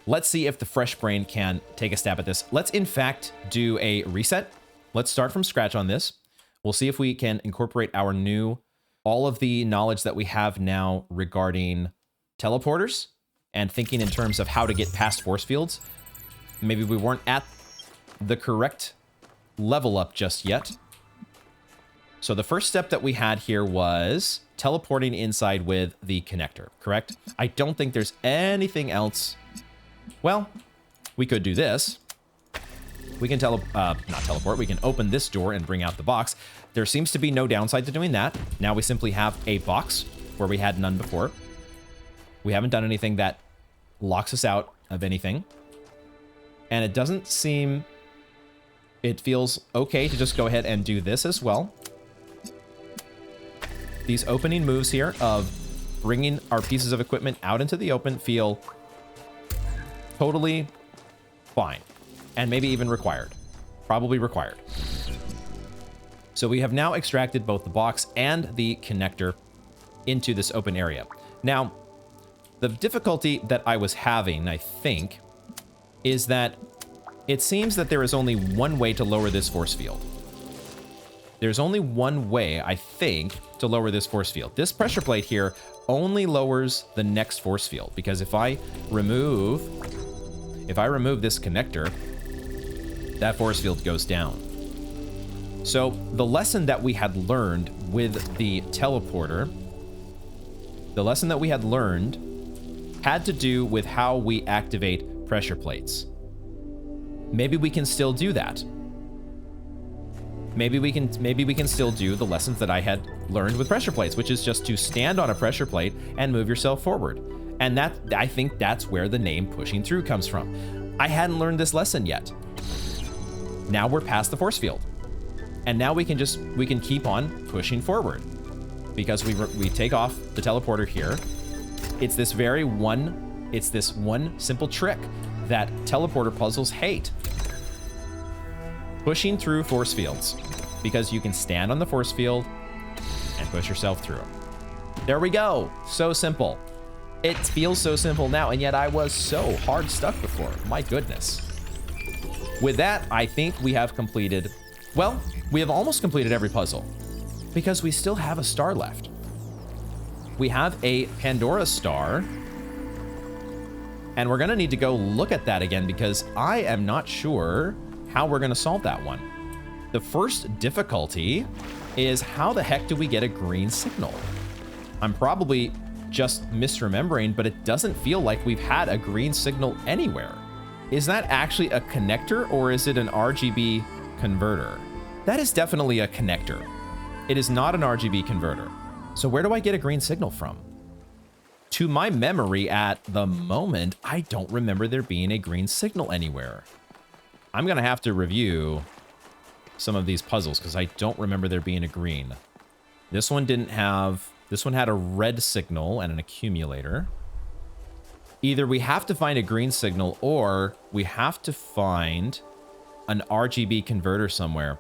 Let's see if the fresh brain can take a stab at this. Let's in fact do a reset. Let's start from scratch on this. We'll see if we can incorporate all of the knowledge that we have now regarding teleporters and thinking in terms of how to get past force fields. Maybe we weren't at the correct level up just yet. So the first step that we had here was teleporting inside with the connector, correct? I don't think there's anything else. Well, we could do this. We can not teleport, we can open this door and bring out the box. There seems to be no downside to doing that. Now we simply have a box where we had none before. We haven't done anything that locks us out of anything. And it doesn't seem... It feels okay to just go ahead and do this as well. These opening moves here of bringing our pieces of equipment out into the open feel totally fine. And maybe even required. Probably required. So we have now extracted both the box and the connector into this open area. Now, the difficulty that I was having, I think, is that it seems that there is only one way to lower this force field. There's only one way, I think, to lower this force field. This pressure plate here only lowers the next force field, because if I remove this connector, that force field goes down. So the lesson that we had learned with the teleporter, had to do with how we activate pressure plates. Maybe we can still do that. Maybe we can still do the lessons that I had learned with pressure plates, which is just to stand on a pressure plate and move yourself forward. And that, I think that's where the name Pushing Through comes from. I hadn't learned this lesson yet. Now we're past the force field. And now we can keep on pushing forward. Because we take off the teleporter here. It's this one simple trick that teleporter puzzles hate. Pushing through force fields, because you can stand on the force field and push yourself through. There we go. So simple. It feels so simple now, and yet I was so hard stuck before. My goodness. With that, I think we have completed, well, we have almost completed every puzzle, because we still have a star left. We have a Pandora star, and we're gonna need to go look at that again, because I am not sure how we're gonna solve that one. The first difficulty is how the heck do we get a green signal? I'm probably just misremembering, but it doesn't feel like we've had a green signal anywhere. Is that actually a connector or is it an RGB converter? That is definitely a connector. It is not an RGB converter. So where do I get a green signal from? To my memory at the moment, I don't remember there being a green signal anywhere. I'm gonna have to review some of these puzzles because I don't remember there being a green. This one didn't have, this one had a red signal and an accumulator. Either we have to find a green signal or we have to find an RGB converter somewhere.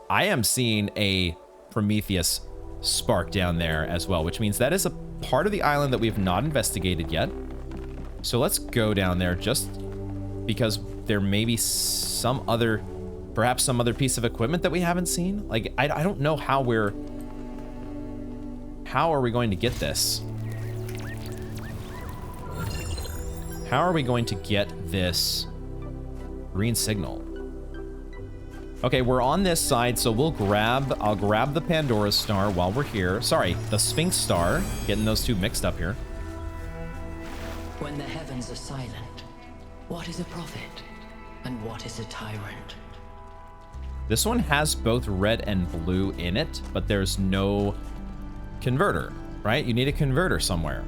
I am seeing a Prometheus spark down there as well, which means that is a part of the island that we have not investigated yet. So let's go down there just because there may be some other, perhaps some other piece of equipment that we haven't seen. Like, I don't know how are we going to get this? How are we going to get this green signal? Okay, we're on this side, so I'll grab the Pandora star while we're here. Sorry, the Sphinx star. Getting those two mixed up here. When the heavens are silent, what is a prophet and what is a tyrant? This one has both red and blue in it, but there's no converter, right? You need a converter somewhere.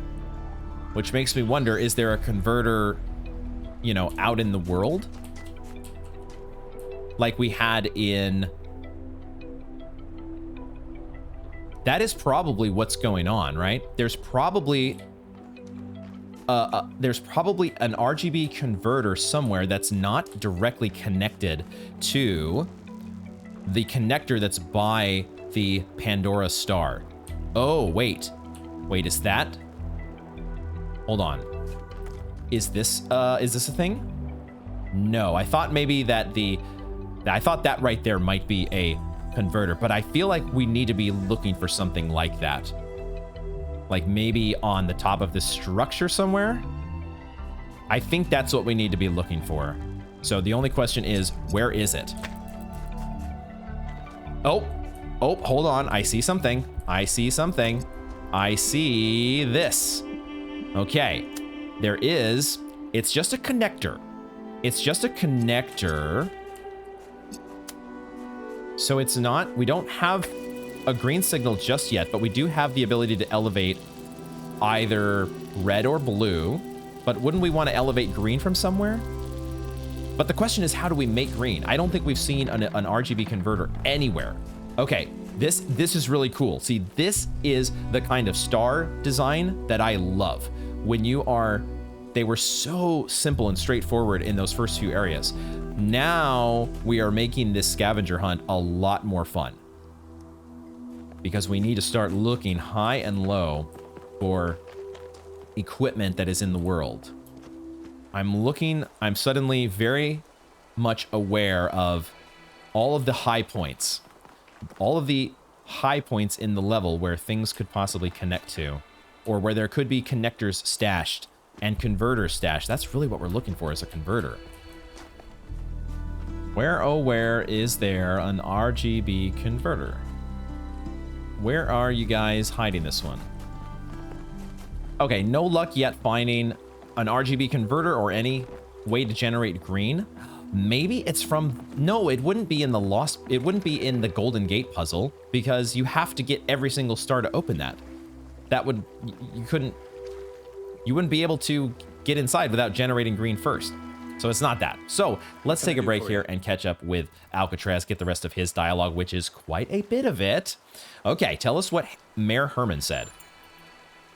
Which makes me wonder, is there a converter, you know, out in the world? Like we had in... That is probably what's going on, right? There's probably an RGB converter somewhere that's not directly connected to the connector that's by the Pandora star. Oh, wait. Wait, is that... Hold on. Is this a thing? No, I thought maybe that I thought that right there might be a converter, but I feel like we need to be looking for something like that. Like maybe on the top of this structure somewhere? I think that's what we need to be looking for. So the only question is, where is it? Oh, hold on. I see something. I see something. I see this. Okay, there is, it's just a connector. It's just a connector. So it's not, we don't have a green signal just yet, but we do have the ability to elevate either red or blue. But wouldn't we want to elevate green from somewhere? But the question is, how do we make green? I don't think we've seen an RGB converter anywhere. Okay, this is really cool. See, this is the kind of star design that I love. When you are, they were so simple and straightforward in those first few areas. Now we are making this scavenger hunt a lot more fun because we need to start looking high and low for equipment that is in the world. I'm suddenly very much aware of all of the high points, all of the high points in the level where things could possibly connect to, or where there could be connectors stashed and converters stashed. That's really what we're looking for, is a converter. Where, oh, where is there an RGB converter? Where are you guys hiding this one? Okay, no luck yet finding an RGB converter or any way to generate green. Maybe it's from, no, it wouldn't be in the Golden Gate puzzle because you have to get every single star to open that. That would, you wouldn't be able to get inside without generating green first. So it's not that. So let's take a break here and catch up with Alcatraz, get the rest of his dialogue, which is quite a bit of it. Okay, tell us what Mayor Herman said.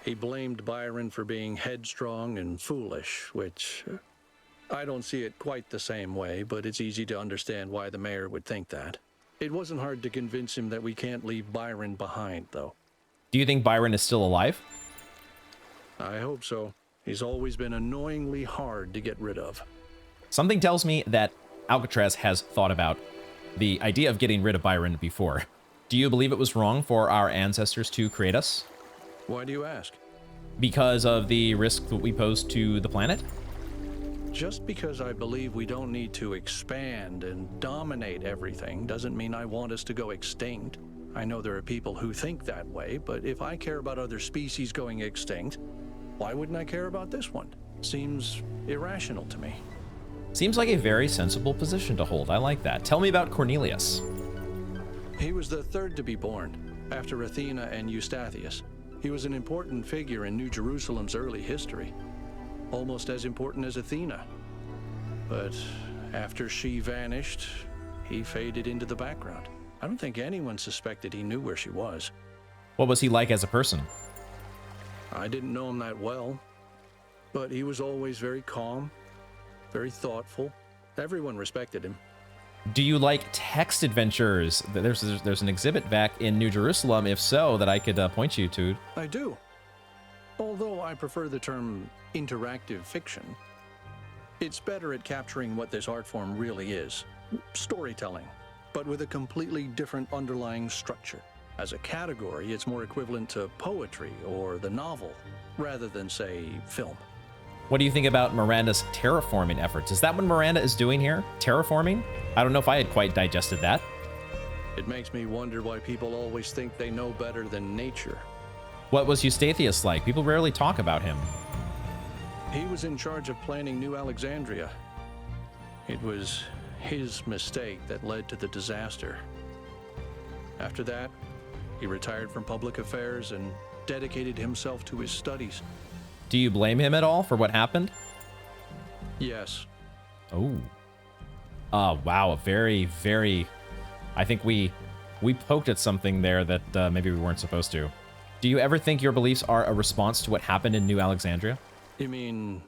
He blamed Byron for being headstrong and foolish, which I don't see it quite the same way, but it's easy to understand why the mayor would think that. It wasn't hard to convince him that we can't leave Byron behind, though. Do you think Byron is still alive? I hope so. He's always been annoyingly hard to get rid of. Something tells me that Alcatraz has thought about the idea of getting rid of Byron before. Do you believe it was wrong for our ancestors to create us? Why do you ask? Because of the risk that we pose to the planet? Just because I believe we don't need to expand and dominate everything doesn't mean I want us to go extinct. I know there are people who think that way, but if I care about other species going extinct, Why wouldn't I care about this one? Seems irrational to me. Seems like a very sensible position to hold. I like that. Tell me about Cornelius. He was the third to be born, after Athena and Eustathius. He was an important figure in New Jerusalem's early history, almost as important as Athena. But after she vanished, he faded into the background. I don't think anyone suspected he knew where she was. What was he like as a person? I didn't know him that well, but he was always very calm, very thoughtful. Everyone respected him. Do you like text adventures? There's an exhibit back in New Jerusalem, if so, that I could point you to. I do. Although I prefer the term interactive fiction. It's better at capturing what this art form really is. Storytelling, but with a completely different underlying structure. As a category, it's more equivalent to poetry or the novel, rather than, say, film. What do you think about Miranda's terraforming efforts? Is that what Miranda is doing here? Terraforming? I don't know if I had quite digested that. It makes me wonder why people always think they know better than nature. What was Eustathius like? People rarely talk about him. He was in charge of planning New Alexandria. It was his mistake that led to the disaster. After that, he retired from public affairs and dedicated himself to his studies. Do you blame him at all for what happened? Yes. Oh. Wow. Very, very... I think we poked at something there that maybe we weren't supposed to. Do you ever think your beliefs are a response to what happened in New Alexandria? You mean,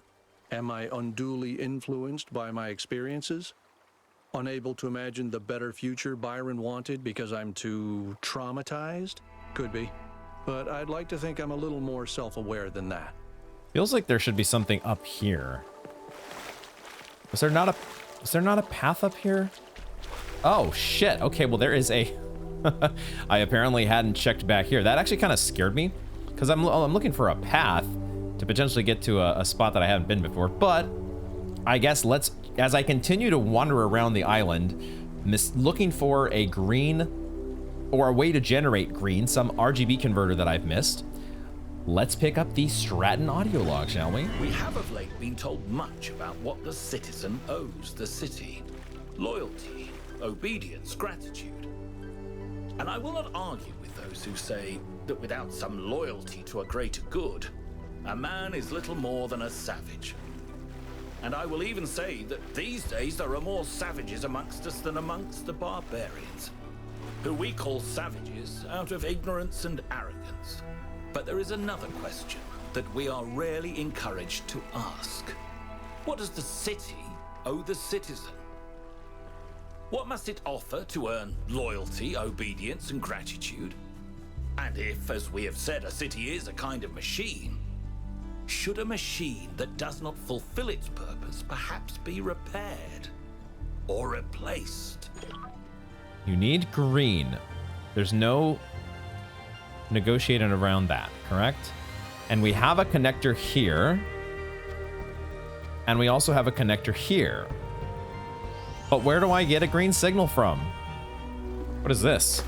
am I unduly influenced by my experiences? Unable to imagine the better future Byron wanted because I'm too traumatized? Could be. But I'd like to think I'm a little more self-aware than that. Feels like there should be something up here. Is there not a path up here? Oh, shit. Okay, well, there is a... I apparently hadn't checked back here. That actually kind of scared me, because I'm looking for a path to potentially get to a spot that I haven't been before. But I guess as I continue to wander around the island, looking for a green, or a way to generate green, some RGB converter that I've missed, let's pick up the Stratton audio log, shall we? We have of late been told much about what the citizen owes the city. Loyalty, obedience, gratitude. And I will not argue with those who say that without some loyalty to a greater good, a man is little more than a savage. And I will even say that these days there are more savages amongst us than amongst the barbarians, who we call savages out of ignorance and arrogance. But there is another question that we are rarely encouraged to ask. What does the city owe the citizen? What must it offer to earn loyalty, obedience, and gratitude? And if, as we have said, a city is a kind of machine, should a machine that does not fulfill its purpose perhaps be repaired or replaced? You need green. There's no negotiating around that, correct? And we have a connector here. And we also have a connector here. But where do I get a green signal from? What is this?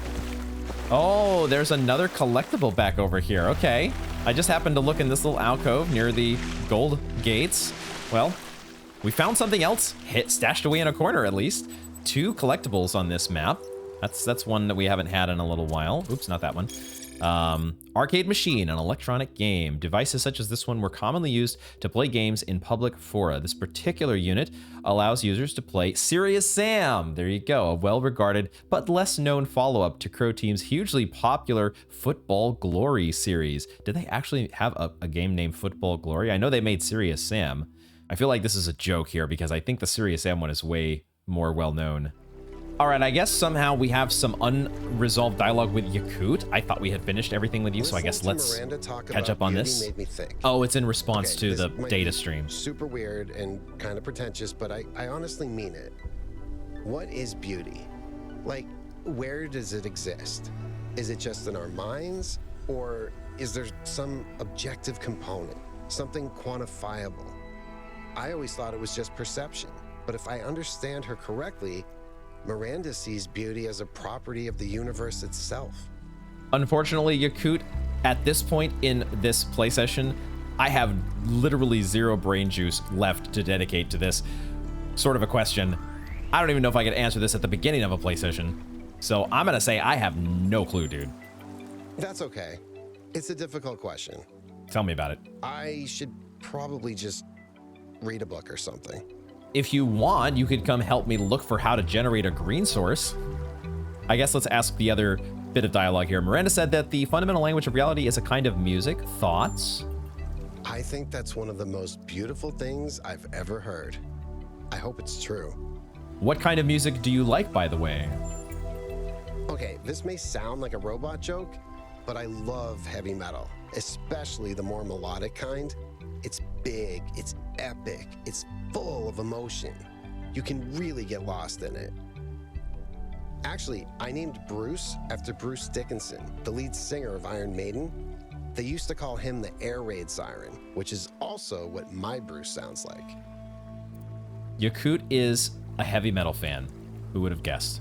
Oh, there's another collectible back over here. Okay. I just happened to look in this little alcove near the gold gates. Well, we found something else stashed away in a corner, at least. 2 collectibles on this map. That's one that we haven't had in a little while. Oops, not that one. Arcade machine, an electronic game. Devices such as this one were commonly used to play games in public fora. This particular unit allows users to play Serious Sam. There you go, a well-regarded but less known follow-up to Crow Team's hugely popular Football Glory series. Did they actually have a game named Football Glory? I know they made Serious Sam. I feel like this is a joke here because I think the Serious Sam one is way more well-known. All right, I guess somehow we have some unresolved dialogue with Yakut. I thought we had finished everything with you, so I guess let's catch up on this. Made me think. Oh, it's in response to the data stream. Super weird and kind of pretentious, but I honestly mean it. What is beauty? Like, where does it exist? Is it just in our minds? Or is there some objective component, something quantifiable? I always thought it was just perception, but if I understand her correctly, Miranda sees beauty as a property of the universe itself. Unfortunately, Yakut, at this point in this play session, I have literally zero brain juice left to dedicate to this sort of a question. I don't even know if I could answer this at the beginning of a play session. So I'm gonna say I have no clue, dude. That's okay. It's a difficult question. Tell me about it. I should probably just read a book or something. If you want, you could come help me look for how to generate a green source. I guess let's ask the other bit of dialogue here. Miranda said that the fundamental language of reality is a kind of music. Thoughts? I think that's one of the most beautiful things I've ever heard. I hope it's true. What kind of music do you like, by the way? Okay, this may sound like a robot joke, but I love heavy metal, especially the more melodic kind. It's big, it's epic, it's full of emotion. You can really get lost in it. Actually, I named Bruce after Bruce Dickinson, the lead singer of Iron Maiden. They used to call him the air raid siren, which is also what my Bruce sounds like. Yakut is a heavy metal fan. Who would have guessed?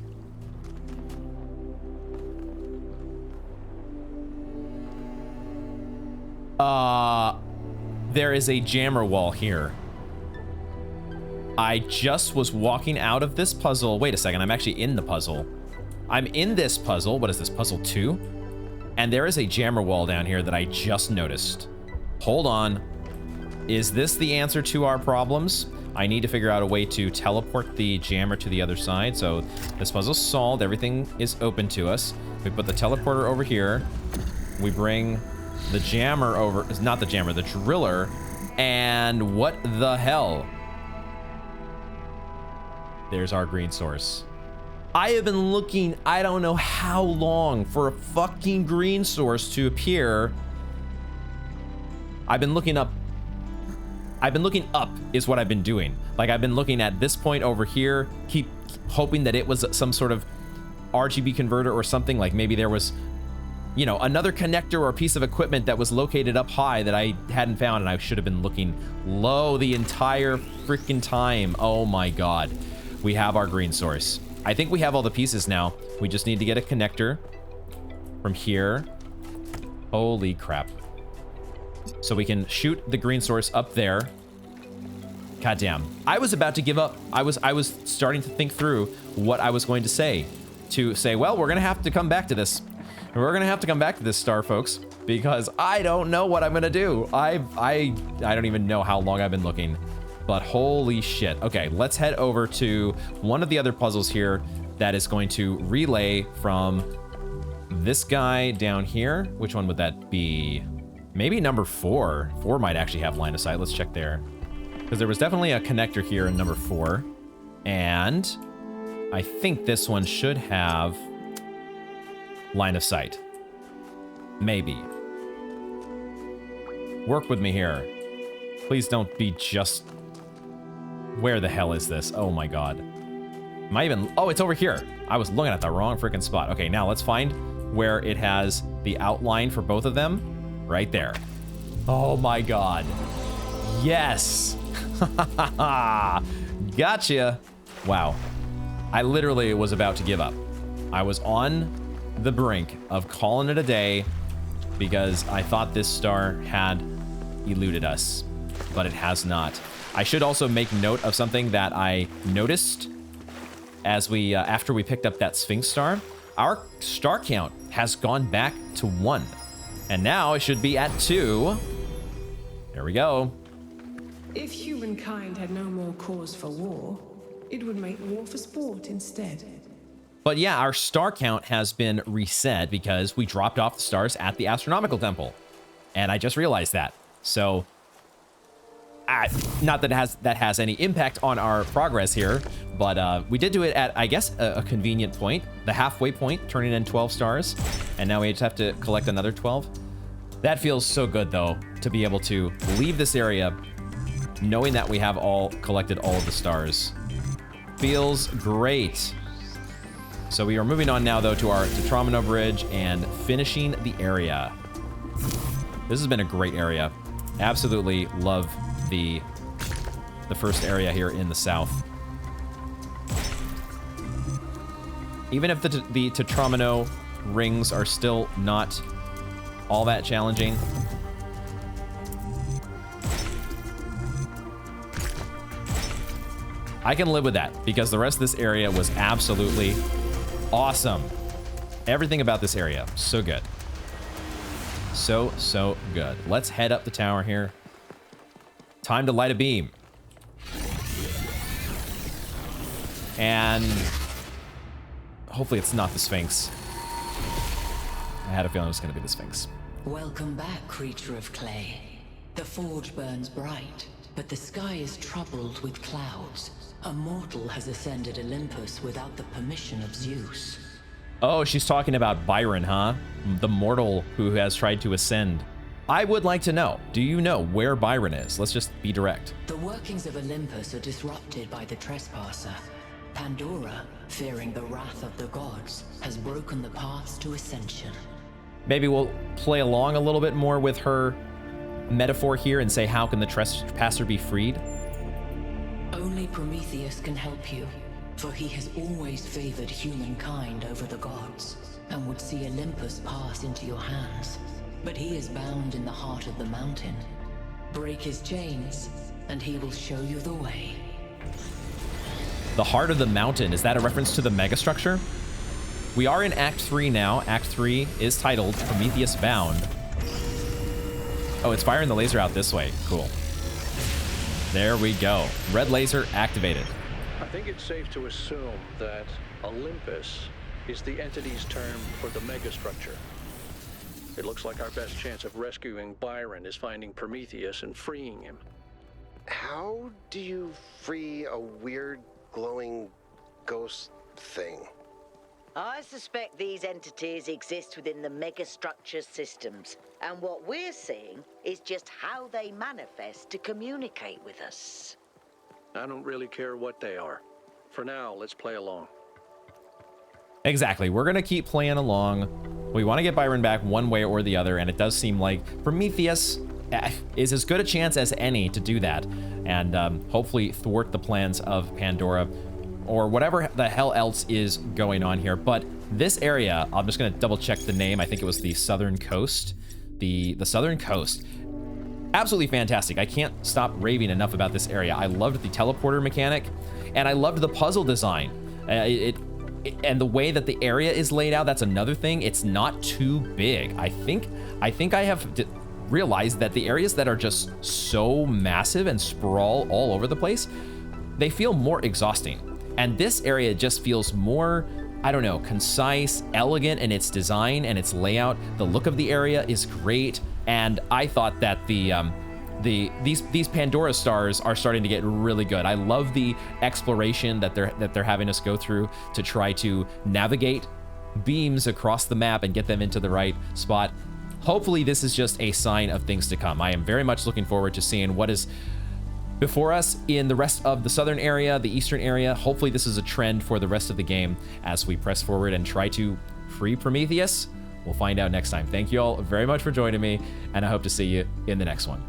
There is a jammer wall here. I just was walking out of this puzzle. Wait a second, I'm actually in the puzzle. I'm in this puzzle. What is this, puzzle 2? And there is a jammer wall down here that I just noticed. Hold on. Is this the answer to our problems? I need to figure out a way to teleport the jammer to the other side. So this puzzle's solved. Everything is open to us. We put the teleporter over here. We bring the jammer over. It's not the jammer, the driller. And what the hell? There's our green source. I have been looking, I don't know how long, for a fucking green source to appear. I've been looking up. I've been looking up is what I've been doing. Like, I've been looking at this point over here, keep hoping that it was some sort of RGB converter or something. Like maybe there was, you know, another connector or a piece of equipment that was located up high that I hadn't found, and I should have been looking low the entire freaking time. Oh my God. We have our green source. I think we have all the pieces now. We just need to get a connector from here. Holy crap. So we can shoot the green source up there. God damn. I was about to give up. I was starting to think through what I was going to say. Well, we're gonna have to come back to this. We're gonna have to come back to this star, folks, because I don't know what I'm gonna do. I don't even know how long I've been looking. But holy shit. Okay, let's head over to one of the other puzzles here that is going to relay from this guy down here. Which one would that be? Maybe number 4. 4 might actually have line of sight. Let's check there. Because there was definitely a connector here in number 4. And I think this one should have line of sight. Maybe. Work with me here. Please don't be just... Where the hell is this? Oh my God. Am I even... Oh, it's over here. I was looking at the wrong freaking spot. Okay, now let's find where it has the outline for both of them. Right there. Oh my God. Yes. Gotcha. Wow. I literally was about to give up. I was on the brink of calling it a day because I thought this star had eluded us, but it has not. I should also make note of something that I noticed as we, after we picked up that Sphinx star. Our star count has gone back to 1. And now it should be at 2. There we go. If humankind had no more cause for war, it would make war for sport instead. But yeah, our star count has been reset because we dropped off the stars at the astronomical temple. And I just realized that. So, not that that has any impact on our progress here, but we did do it at, I guess, a convenient point, the halfway point, turning in 12 stars. And now we just have to collect another 12. That feels so good, though, to be able to leave this area knowing that we have collected all of the stars. Feels great. So we are moving on now, though, to our Tetromino Bridge and finishing the area. This has been a great area. Absolutely love the first area here in the south. Even if the Tetromino rings are still not all that challenging, I can live with that because the rest of this area was absolutely awesome. Everything about this area, so good. So good. Let's head up the tower here. Time to light a beam. And hopefully it's not the Sphinx. I had a feeling it was going to be the Sphinx. Welcome back, creature of clay. The forge burns bright, but the sky is troubled with clouds. A mortal has ascended Olympus without the permission of Zeus. Oh, she's talking about Byron, huh? The mortal who has tried to ascend. I would like to know, do you know where Byron is? Let's just be direct. The workings of Olympus are disrupted by the trespasser. Pandora, fearing the wrath of the gods, has broken the paths to ascension. Maybe we'll play along a little bit more with her metaphor here and say, how can the trespasser be freed? Only Prometheus can help you, for he has always favored humankind over the gods, and would see Olympus pass into your hands. But he is bound in the heart of the mountain. Break his chains, and he will show you the way. The heart of the mountain, is that a reference to the megastructure? We are in Act 3 now. Act 3 is titled Prometheus Bound. Oh, it's firing the laser out this way. Cool. There we go. Red laser activated. I think it's safe to assume that Olympus is the entity's term for the megastructure. It looks like our best chance of rescuing Byron is finding Prometheus and freeing him. How do you free a weird, glowing ghost thing? I suspect these entities exist within the megastructure systems, and what we're seeing is just how they manifest to communicate with us. I don't really care what they are. For now, let's play along. Exactly. We're going to keep playing along. We want to get Byron back one way or the other, and it does seem like Prometheus is as good a chance as any to do that, and hopefully thwart the plans of Pandora or whatever the hell else is going on here. But this area, I'm just going to double check the name. I think it was the Southern Coast. The Southern Coast. Absolutely fantastic. I can't stop raving enough about this area. I loved the teleporter mechanic, and I loved the puzzle design. And the way that the area is laid out, that's another thing. It's not too big. I think I have realized that the areas that are just so massive and sprawl all over the place, they feel more exhausting. And this area just feels more, I don't know, concise, elegant in its design and its layout. The look of the area is great. And I thought that these Pandora stars are starting to get really good. I love the exploration that they're having us go through to try to navigate beams across the map and get them into the right spot. Hopefully this is just a sign of things to come. I am very much looking forward to seeing what is before us in the rest of the southern area, the eastern area. Hopefully this is a trend for the rest of the game as we press forward and try to free Prometheus. We'll find out next time. Thank you all very much for joining me, and I hope to see you in the next one.